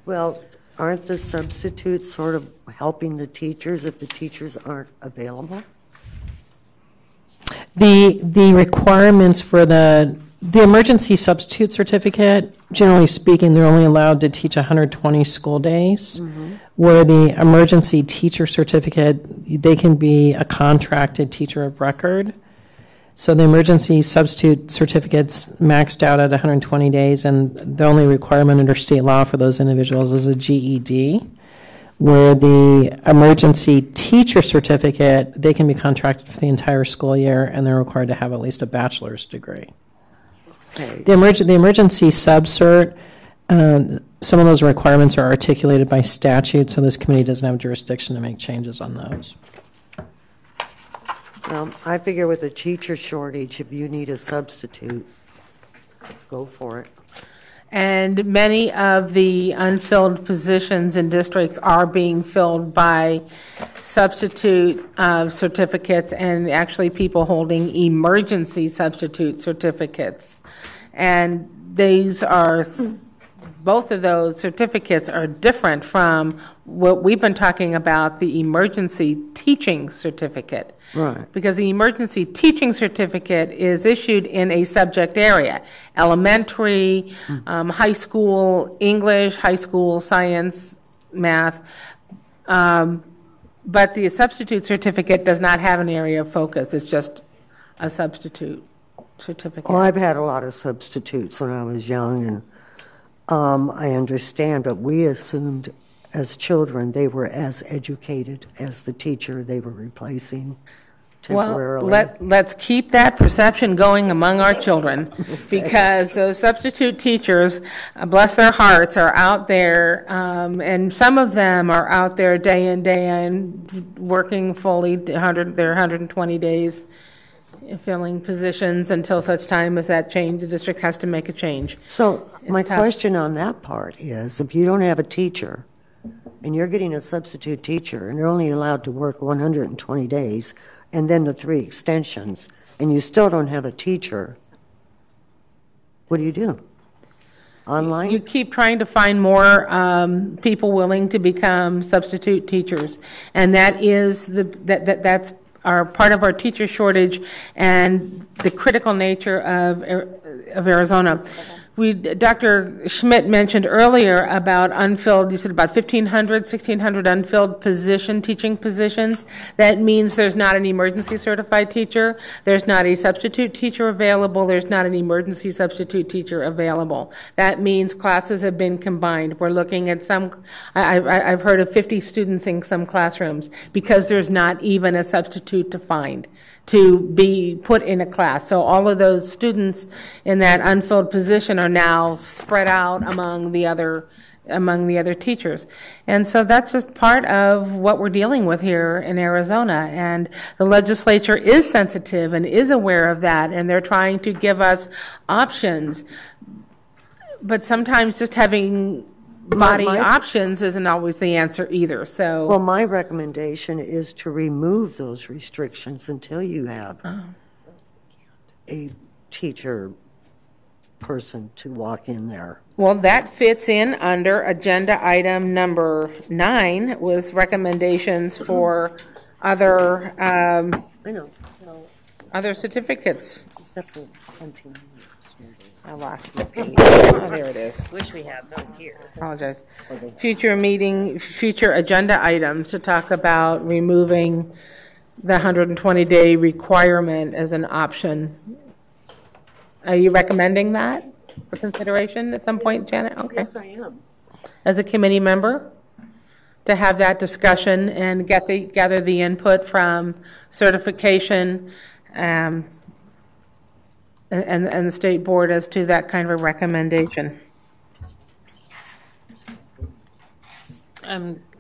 Well, aren't the substitutes sort of helping the teachers if the teachers aren't available? The requirements for the emergency substitute certificate, generally speaking, they're only allowed to teach 120 school days, where the emergency teacher certificate, they can be a contracted teacher of record. So the emergency substitute certificate's maxed out at 120 days, and the only requirement under state law for those individuals is a GED, where the emergency teacher certificate, they can be contracted for the entire school year, and they're required to have at least a bachelor's degree. Okay. The emergency sub-cert, some of those requirements are articulated by statute, so this committee doesn't have jurisdiction to make changes on those. I figure with a teacher shortage, if you need a substitute, go for it. And many of the unfilled positions in districts are being filled by substitute certificates, and actually people holding emergency substitute certificates. And these are both of those certificates are different from what we've been talking about, the emergency teaching certificate. Right. Because the emergency teaching certificate is issued in a subject area, elementary, high school English, high school science, math. But the substitute certificate does not have an area of focus. It's just a substitute certificate. Well, I've had a lot of substitutes when I was young, and I understand, but we assumed as children they were as educated as the teacher they were replacing temporarily. Well, let's keep that perception going among our children, because those substitute teachers, bless their hearts, are out there, and some of them are out there day in, day in, working fully, their 120 days, filling positions until such time as that change, the district has to make a change. So my tough. question on that part is, if you don't have a teacher and you're getting a substitute teacher and they're only allowed to work 120 days and then the 3 extensions, and you still don't have a teacher, what do you do? Online? You keep trying to find more people willing to become substitute teachers, and that is that's are part of our teacher shortage and the critical nature of Arizona. Dr. Schmidt mentioned earlier about unfilled, you said about 1,500, 1,600 unfilled teaching positions. That means there's not an emergency certified teacher, there's not a substitute teacher available, there's not an emergency substitute teacher available. That means classes have been combined. We're looking at I've heard of 50 students in some classrooms because there's not even a substitute to find to be put in a class. So all of those students in that unfilled position are now spread out among the other teachers. And so that's just part of what we're dealing with here in Arizona. And the legislature is sensitive and is aware of that, and they're trying to give us options. But sometimes just having body options isn't always the answer either. So, well, my recommendation is to remove those restrictions until you have a teacher person to walk in there. Well, that fits in under agenda item number 9 with recommendations for other other certificates. I lost my page. Oh, there it is. Wish we had those here. Apologize. Future agenda items to talk about removing the 120-day requirement as an option. Are you recommending that for consideration at some point, Janet? Okay. Yes, I am. As a committee member, to have that discussion and gather the input from certification and the state board as to that kind of a recommendation.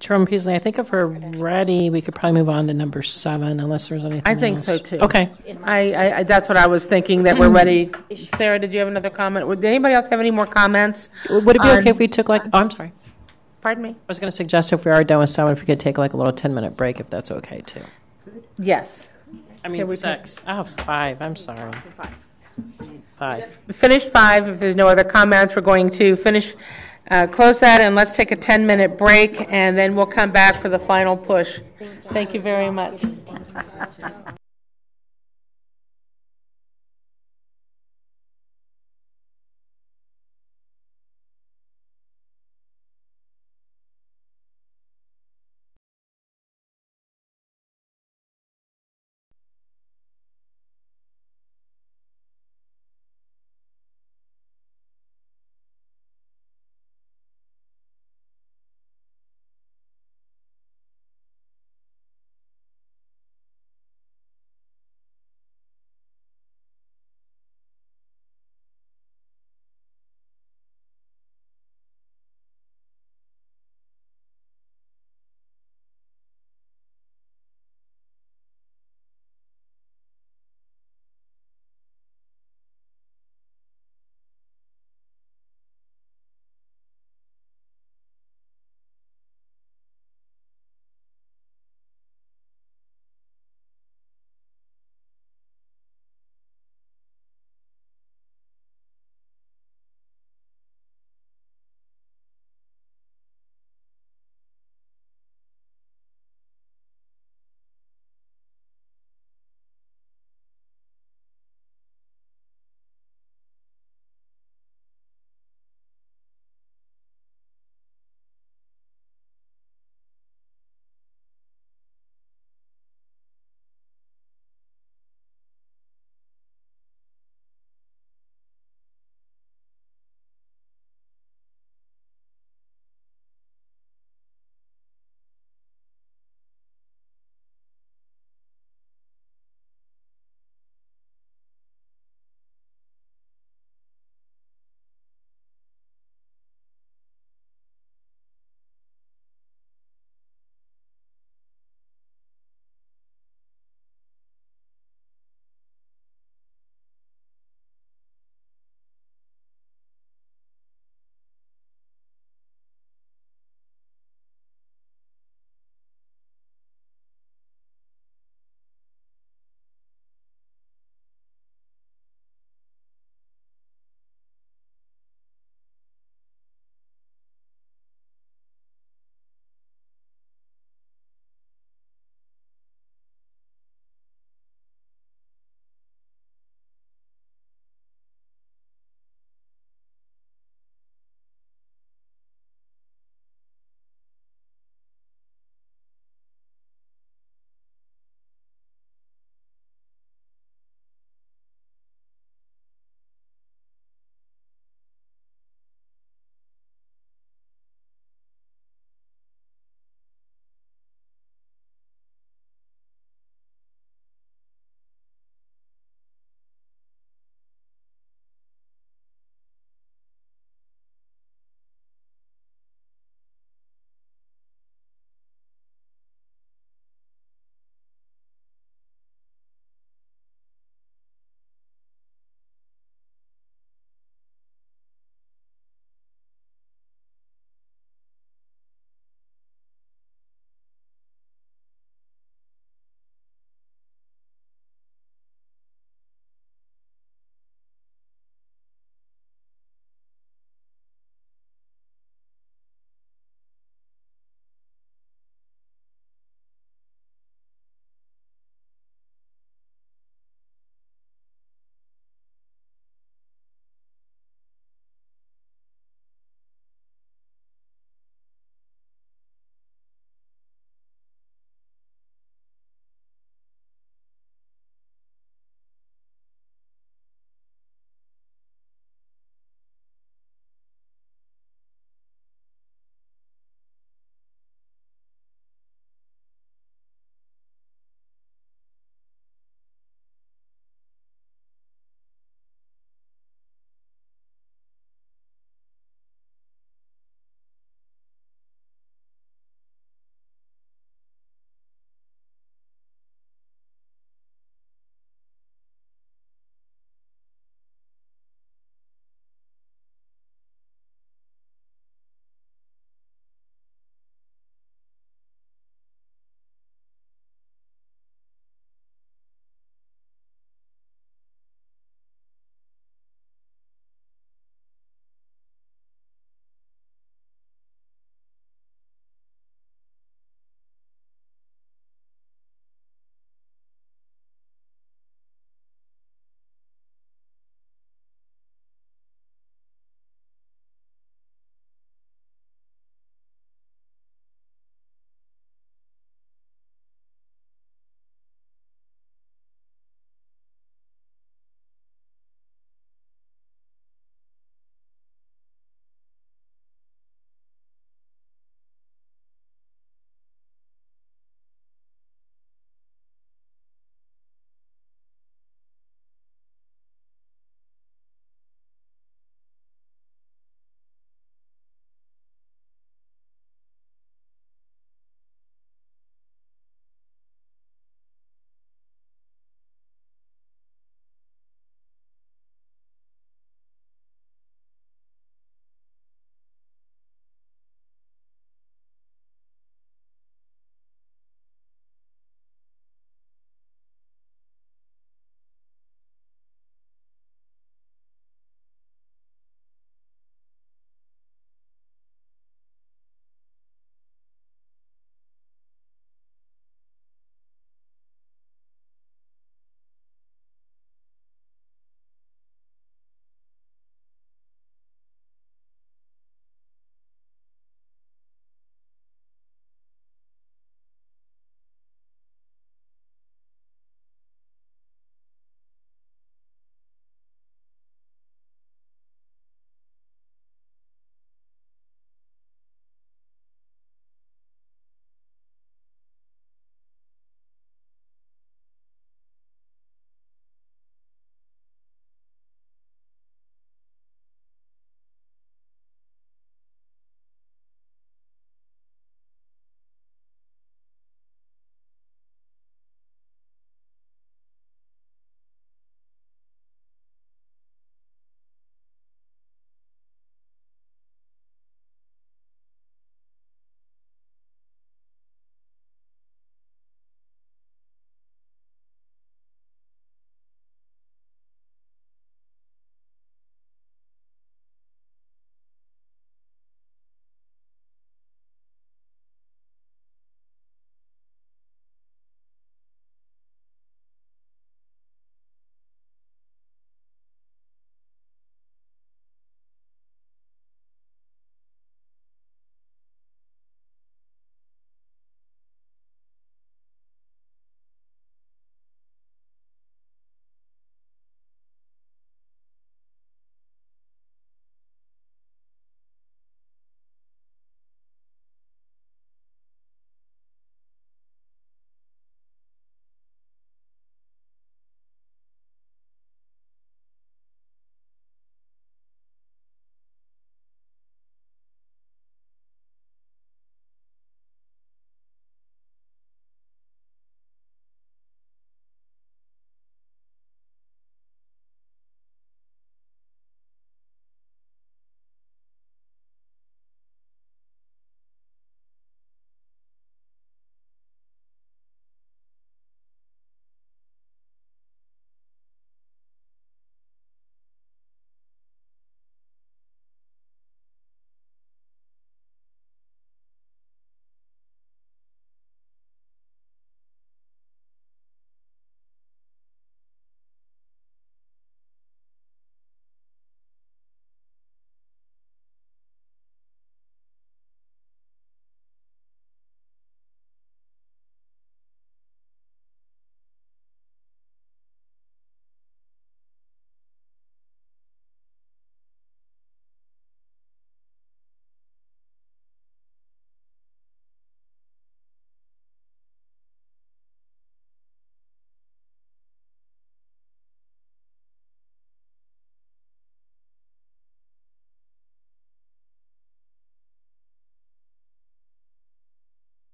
Chairman Peasley, I think if we're ready, we could probably move on to number 7, unless there's anything I think else. so too. Okay. I that's what I was thinking, that we're ready. Sarah, did you have another comment? Did anybody else have any more comments? Would it be okay if we took I'm sorry. Pardon me? I was going to suggest if we are done with 7, if we could take a little 10-minute break, if that's okay too. Yes. I mean 6. 5. I'm sorry. 5. Finish 5. If there's no other comments, we're going to close that, and let's take a 10-minute break, and then we'll come back for the final push. Thank you very much.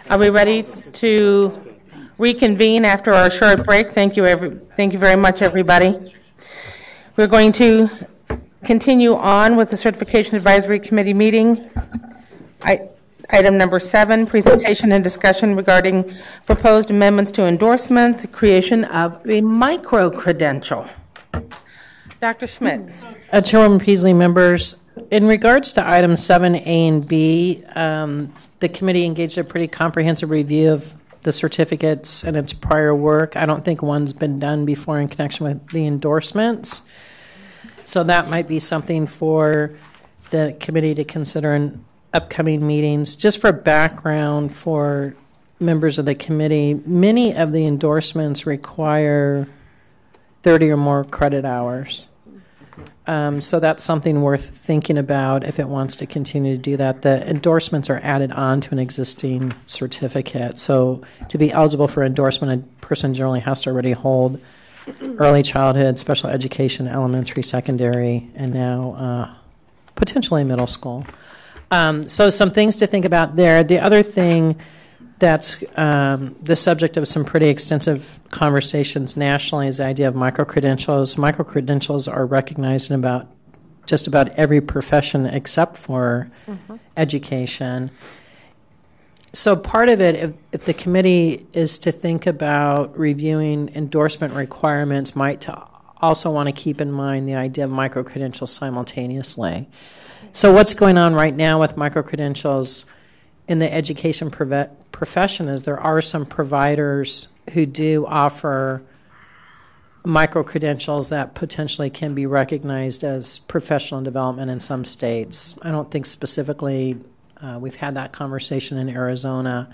Are we ready to reconvene after our short break? Thank you very much, everybody. We're going to continue on with the Certification Advisory Committee meeting. Item number 7, presentation and discussion regarding proposed amendments to endorsements, the creation of a micro-credential. Dr. Schmidt. Chairwoman Peasley, members, in regards to items 7A and B, the committee engaged a pretty comprehensive review of the certificates and its prior work. I don't think one's been done before in connection with the endorsements. So that might be something for the committee to consider in upcoming meetings. Just for background for members of the committee, many of the endorsements require 30 or more credit hours. So that's something worth thinking about if it wants to continue to do that. The endorsements are added on to an existing certificate. So to be eligible for endorsement, a person generally has to already hold early childhood, special education, elementary, secondary, and now potentially middle school. So some things to think about there. The other thing that's the subject of some pretty extensive conversations nationally is the idea of micro-credentials. Micro-credentials are recognized in just about every profession except for education. So part of it, if the committee is to think about reviewing endorsement requirements, might to also want to keep in mind the idea of micro-credentials simultaneously. So what's going on right now with micro-credentials in the education profession is there are some providers who do offer micro-credentials that potentially can be recognized as professional development in some states. I don't think specifically we've had that conversation in Arizona.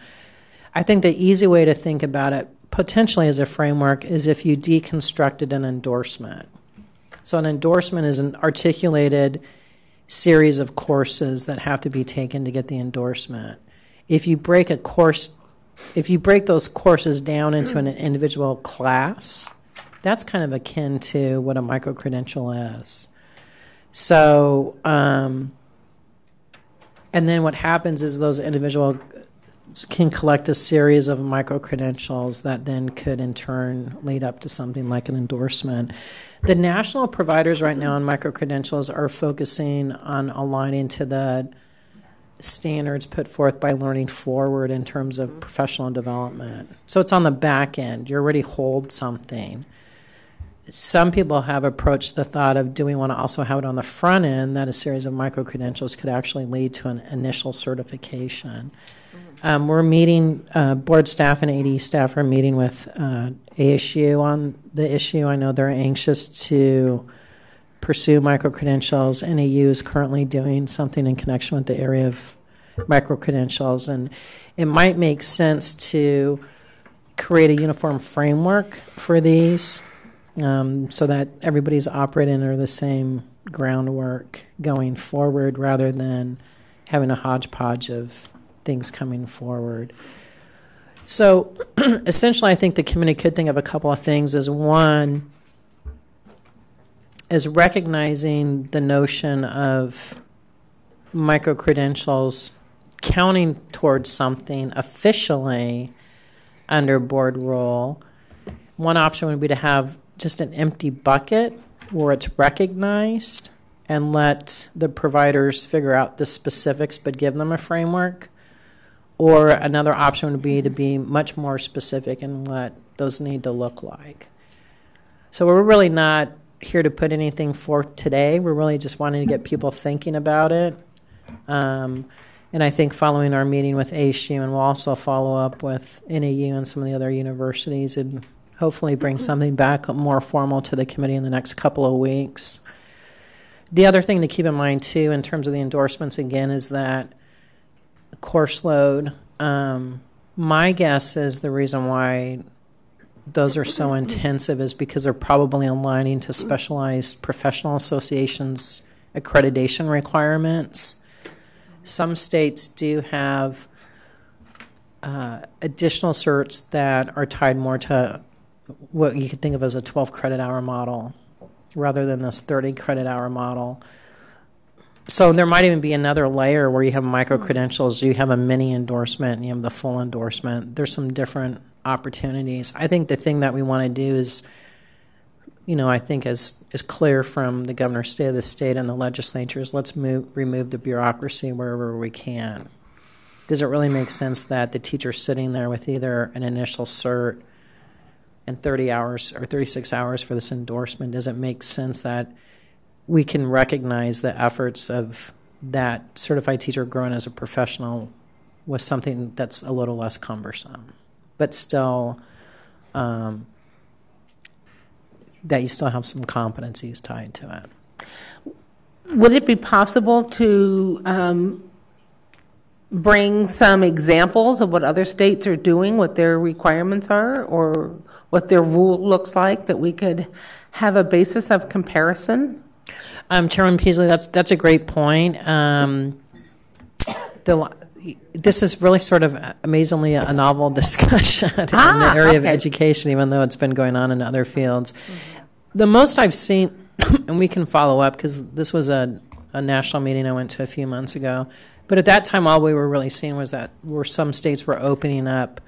I think the easy way to think about it potentially as a framework is if you deconstructed an endorsement. So an endorsement is an articulated series of courses that have to be taken to get the endorsement. If you break those courses down into an individual class, that's kind of akin to what a micro-credential is. So, and then what happens is those individuals can collect a series of micro-credentials that then could in turn lead up to something like an endorsement. The national providers right now on micro-credentials are focusing on aligning to the standards put forth by Learning Forward in terms of professional development. So it's on the back end. You already hold something. Some people have approached the thought of, do we want to also have it on the front end, that a series of micro-credentials could actually lead to an initial certification. We're meeting, board staff and AD staff are meeting with ASU on the issue. I know they're anxious to pursue micro-credentials. NAU is currently doing something in connection with the area of micro-credentials, and it might make sense to create a uniform framework for these so that everybody's operating under the same groundwork going forward rather than having a hodgepodge of things coming forward. So essentially, I think the committee could think of a couple of things. As one is recognizing the notion of micro-credentials counting towards something officially under board rule. One option would be to have just an empty bucket where it's recognized and let the providers figure out the specifics but give them a framework. Or another option would be to be much more specific in what those need to look like. So we're really not here to put anything forth today. We're really just wanting to get people thinking about it. And I think following our meeting with ASU, and we'll also follow up with NAU and some of the other universities and hopefully bring something back more formal to the committee in the next couple of weeks. The other thing to keep in mind, too, in terms of the endorsements, again, is that course load. My guess is the reason why those are so intensive is because they're probably aligning to specialized professional associations' accreditation requirements. Some states do have additional certs that are tied more to what you could think of as a 12 credit hour model rather than this 30 credit hour model. So there might even be another layer where you have micro-credentials, you have a mini endorsement, and you have the full endorsement. There's some different opportunities. I think the thing that we want to do is, I think is clear from the governor's state of the state and the legislatures, let's remove the bureaucracy wherever we can. Does it really make sense that the teacher's sitting there with either an initial cert and 30 hours or 36 hours for this endorsement? Does it make sense that we can recognize the efforts of that certified teacher growing as a professional with something that's a little less cumbersome, but still that you still have some competencies tied to it? Would it be possible to bring some examples of what other states are doing, what their requirements are, or what their rule looks like, that we could have a basis of comparison? Chairman Peasley, that's a great point. This is really sort of amazingly a novel discussion in the area of education, even though it's been going on in other fields. The most I've seen, and we can follow up because this was a national meeting I went to a few months ago, but at that time all we were really seeing was that some states were opening up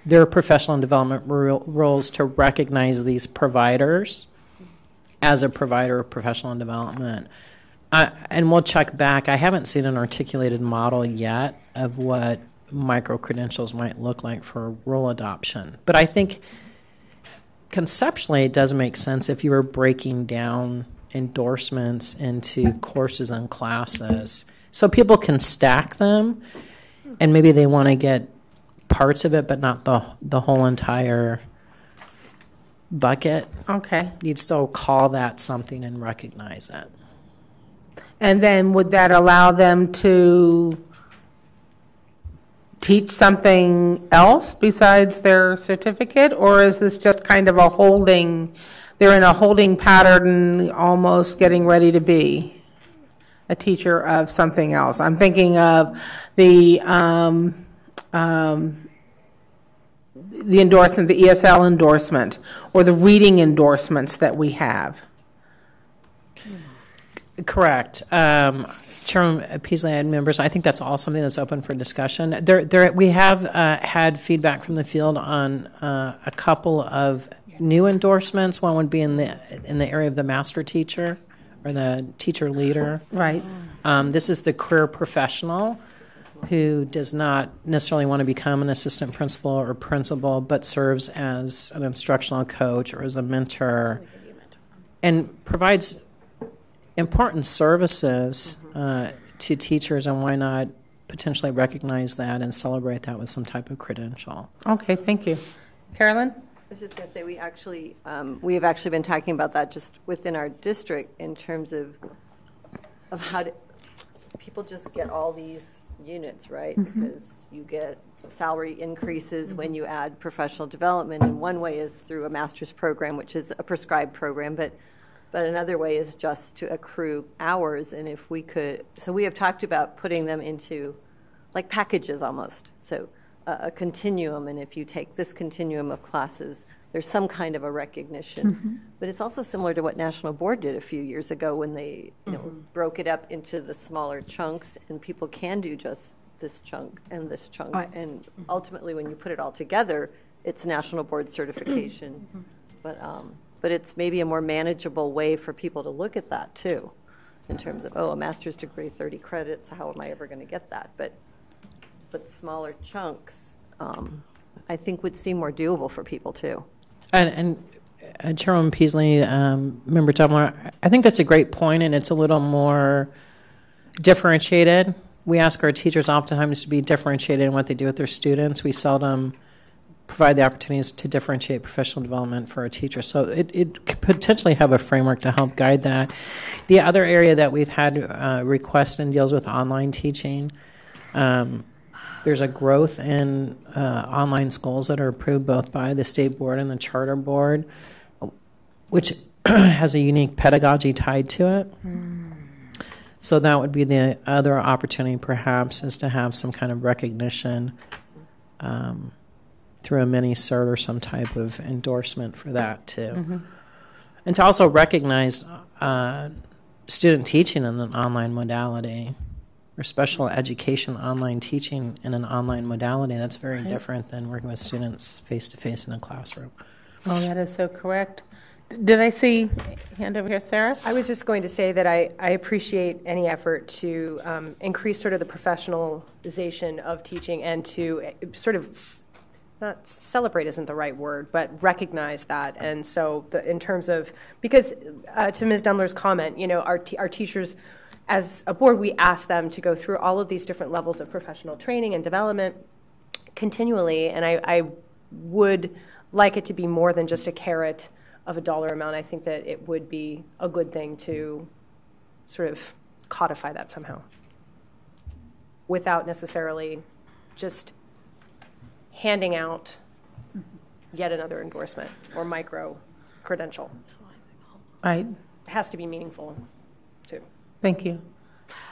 their professional development roles to recognize these providers as a provider of professional development. And we'll check back. I haven't seen an articulated model yet of what micro-credentials might look like for role adoption. But I think conceptually it does make sense if you were breaking down endorsements into courses and classes so people can stack them, and maybe they want to get parts of it but not the whole entire bucket. Okay. You'd still call that something and recognize it. And then would that allow them to teach something else besides their certificate, or is this just kind of they're in a holding pattern, almost getting ready to be a teacher of something else? I'm thinking of the endorsement, the ESL endorsement, or the reading endorsements that we have. Correct. Chairman Peasley and members, I think that's all something that's open for discussion. We have had feedback from the field on a couple of new endorsements. One would be in the area of the master teacher or the teacher leader. Right. This is the career professional who does not necessarily want to become an assistant principal or principal, but serves as an instructional coach or as a mentor and provides important services to teachers, and why not potentially recognize that and celebrate that with some type of credential? Okay, thank you. Carolyn? I was just going to say we have actually been talking about that just within our district in terms of how people just get all these units, right? Because you get salary increases when you add professional development, and one way is through a master's program, which is a prescribed program, but another way is just to accrue hours. And if we could, so we have talked about putting them into like packages almost, so a continuum, and if you take this continuum of classes, there's some kind of a recognition. But it's also similar to what National Board did a few years ago when they broke it up into the smaller chunks, and people can do just this chunk and this chunk. And ultimately, when you put it all together, it's National Board certification. But it's maybe a more manageable way for people to look at that, too, in terms of, a master's degree, 30 credits, how am I ever going to get that? But smaller chunks, I think, would seem more doable for people, too. And Chairwoman Peasley, Member Tumler, I think that's a great point, and it's a little more differentiated. We ask our teachers oftentimes to be differentiated in what they do with their students. We seldom provide the opportunities to differentiate professional development for a teacher. So it could potentially have a framework to help guide that. The other area that we've had requests and deals with online teaching. There's a growth in online schools that are approved both by the state board and the charter board, which has a unique pedagogy tied to it. So that would be the other opportunity, perhaps, is to have some kind of recognition through a mini cert or some type of endorsement for that too. And to also recognize student teaching in an online modality or special education online teaching in an online modality. That's very different than working with students face-to-face in a classroom. Oh, that is so correct. Did I see hand over here, Sarah? I was just going to say that I appreciate any effort to increase sort of the professionalization of teaching and to sort of not celebrate isn't the right word, but recognize that. And so in terms of, because to Ms. Dumler's comment, you know, our teachers, as a board, we ask them to go through all of these different levels of professional training and development continually. And I would like it to be more than just a carrot of a dollar amount. I think that it would be a good thing to sort of codify that somehow without necessarily just handing out yet another endorsement or micro credential. Right. It has to be meaningful too. Thank you.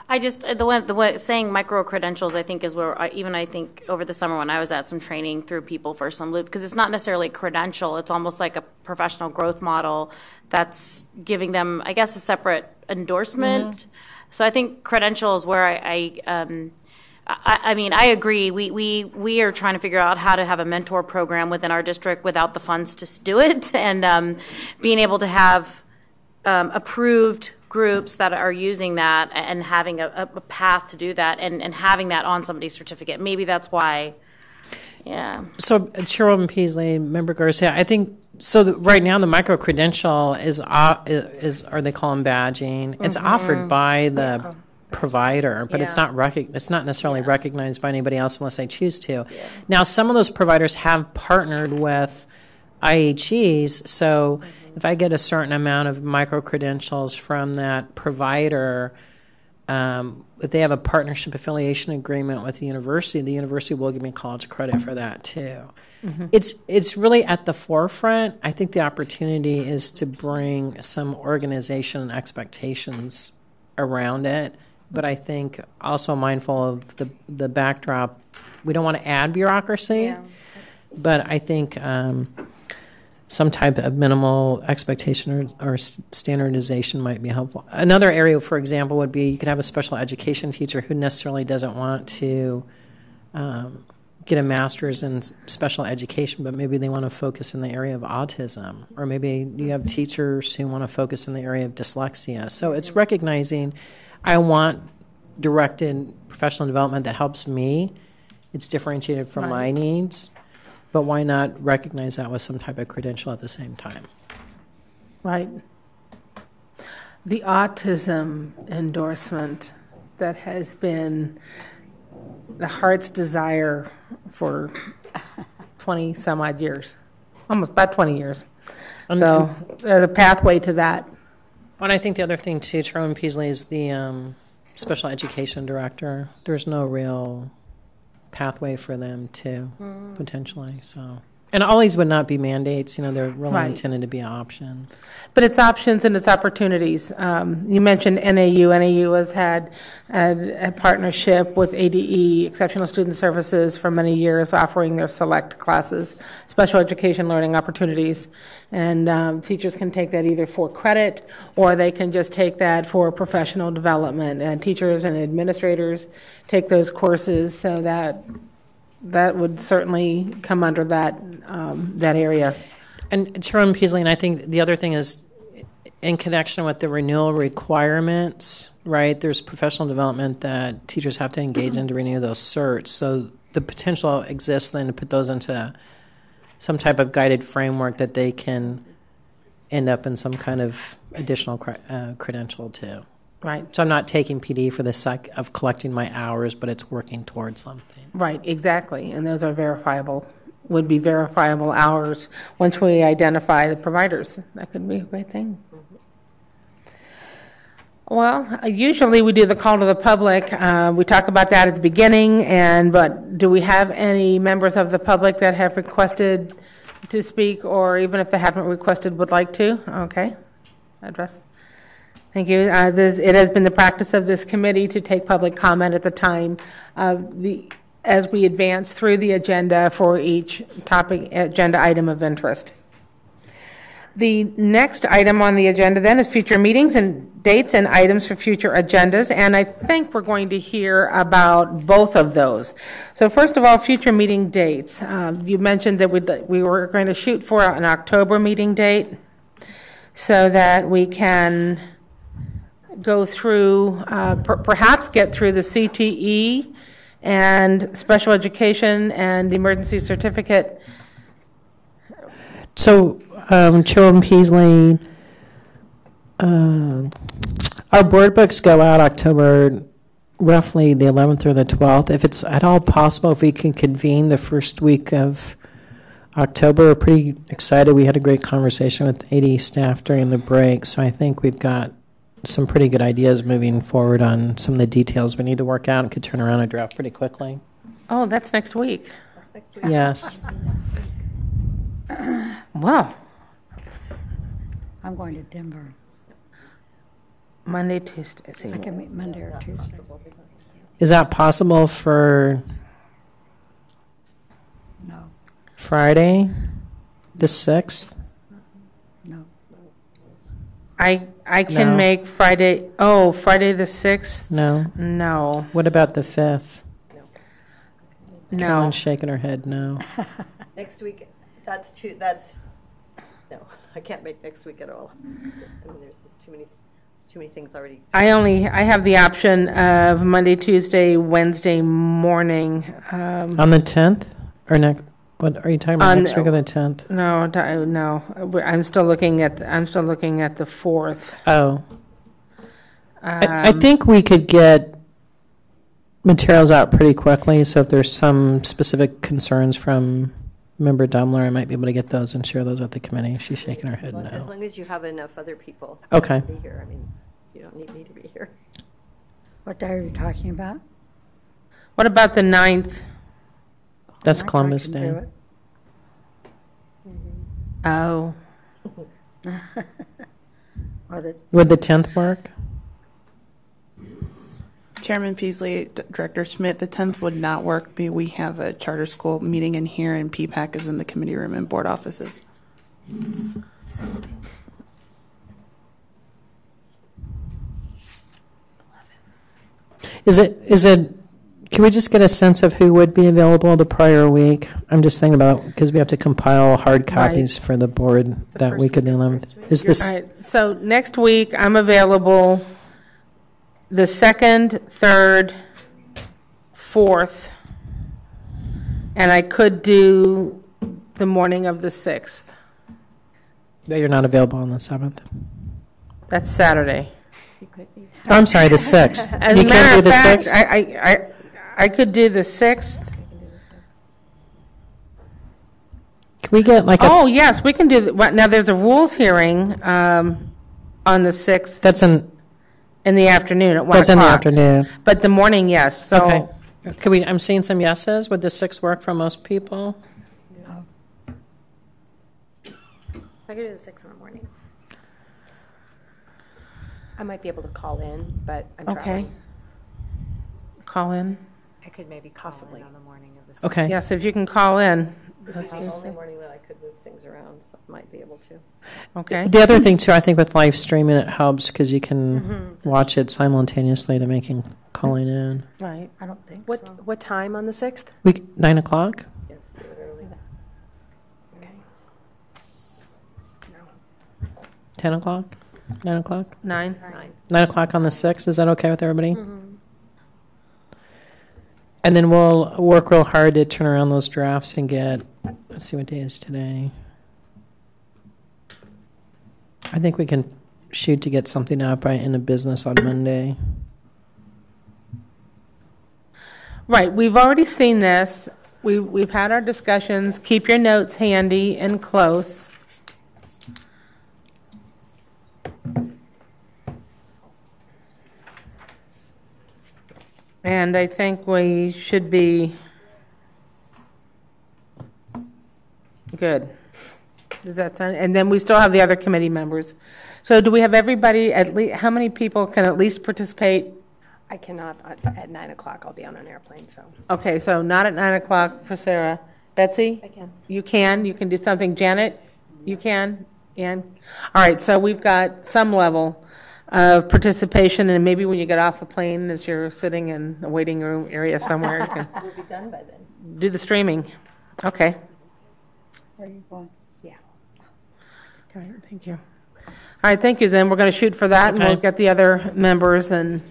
I just, the one saying micro credentials, I think, is where I think over the summer when I was at some training through People for Some Loop, because it's not necessarily a credential, it's almost like a professional growth model that's giving them, I guess, a separate endorsement. Mm-hmm. So I think credentials where I mean, I agree. We are trying to figure out how to have a mentor program within our district without the funds to do it, and being able to have approved groups that are using that and having a path to do that and having that on somebody's certificate. Maybe that's why, yeah. So Chairwoman Peasley, Member Garcia, I think, so right now the micro-credential is, or they call them badging, it's offered by the provider, but it's not necessarily recognized by anybody else unless they choose to. Yeah. Now, some of those providers have partnered with IHEs, so if I get a certain amount of micro-credentials from that provider, if they have a partnership affiliation agreement with the university will give me college credit for that too. Mm-hmm. It's really at the forefront. I think the opportunity is to bring some organization and expectations around it, but I think also mindful of the backdrop. We don't want to add bureaucracy, but I think some type of minimal expectation or standardization might be helpful. Another area, for example, would be you could have a special education teacher who necessarily doesn't want to get a master's in special education, but maybe they want to focus in the area of autism, or maybe you have teachers who want to focus in the area of dyslexia. So it's recognizing I want directed professional development that helps me. It's differentiated from my needs. But why not recognize that with some type of credential at the same time? Right. The autism endorsement that has been the heart's desire for 20 some odd years, almost about 20 years. So there's a pathway to that. And I think the other thing too, Chairwoman Peasley, is the special education director. There's no real pathway for them to potentially. So, and all these would not be mandates. You know, they're really intended to be an option. But it's options and it's opportunities. You mentioned NAU. NAU has had a partnership with ADE, Exceptional Student Services, for many years, offering their select classes, special education learning opportunities. And teachers can take that either for credit or they can just take that for professional development. And teachers and administrators take those courses, so that would certainly come under that area. And Chairwoman Peasley, and I think the other thing is in connection with the renewal requirements, right? There's professional development that teachers have to engage in to renew those certs. So the potential exists then to put those into some type of guided framework that they can end up in some kind of additional credential too. Right. So I'm not taking PD for the sake of collecting my hours, but it's working towards something. Right, exactly. And those are would be verifiable hours once we identify the providers. That could be a great thing. Well, usually we do the call to the public. We talk about that at the beginning, but do we have any members of the public that have requested to speak, or even if they haven't requested would like to? Okay. Address. Thank you. It has been the practice of this committee to take public comment at the time as we advance through the agenda for each topic agenda item of interest. The next item on the agenda then is future meetings and dates and items for future agendas, and I think we're going to hear about both of those. So first of all, future meeting dates. You mentioned that we were going to shoot for an October meeting date so that we can go through, perhaps get through the CTE and special education and emergency certificate. So, Chairwoman Peasley, our board books go out October, roughly the 11th or the 12th. If it's at all possible, if we can convene the first week of October, we're pretty excited. We had a great conversation with AD staff during the break, so I think we've got some pretty good ideas moving forward on some of the details we need to work out and could turn around a draft pretty quickly. Oh, that's next week. That's next week. Yes. Wow. I'm going to Denver. Monday, Tuesday. I can meet Monday or Tuesday. Is that possible for No. Friday, the 6th? No. I can No. make Friday, Friday the 6th? No. No. What about the 5th? No. Carolyn's shaking her head no. Next week, no, I can't make next week at all. I mean, there's just too many things already. I have the option of Monday, Tuesday, Wednesday morning. On the 10th? Or next? What are you talking about? Next week or the 10th? No. I'm still looking at the 4th. Oh. I think we could get materials out pretty quickly, so if there's some specific concerns from Member Dumler, I might be able to get those and share those with the committee. She's shaking her head no. As long as you have enough other people Okay. to be here. I mean, you don't need me to be here. What day are you talking about? What about the 9th? That's I Columbus can Day. do it. Oh. Would the 10th work? Chairman Peasley, Director Schmidt, the 10th would not work. We have a charter school meeting in here, and PPAC is in the committee room and board offices. Is it, can we just get a sense of who would be available the prior week? I'm just thinking about, because we have to compile hard copies for the board that week of the 11th. Is this? All right, so next week I'm available the 2nd, 3rd, 4th, and I could do the morning of the 6th. No, you're not available on the 7th. That's Saturday. Oh, I'm sorry, the 6th. As You a can't matter do of the fact, 6th? I could do the 6th. Can we get like Oh, yes, we can do, now there's a rules hearing on the 6th. That's in the afternoon at 1 That's o'clock. in the afternoon. But the morning, yes. So Okay. Could we, I'm seeing some yeses. Would the 6th work for most people? I could do the 6 in the morning. I might be able to call in, but I'm traveling. Call in. I could maybe possibly on the morning of the Okay. Yes, if you can call in. It's the only morning that I could move things around, so I might be able to. Okay. The other thing, too, I think with live streaming, it helps because you can watch it simultaneously to making calling in. Right. I don't think What so. what time on the 6th? 9 o'clock? Yes, do it early. Okay. 10 o'clock? 9 o'clock? 9. 9 o'clock on the 6th. Is that okay with everybody? And then we'll work real hard to turn around those drafts and get, let's see what day is today. I think we can shoot to get something up by end of business on Monday. Right. We've already seen this. We've had our discussions. Keep your notes handy and close. And I think we should be good. Does that sound? And then we still have the other committee members. So do we have everybody, at least, how many people can at least participate? I cannot, at 9 o'clock, I'll be on an airplane, so. Okay, so not at 9 o'clock for Sarah. Betsy? I can. You can do something. Janet? You can? Ann? All right, so we've got some level of participation, and maybe when you get off the plane, as you're sitting in a waiting room area somewhere, you can We'll be done by then. do the streaming. Okay. Where are you going? Yeah. All right, thank you. All right, thank you. Then we're going to shoot for that, and we'll get the other members and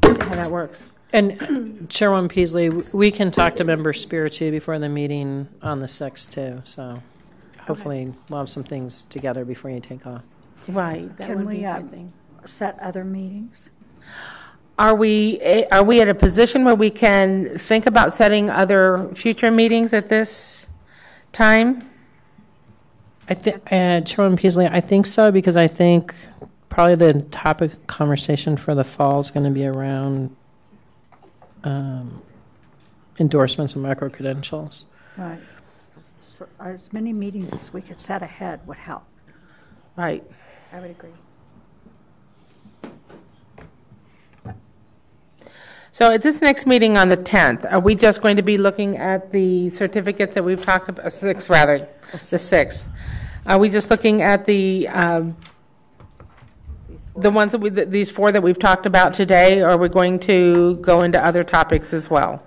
see how that works. And Chairwoman Peasley, we can talk to Member Spear too before the meeting on the 6th too. So hopefully we'll have some things together before you take off. Right, that Can would we be a good thing. set other meetings? Are we at a position where we can think about setting future meetings at this time? Chairwoman Peasley, I think so, because I think probably the topic of conversation for the fall is going to be around endorsements and micro-credentials. Right. So as many meetings as we could set ahead would help. Right. I would agree. So at this next meeting on the 10th, are we just going to be looking at the certificates that we've talked about, the 6th? Are we just looking at the ones that these 4 that we've talked about today, or are we going to go into other topics as well?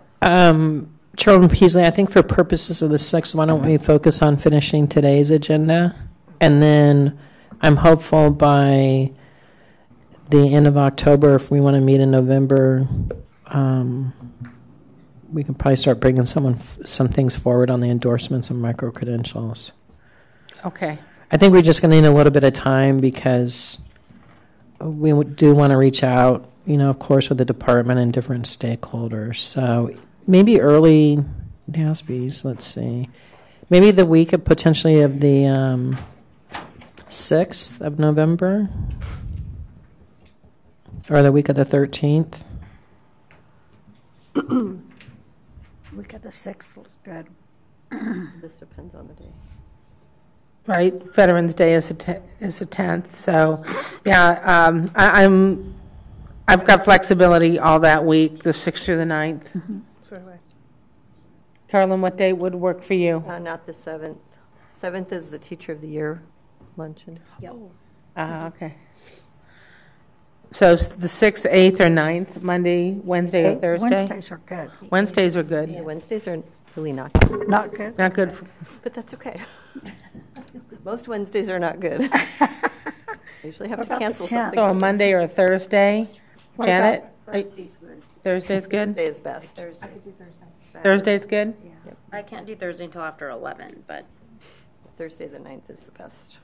Chairwoman Peasley, I think for purposes of the 6th, why don't we focus on finishing today's agenda? And then I'm hopeful by the end of October, if we want to meet in November, we can probably start bringing some things forward on the endorsements and micro-credentials. Okay. I think we're just going to need a little bit of time because we do want to reach out, of course, with the department and different stakeholders. So maybe early AZSBEs, let's see. Maybe the week of potentially of the 6th of November or the week of the 13th. Week of the 6th was good. This depends on the day. Right, Veterans Day is the 10th. So, yeah, I've got flexibility all that week, the 6th through the 9th. Mm-hmm. Carolyn, what day would work for you? Not the 7th. 7th is the Teacher of the Year luncheon. Yep. Okay. So the 6th, 8th, or 9th, Monday, Wednesday, or Thursday? Wednesdays are good. Wednesdays are good. Yeah, Wednesdays are really not good. Not good? Not good. But that's okay. Most Wednesdays are not good. I usually have to cancel something. So a Monday or a Thursday? What Janet? Thursday's good. Thursday's good? Thursday is best. I could do Thursday. Thursday's good? Yeah. Yep. I can't do Thursday until after 11, but Thursday the 9th is the best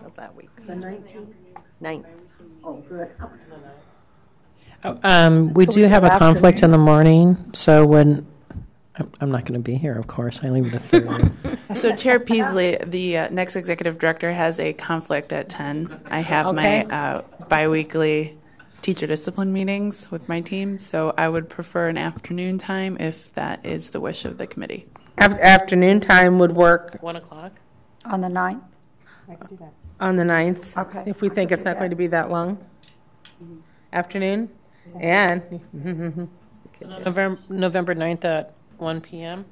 of that week. The 19th? 9th. Oh, good. We do have a conflict in the morning, so when I'm not going to be here, of course. I leave the 3rd. So Chair Peasley, the next executive director, has a conflict at 10. I have my biweekly teacher discipline meetings with my team, so I would prefer an afternoon time if that is the wish of the committee. Afternoon time would work. 1 o'clock? On the 9th? I could do that. On the 9th? Okay. If we think it's not going to be that long? Afternoon? And? So November 9th at 1 p.m.?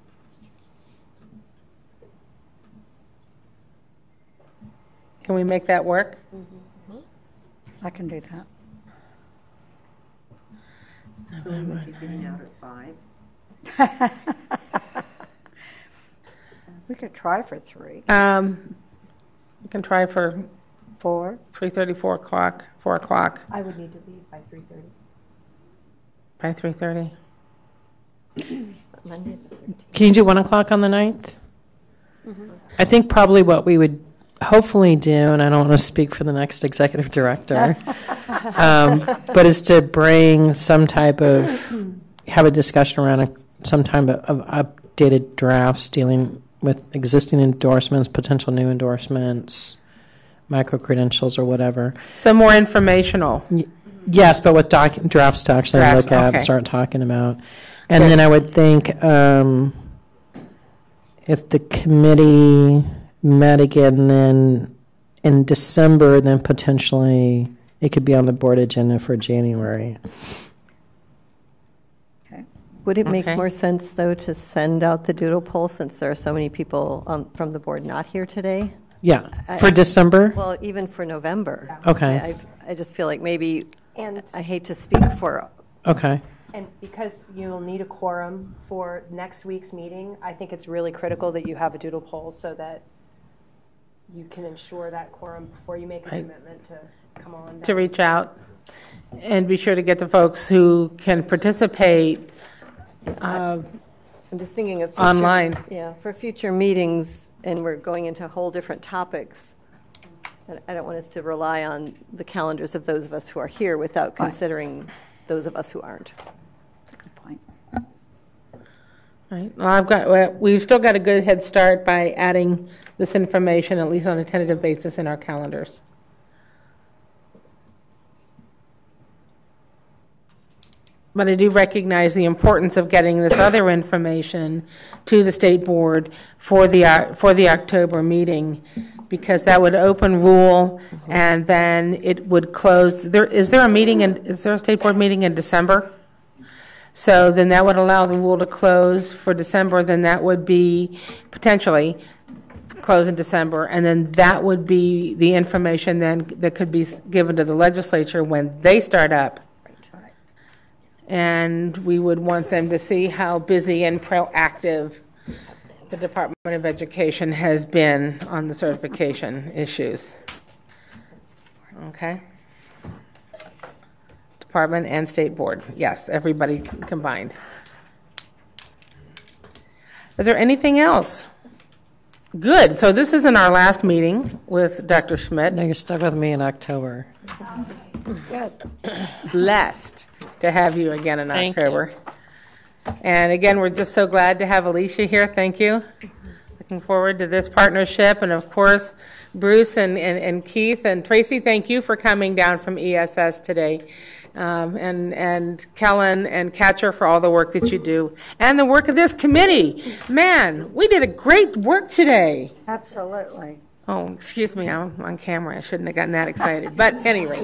Can we make that work? I can do that. Getting out at 5. We could try for 3. We can try for 4. 3:30, 4 o'clock, 4 o'clock. I would need to leave by 3:30. By 3:30. Monday the 13th. Can you do 1 o'clock on the 9th? I think probably what we would hopefully do, and I don't want to speak for the next executive director, but is to bring some type of, have a discussion around some type of updated drafts dealing with existing endorsements, potential new endorsements, micro-credentials or whatever. So more informational. Yes, but with drafts to actually look at and start talking about. And then I would think if the committee met again then in December, then potentially it could be on the board agenda for January. Would it make more sense, though, to send out the doodle poll since there are so many people from the board not here today? Yeah, for December? Well, even for November. Okay. I just feel like maybe, and I hate to speak for. Okay. And because you'll need a quorum for next week's meeting, I think it's really critical that you have a doodle poll so that you can ensure that quorum before you make a commitment to come on down. To reach out and be sure to get the folks who can participate I'm just thinking of online. Yeah, for future meetings, and we're going into whole different topics. I don't want us to rely on the calendars of those of us who are here without considering those of us who aren't. That's a good point. Right. Well, we've still got a good head start by adding this information, at least on a tentative basis, in our calendars. But I do recognize the importance of getting this other information to the state board for the October meeting, because that would open rule, and then it would close. Is there a state board meeting in December? So then that would allow the rule to close for December. Then that would be potentially close in December, and then that would be the information then that could be given to the legislature when they start up. And we would want them to see how busy and proactive the Department of Education has been on the certification issues. Okay? Department and State Board. Yes, everybody combined. Is there anything else? Good. So this isn't our last meeting with Dr. Schmidt. No, you're stuck with me in October. Blessed to have you again in Thank October. And again, we're just so glad to have Alicia here. Thank you. Looking forward to this partnership. And of course, Bruce and Keith and Tracy, thank you for coming down from ESS today. And Kellen and Catcher for all the work that you do. And the work of this committee. Man, we did a great work today. Absolutely. Oh, excuse me, I'm on camera. I shouldn't have gotten that excited. But anyway,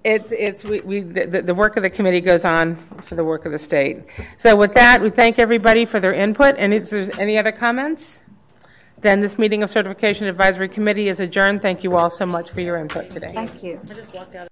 the work of the committee goes on for the work of the state. So with that, we thank everybody for their input. And if there's any other comments, then this meeting of Certification Advisory Committee is adjourned. Thank you all so much for your input today. Thank you. I just walked out.